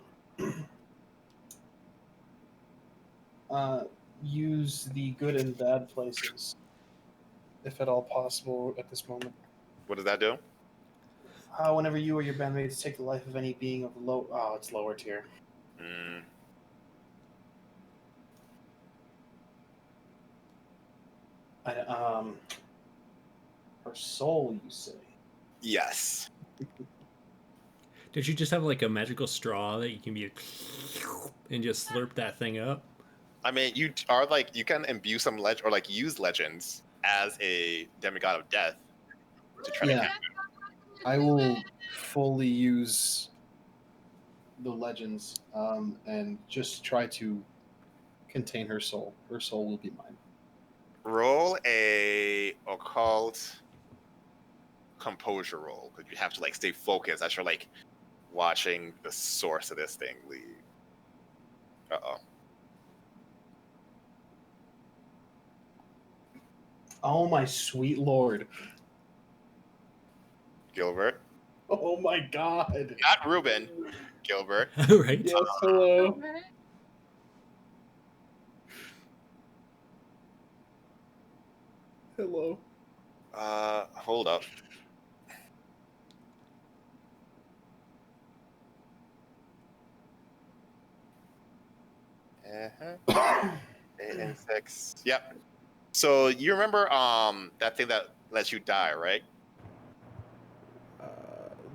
use the good and bad places, if at all possible, at this moment. What does that do? Whenever you or your bandmates take the life of any being of it's lower tier. Mm, Her soul, you say? yes. Did you just have like a magical straw that you can be and just slurp that thing up? I mean, you can imbue some or like use legends as a demigod of death to try to Yeah. capture. I will fully use the legends and just try to contain her soul. Her soul will be mine. Roll a occult composure roll, because you have to like stay focused as you're like watching the source of this thing leave. Uh-oh. Oh my sweet lord. Gilbert. Oh my god. Not Ruben. Gilbert. Right? Yes, hello. Hello. Hold up. Uh-huh. 8 and 6. Yep. So you remember that thing that lets you die, right?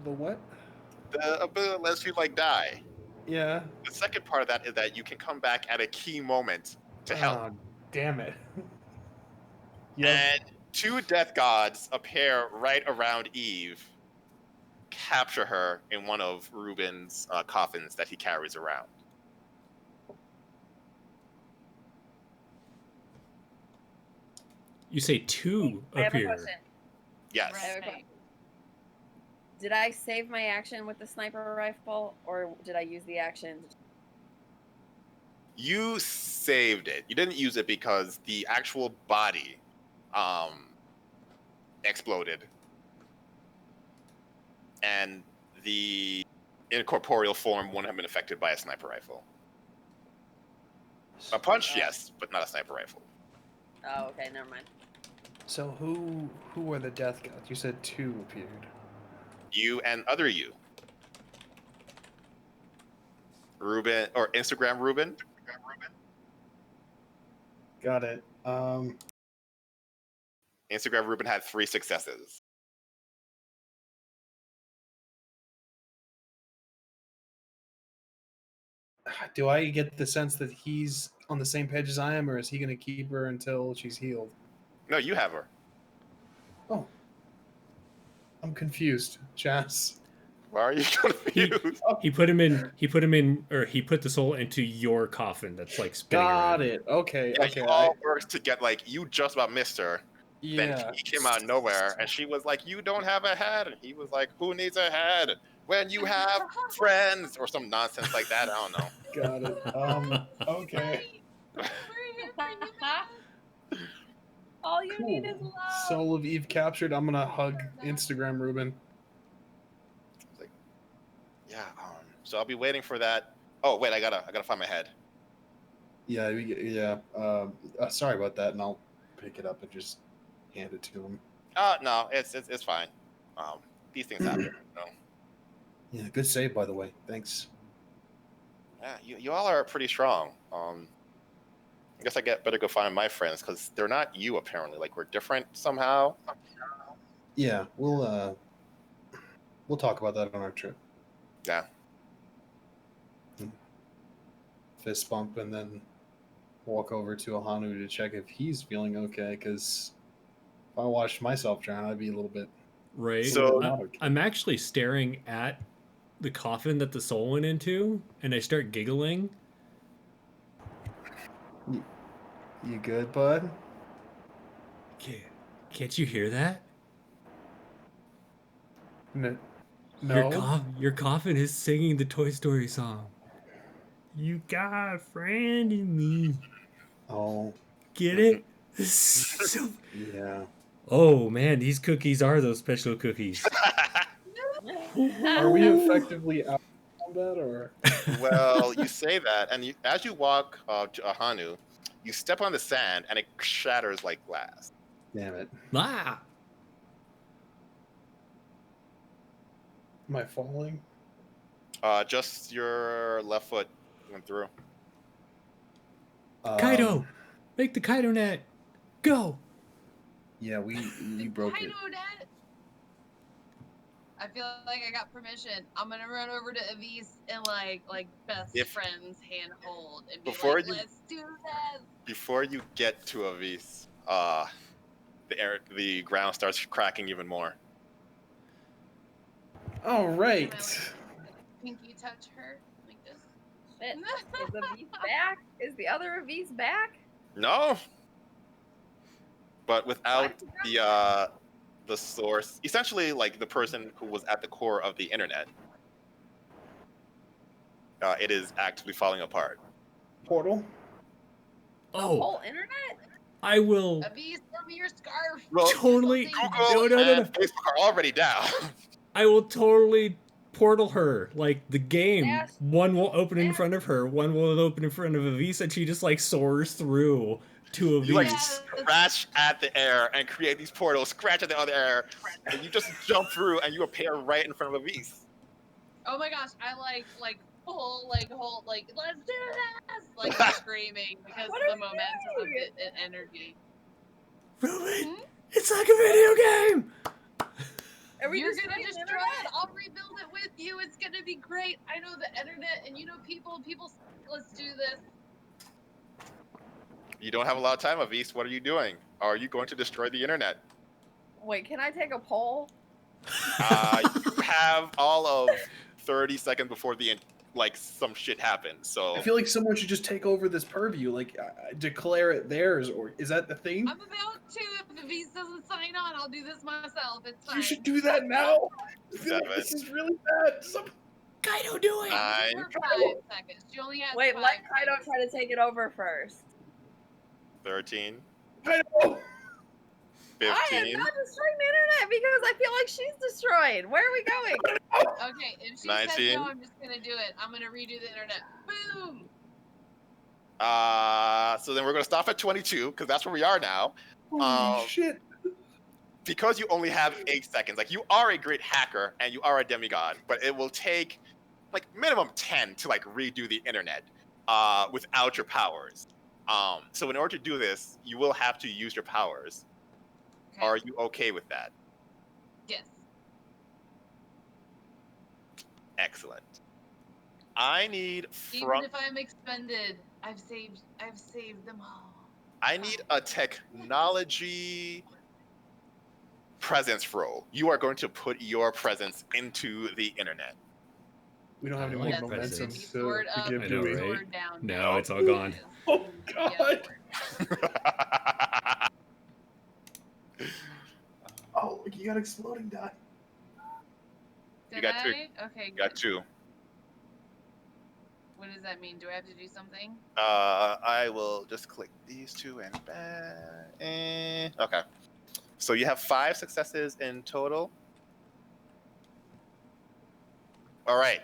The what? The ability that lets you like die. Yeah. The second part of that is that you can come back at a key moment to help. Oh, damn it. And 2 death gods appear right around Eve, capture her in one of Ruben's coffins that he carries around. You say 2 I have a appear. question. Yes. I have a Right. question. Did I save my action with the sniper rifle, or did I use the action? You saved it. You didn't use it because the actual body exploded. And the incorporeal form wouldn't have been affected by a sniper rifle. A punch, yes, but not a sniper rifle. Oh, okay, never mind. So who were the death gods? You said 2 appeared. You and other you. Ruben, or Instagram Ruben. Got it. Instagram Ruben had 3 successes. Do I get the sense that he's on the same page as I am, or is he going to keep her until she's healed? No, you have her. Oh. I'm confused, Chaz. Why are you confused? He put him in, or he put the soul into your coffin that's like spinning Got around. it. Okay, Yeah, okay. you all worked to get like you just about missed her. Then Yeah. he came out of nowhere, and she was like, "You don't have a head." And he was like, "Who needs a head when you have friends?" Or some nonsense like that. I don't know. Got it. Okay. We're here for you, man. All you need Cool. is love. Soul of Eve captured. I'm gonna hug Instagram Ruben. It's like, yeah. So I'll be waiting for that. Oh wait, I gotta find my head. Yeah, yeah. Sorry about that, and I'll pick it up and just hand it to him. No, it's fine. These things happen. Yeah, good save, by the way. Thanks. Yeah, you all are pretty strong. I guess I better go find my friends because they're not you apparently. Like we're different somehow. Yeah, we'll talk about that on our trip. Yeah. Fist bump and then walk over to Ahanu to check if he's feeling okay. Because if I watched myself drown, I'd be a little bit. Right. So- not okay. I'm actually staring at the coffin that the soul went into, and I start giggling. You good, bud? Can't you hear that? No. Your coffin is singing the Toy Story song. You got a friend in me. Oh, Get it? So... yeah. Oh man, these cookies are those special cookies. Are we effectively out of combat, or? Well, you say that, and as you walk to Ahanu, you step on the sand, and it shatters like glass. Damn it. Ah! Am I falling? Just your left foot went through. Kaido! Make the Kaido net! Go! Yeah, we broke it. Kaido net. I feel like I got permission. I'm gonna run over to Avis and like best friends hand hold and be like, let's do this. Before you get to Avis, the ground starts cracking even more. All right. Can I, like, pinky touch her like this? Shit. Is Avis back? Is the other Avis back? No, but without the source, essentially like the person who was at the core of the internet, it is actively falling apart. Portal. The whole internet? I will Avis, throw me your scarf. Well, totally. Google and Facebook are already down. I will totally portal her. Like the game, Yes. one will open in front of her, one will open in front of Avis, and she just like soars through to Avis. You like scratch at the air and create these portals, scratch at the other air, and you just jump through and you appear right in front of Avis. Oh my gosh, I like full hold let's do this, like screaming because of the momentum of the energy. Ruben, it's like a video game. You're gonna destroy it. I'll rebuild it with you. It's gonna be great. I know the internet, and you know people. Let's do this. You don't have a lot of time, Avis. What are you doing? Are you going to destroy the internet? Wait, can I take a poll? You have all of 30 seconds before some shit happens. So I feel like someone should just take over this purview, like declare it theirs, or is that the thing? I'm about to. If Avis doesn't sign on, I'll do this myself. It's fine. You should do that now. I feel like this is really bad. Kaido, do it. 9. For 5 seconds. She only has Wait, 5 let Kaido seconds. try to take it over first. 13. Kaido. 15. I am not destroying the internet because I feel like she's destroyed. Where are we going? Okay, if she 19. says no, I'm just gonna do it. I'm gonna redo the internet. Boom! So then we're gonna stop at 22 because that's where we are now. Holy shit. Because you only have 8 seconds. Like, you are a great hacker and you are a demigod, but it will take like minimum 10 to like redo the internet without your powers. So in order to do this, you will have to use your powers. Okay. Are you okay with that? Yes. Excellent. I need Even if I'm expended, I've saved them all. I need a technology presence roll. You are going to put your presence into the internet. We don't have I any like more momentum presents. to give, I do know, we? right? Sword down. No, it's all gone. Oh god. Oh, you got exploding die. Did You got 2. I? Okay, You got good. 2. What does that mean? Do I have to do something? I will just click these 2 and back. Okay. So you have 5 successes in total. All right.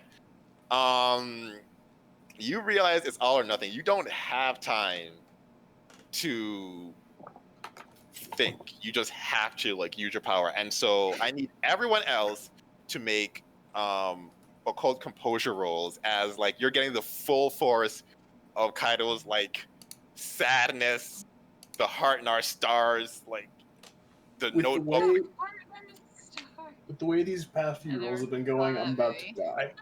You realize it's all or nothing. You don't have time to think. You just have to like use your power. And so I need everyone else to make occult composure rolls as like you're getting the full force of Kaido's like sadness, the heart in our stars, like the With notebook. the way these past few And rolls have been they're going, I'm about to funny. die.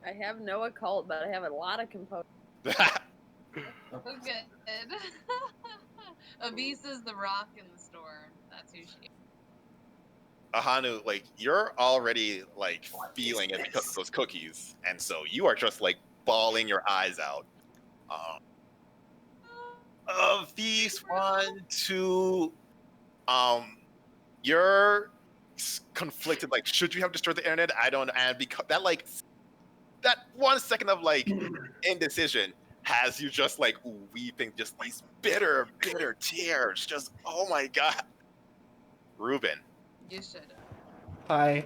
I have no occult, but I have a lot of composure. Okay. Avis is the rock in the storm. That's who she is. Ahanu, like you're already like feeling it because of those cookies, and so you are just like bawling your eyes out. of these one, two, you're conflicted. Like, should you have destroyed the internet? I don't know. And because that, like, that 1 second of like indecision has you just like weeping, just these bitter, bitter tears. Just, oh my god. Ruben, You should have. Hi.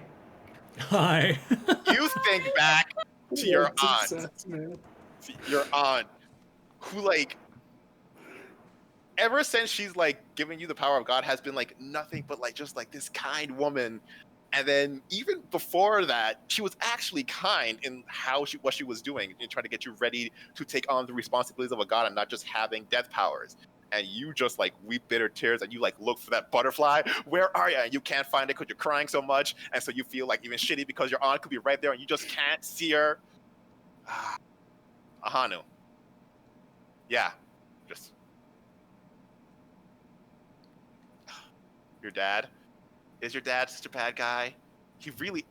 Hi. you think back to your What aunt, success, man. who like ever since she's like giving you the power of God has been like nothing but like just like this kind woman. And then even before that, she was actually kind in what she was doing in trying to get you ready to take on the responsibilities of a god and not just having death powers. And you just like weep bitter tears and you like look for that butterfly. Where are you? And you can't find it because you're crying so much. And so you feel like even shitty because your aunt could be right there and you just can't see her. Ahanu. Yeah. Just. Your dad? Is your dad such a bad guy? He really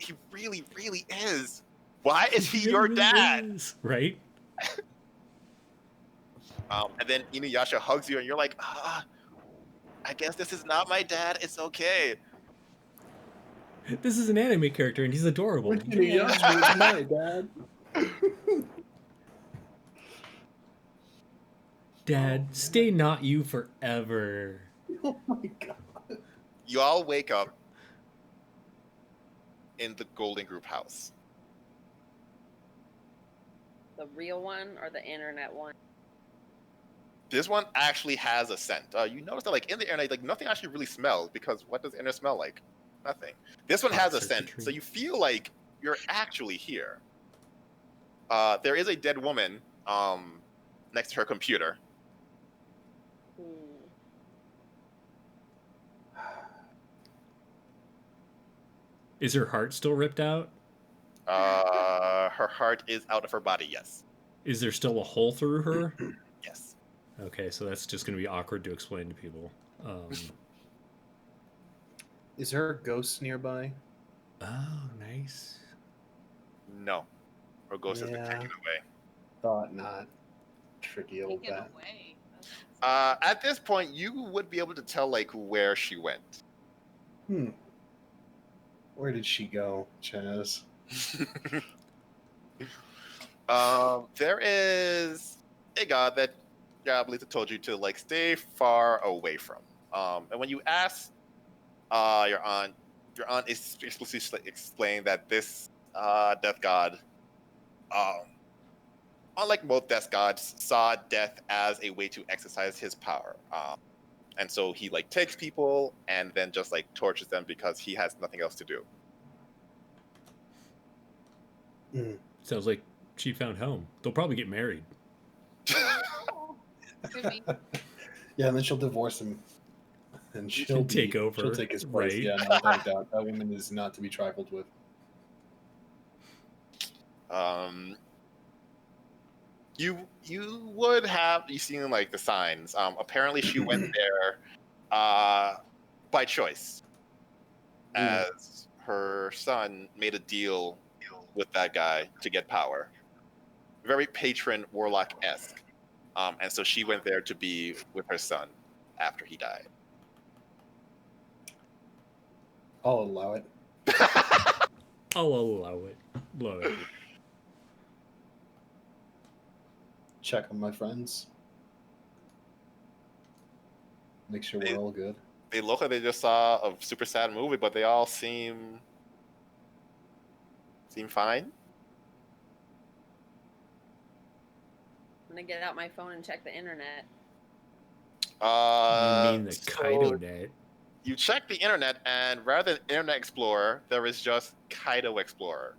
is. Why is he your dad? Is, right? And then Inuyasha hugs you, and you're like, I guess this is not my dad. It's okay. This is an anime character, and he's adorable. Which Inuyasha is my dad? Dad, stay not you forever. Oh my god. You all wake up in the Golden Group house. The real one or the internet one? This one actually has a scent. You notice that, like in the internet, like nothing actually really smells because what does the internet smell like? Nothing. This one has a scent, so you feel like you're actually here. There is a dead woman next to her computer. Is her heart still ripped out? Her heart is out of her body, yes. Is there still a hole through her? Yes. Okay, so that's just going to be awkward to explain to people. Is there a ghost nearby? Oh, nice. No. Her ghost has been taken away. Thought not. Tricky old Take it bat. away. At this point, you would be able to tell like where she went. Where did she go, Chaz? There is a god that Lisa told you to like stay far away from. And when you ask your aunt is explicitly explained that this death god, unlike most death gods, saw death as a way to exercise his power. And so he like takes people and then just like tortures them because he has nothing else to do. Sounds like she found home. They'll probably get married. Yeah, and then she'll divorce him. And she'll take over. She'll take his place. Right? Yeah, no, without doubt. That woman is not to be trifled with. You would have seen like the signs. Apparently she went there by choice, as her son made a deal with that guy to get power. Very patron warlock-esque. And so she went there to be with her son after he died. I'll allow it. I'll allow it. Love it. Check on my friends. Make sure we're all good. They look like they just saw a super sad movie, but they all seem fine. I'm gonna get out my phone and check the internet. You mean the Kaido net? You check the internet, and rather than Internet Explorer, there is just Kaido Explorer.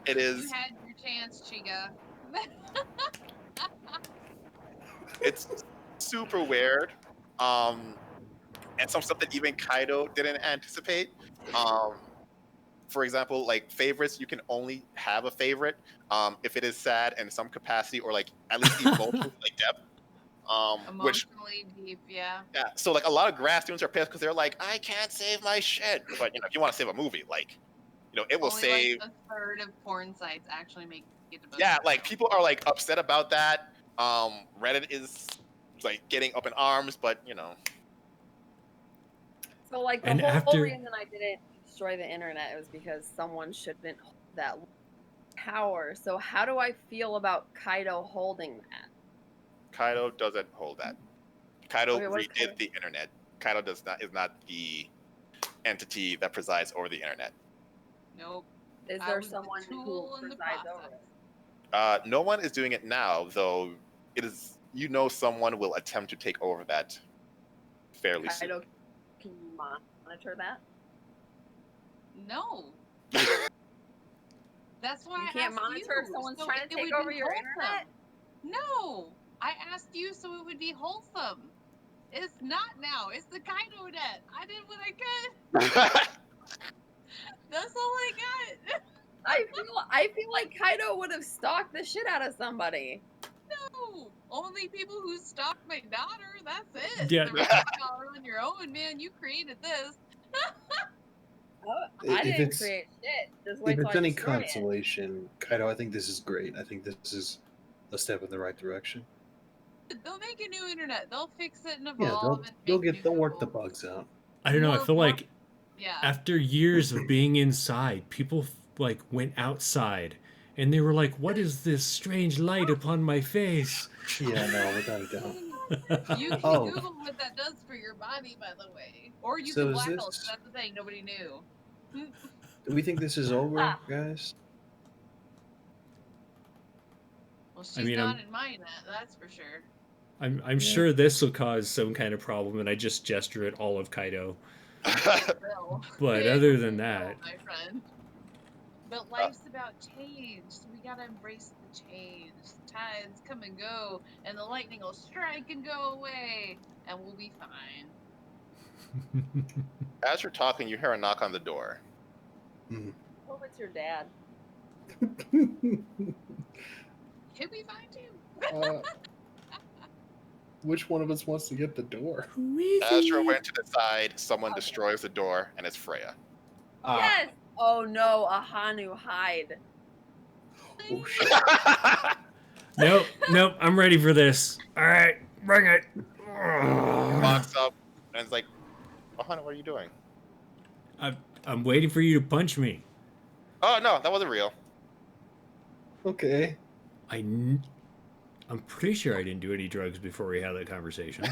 It is. You had your chance, Chiga. It's super weird. And some stuff that even Kaido didn't anticipate. For example, like favorites, you can only have a favorite if it is sad in some capacity or like at least emotionally like depth. Emotionally deep, yeah. Yeah, so like a lot of grad students are pissed because they're like, I can't save my shit. But if you want to save a movie, like, it will Only save. like a third of porn sites actually make it above Yeah, zero. like people are like upset about that. Reddit is like getting up in arms, but So like the And whole after- reason I didn't destroy the internet was because someone shouldn't hold that power. So how do I feel about Kaido holding that? Kaido doesn't hold that. Kaido Okay, what is redid Kaido? the internet. Kaido is not the entity that presides over the internet. Nope. Is I there was the someone who tool in the presides over process. it? No one is doing it now, though. It is someone will attempt to take over that fairly soon. Kaido, can you monitor that? No. That's why You I can't asked monitor you, if someone's so trying to it take would over be your wholesome. internet? No, I asked you so it would be wholesome. It's not now. It's the Kaido net. I did what I could. That's all I got. I feel like Kaido would have stalked the shit out of somebody. No, only people who stalked my daughter. That's it. Yeah. The rest of y'all are on your own, man. You created this. Oh, I If didn't it's- create shit. Just wait If till it's I any destroy it. consolation, Kaido, I think this is great. I think this is a step in the right direction. They'll make a new internet. They'll fix it and Yeah, evolve. they'll work the bugs out. I don't know. I feel like Yeah. after years of being inside, people like went outside and they were like, "What is this strange light upon my face?" Yeah, no, without a doubt. You can Oh. Google what that does for your body, by the way. Or you So can is black this- hole. That's the thing. Nobody knew. Do we think this is over, guys? Well, she's I mean, not in my net, that's for sure. I'm Yeah. sure this will cause some kind of problem, and I just gesture at all of Kaido. It will. But It other than will, that, my friend. But life's about change, so we gotta embrace the change. Tides come and go, and the lightning will strike and go away, and we'll be fine. As you're talking, you hear a knock on the door. Hope it's your dad. Can we find him? Which one of us wants to get the door? As you're went to the side, someone destroys the door, and it's Freya. Yes! Oh no, a Hanu hide. Oh shit. Nope, I'm ready for this. All right, bring it. Walks up, and it's like, "Oh, honey, what are you doing?" I'm waiting for you to punch me. Oh no, that wasn't real. Okay. I'm pretty sure I didn't do any drugs before we had that conversation.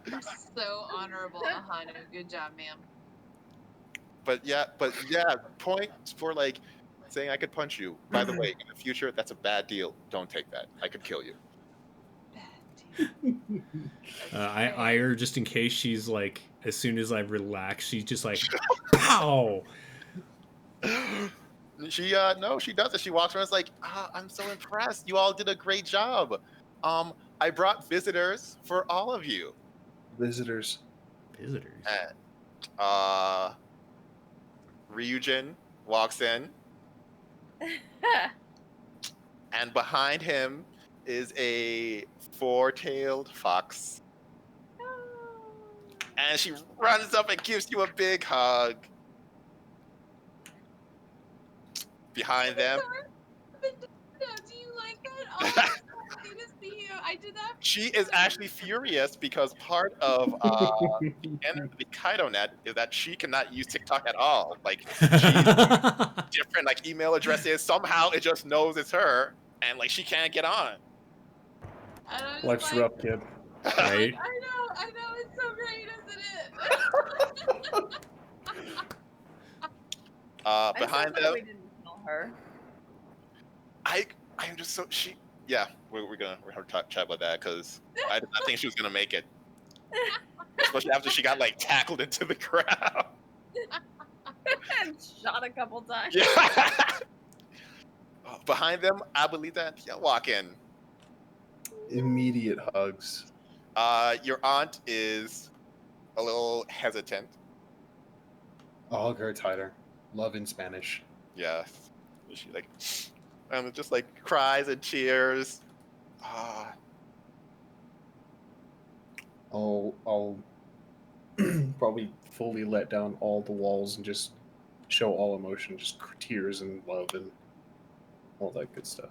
You're so honorable, Ahanu. Good job, ma'am. But yeah, points for like saying I could punch you. By the way, in the future, that's a bad deal. Don't take that. I could kill you. Bad deal. I eye her just in case she's like, as soon as I relax, she's just like, pow! She no, she doesn't. She walks around. It's like, I'm so impressed. You all did a great job. I brought visitors for all of you. Visitors. Visitors. And Ryujin walks in, and behind him is a four-tailed fox. And she runs up and gives you a big hug. Behind them, Do you like that? Oh, I'm so happy to see you. I did that. she is actually furious because part of the Kaido net is that she cannot use TikTok at all. Like, different like email addresses. Somehow it just knows it's her, and like she can't get on. And I was Life's like, rough, kid. Right? I know, it's so great, isn't it? Behind I'm so glad them, we didn't kill her. I'm just so we're gonna chat about that because I did not think she was gonna make it, especially after she got like tackled into the ground. And shot a couple times. Yeah. Behind them, Abuelita and Tia walk in. Immediate hugs. Your aunt is a little hesitant. I'll hug her tighter. Love in Spanish. Yeah, she like, just like cries and cheers. I'll probably fully let down all the walls and just show all emotion, just tears and love and all that good stuff.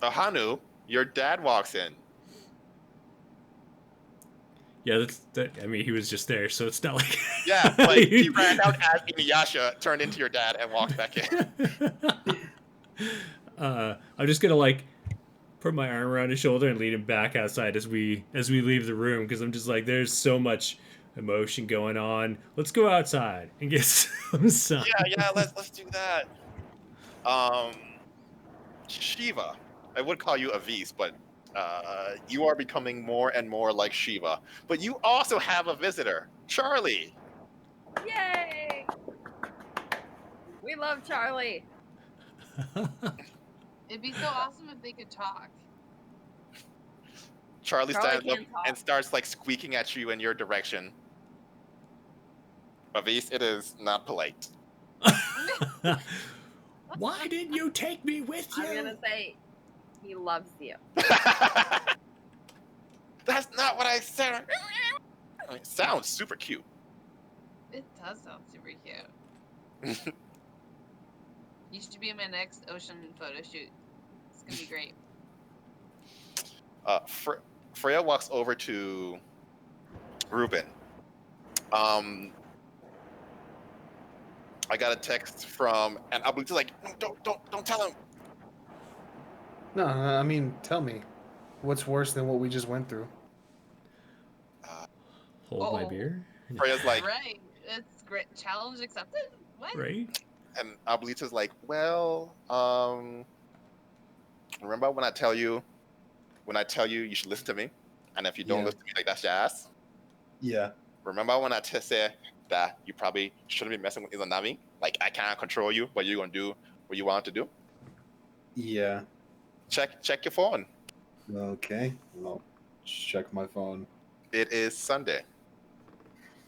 Ahanu, your dad walks in. Yeah, I mean, he was just there, so it's not like. Yeah, like he ran out as Inuyasha, turned into your dad, and walked back in. I'm just gonna like put my arm around his shoulder and lead him back outside as we leave the room, because I'm just like, there's so much emotion going on. Let's go outside and get some sun. Yeah, let's do that. Shiva, I would call you Avis, but you are becoming more and more like Shiva. But you also have a visitor, Charlie. Yay! We love Charlie. It'd be so awesome if they could talk. Charlie stands up can't talk. and starts like squeaking at you in your direction. Avis, it is not polite. Why didn't you take me with you? I'm gonna say he loves you. That's not what I said. It sounds super cute. It does sound super cute. You should be in my next ocean photo shoot. It's gonna be great. Freya walks over to Ruben. I got a text from, and Abu's like, don't tell him. No, I mean, tell me, what's worse than what we just went through? Hold my beer. Freya's like, Right. It's great. Challenge accepted? What? Right? and Abuelita's like, well, remember when I tell you you should listen to me, and if you don't Yeah. listen to me, like that's your ass. Yeah. Remember when I say that you probably shouldn't be messing with Izanami? Like I can't control you, but you're gonna do what you want to do. Yeah. Check your phone. Okay. Well, check my phone. It is Sunday.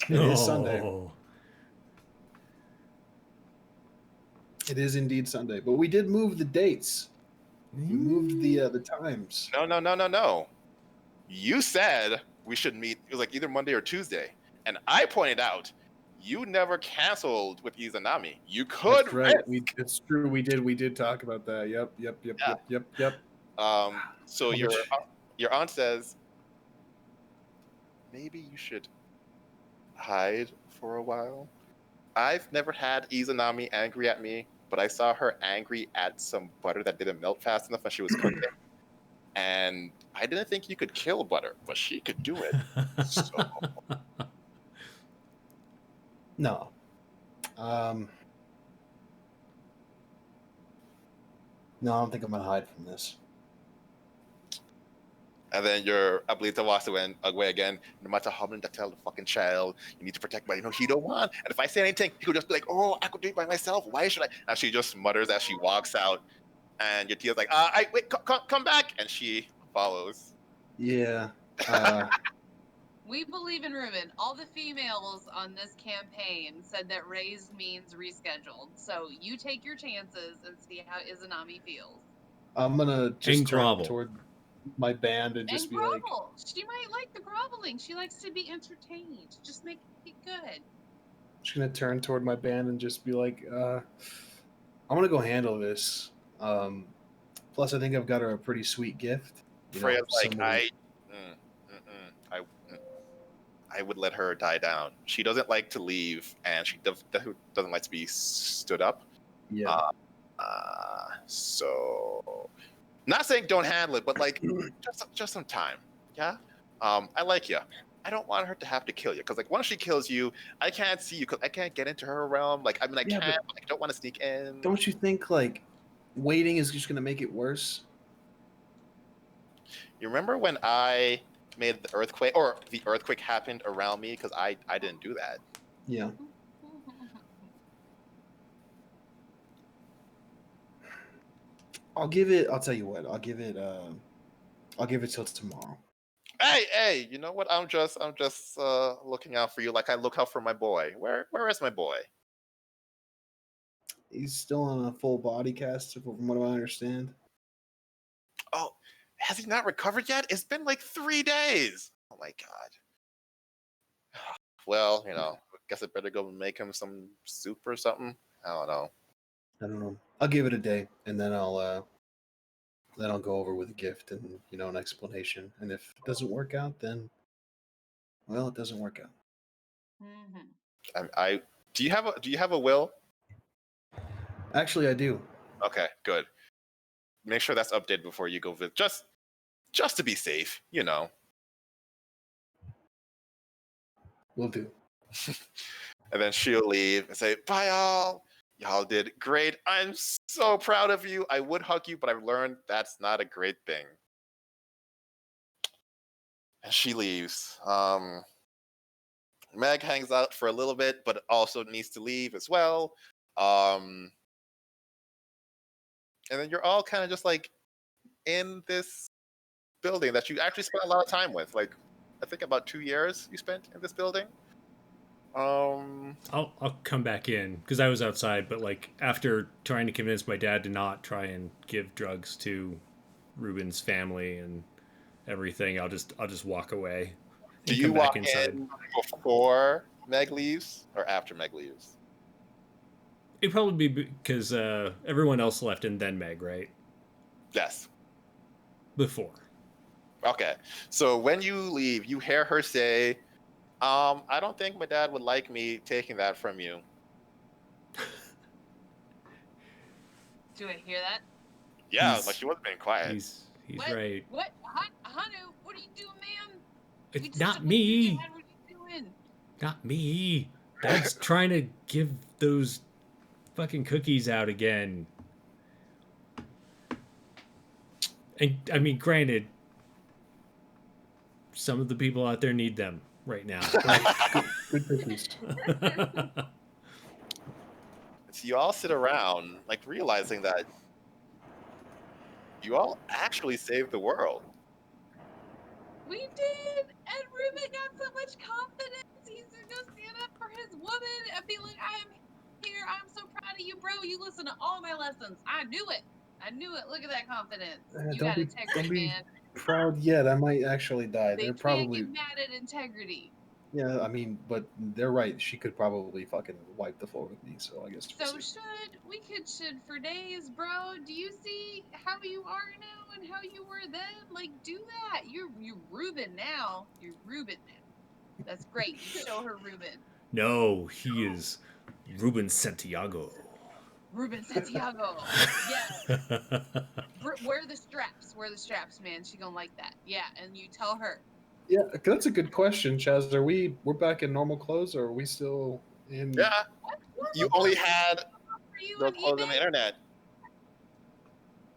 It is Sunday. Oh. It is indeed Sunday, but we did move the dates. We moved the times. No. You said we should meet. It was like either Monday or Tuesday, and I pointed out you never canceled with Izanami. You could. That's right. risk. It's true. We did talk about that. Yep. So How your aunt says maybe you should hide for a while. I've never had Izanami angry at me, but I saw her angry at some butter that didn't melt fast enough when she was cooking. And I didn't think you could kill butter, but she could do it. So No. No, I don't think I'm gonna hide from this. and then your Abuelita walks away again. No matter how many I tell the fucking child, you need to protect, but he don't want. And if I say anything, he could just be like, "Oh, I could do it by myself. Why should I?" And she just mutters as she walks out. And your tia's like, wait, come back," and she follows. Yeah. We believe in Ruben. All the females on this campaign said that raised means rescheduled. So you take your chances and see how Izanami feels. I'm gonna just And turn grovel. toward my band and just And be like, grovel. She might like the groveling. She likes to be entertained. Just make it good. just gonna turn toward my band and just be like, I'm gonna go handle this. Plus, I think I've got her a pretty sweet gift. You know, Freya's like, somebody- I would let her die down. She doesn't like to leave, and she doesn't like to be stood up. Yeah. So, not saying don't handle it, but like just some time. Yeah. I like you. I don't want her to have to kill you, because like once she kills you, I can't see you, because I can't get into her realm. Like I mean, I Yeah, can, but I don't want to sneak in. Don't you think like waiting is just gonna make it worse? You remember when I made the earthquake, or the earthquake happened around me, because I didn't do that. Yeah. I'll tell you what, I'll give it till tomorrow. Hey, you know what? I'm just looking out for you, like I look out for my boy. Where is my boy? He's still on a full body cast, from what I understand. Oh, has he not recovered yet? It's been like 3 days. Oh my god. Well, guess I better go make him some soup or something. I don't know. I don't know. I'll give it a day, and then I'll go over with a gift and an explanation. And if it doesn't work out, then well, it doesn't work out. Mm-hmm. Do you have a will? Actually, I do. Okay, good. Make sure that's updated before you go visit. Just to be safe, Will do. And then she'll leave and say, "Bye, y'all. Y'all did great. I'm so proud of you. I would hug you, but I've learned that's not a great thing." And she leaves. Meg hangs out for a little bit, but also needs to leave as well. And then you're all kind of just like in this building that you actually spent a lot of time with. Like, I think about 2 years you spent in this building. I'll come back in because I was outside, but like after trying to convince my dad to not try and give drugs to Ruben's family and everything, I'll just walk away. Do and you come back walk inside. in before Meg leaves or after Meg leaves? It'd probably be because everyone else left and then Meg, right? Yes. Before. Okay. So when you leave, you hear her say, I don't think my dad would like me taking that from you. Do I hear that? Yeah, like she wasn't being quiet. He's What? right. What? Hanu, what are you doing, ma'am? We It's just not spoke to your me. dad. What are you doing? Not me. Dad's trying to give those fucking cookies out again. And I mean, granted, some of the people out there need them right now. Good cookies. So you all sit around, like realizing that you all actually saved the world. We did, and Ruben got so much confidence. He's gonna go stand up for his woman and be like, "I am here. I'm so proud of you, bro. You listen to all my lessons. I knew it. I knew it. Look at that confidence. You got integrity, man. Proud yet. I might actually die. They They're can't probably get mad at integrity. yeah. I mean, but they're right. She could probably fucking wipe the floor with me. So I guess we'll So see. we could should for days, bro. Do you see how you are now and how you were then? Like, do that. You're Ruben now. You're Ruben now. That's great. You show her Ruben. No, he is Ruben Santiago. Ruben Santiago. Yeah. Wear the straps. Wear the straps, man. She gonna like that. Yeah, and you tell her. Yeah, that's a good question, Chaz. We're back in normal clothes, or are we still in? Yeah. You only had no clothes on the internet.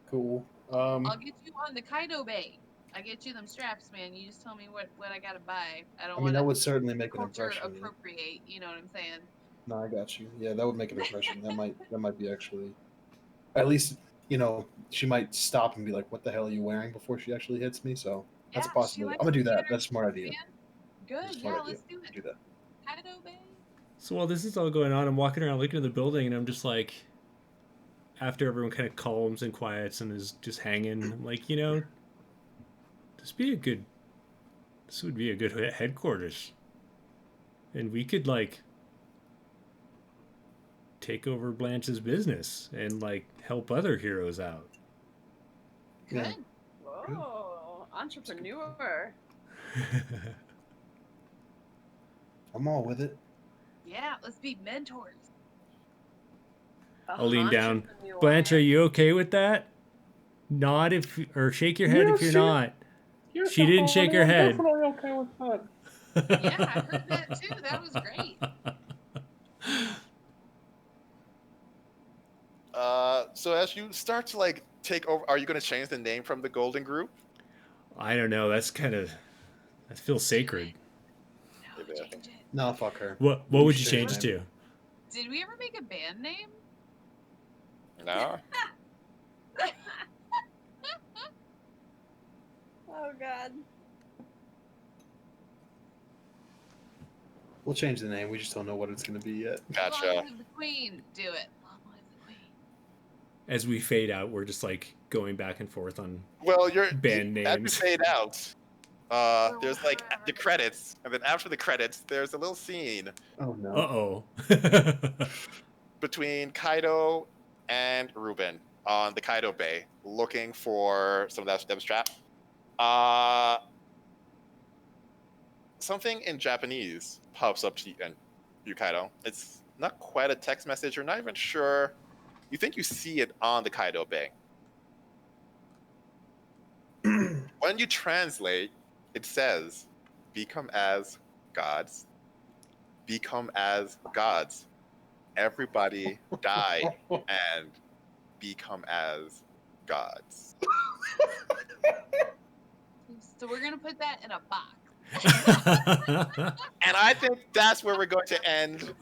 Cool. I'll get you on the Kaido Bay. I get you them straps, man. You just tell me what I gotta buy. I mean, that would certainly make an culture impression. appropriate. You know what I'm saying? No, I got you. Yeah, that would make an impression. that might be actually, at least she might stop and be like, "What the hell are you wearing?" before she actually hits me. So that's a possibility. I'm gonna do that. That's a smart idea. Good. Yeah, let's do it. Do that. Kaido Bay. So while this is all going on, I'm walking around looking at the building, and I'm just like, after everyone kind of calms and quiets and is just hanging, I'm like, this would be a good headquarters, and we could like take over Blanche's business and like help other heroes out. Good. Yeah. Whoa, entrepreneur. I'm all with it. Yeah, let's be mentors. I'll lean down. Blanche, are you okay with that? Nod or shake your head if you're not. She didn't shake her head. I'm definitely okay with that. Yeah, I heard that too. That was great. So as you start to like take over, are you going to change the name from the Golden Group? I don't know. That feels sacred. No, change it. No, fuck her. What would you change it to? Did we ever make a band name? No. Oh God. We'll change the name. We just don't know what it's going to be yet. Gotcha. Long live the Queen. Do it. Long live the Queen. As we fade out, we're just like going back and forth on Well, band as you names. fade out, there's like the credits, and then after the credits, there's a little scene Oh no. Uh-oh. between Kaido and Ruben on the Kaido Bay, looking for some of that stem strap. Something in Japanese pops up to you, Kaido. It's not quite a text message. You're not even sure. You think you see it on the Kaido Bay. When you translate, it says, "Become as gods. Become as gods. Everybody die and become as gods." So we're gonna put that in a box. And I think that's where we're going to end.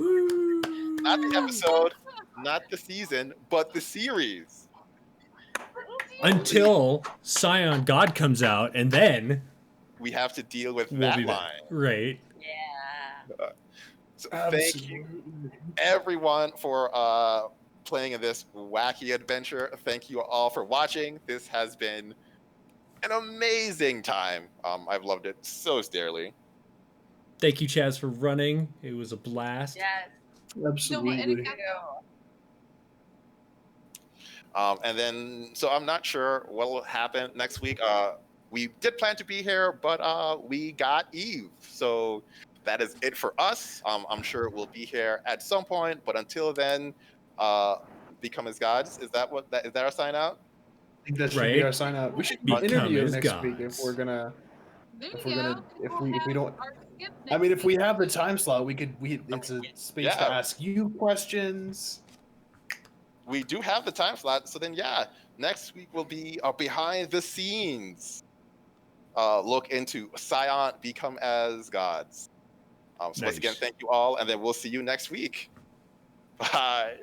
Not the episode, not the season, but the series. Until Scion God comes out, and then We have to deal with we'll that be line. back. Right. Yeah. So thank you, everyone, for playing in this wacky adventure. Thank you all for watching. This has been an amazing time. I've loved it so dearly. Thank you, Chaz, for running. It was a blast. Yes. Absolutely. And then, so I'm not sure what will happen next week. We did plan to be here, but we got Eve. So that is it for us. I'm sure we'll be here at some point, but until then, become as gods. Is that our sign out? I think that should Right. be our sign out. We should Become interview as next week if gods. we're gonna. There If you we're go. gonna, if we don't, Our skip I mean, next if we week. have the time slot, it's a space to Yeah. ask you questions. We do have the time slot. So then, yeah, next week will be a behind the scenes look into Scion become as gods. So once again, Nice. thank you all, and then we'll see you next week. Bye.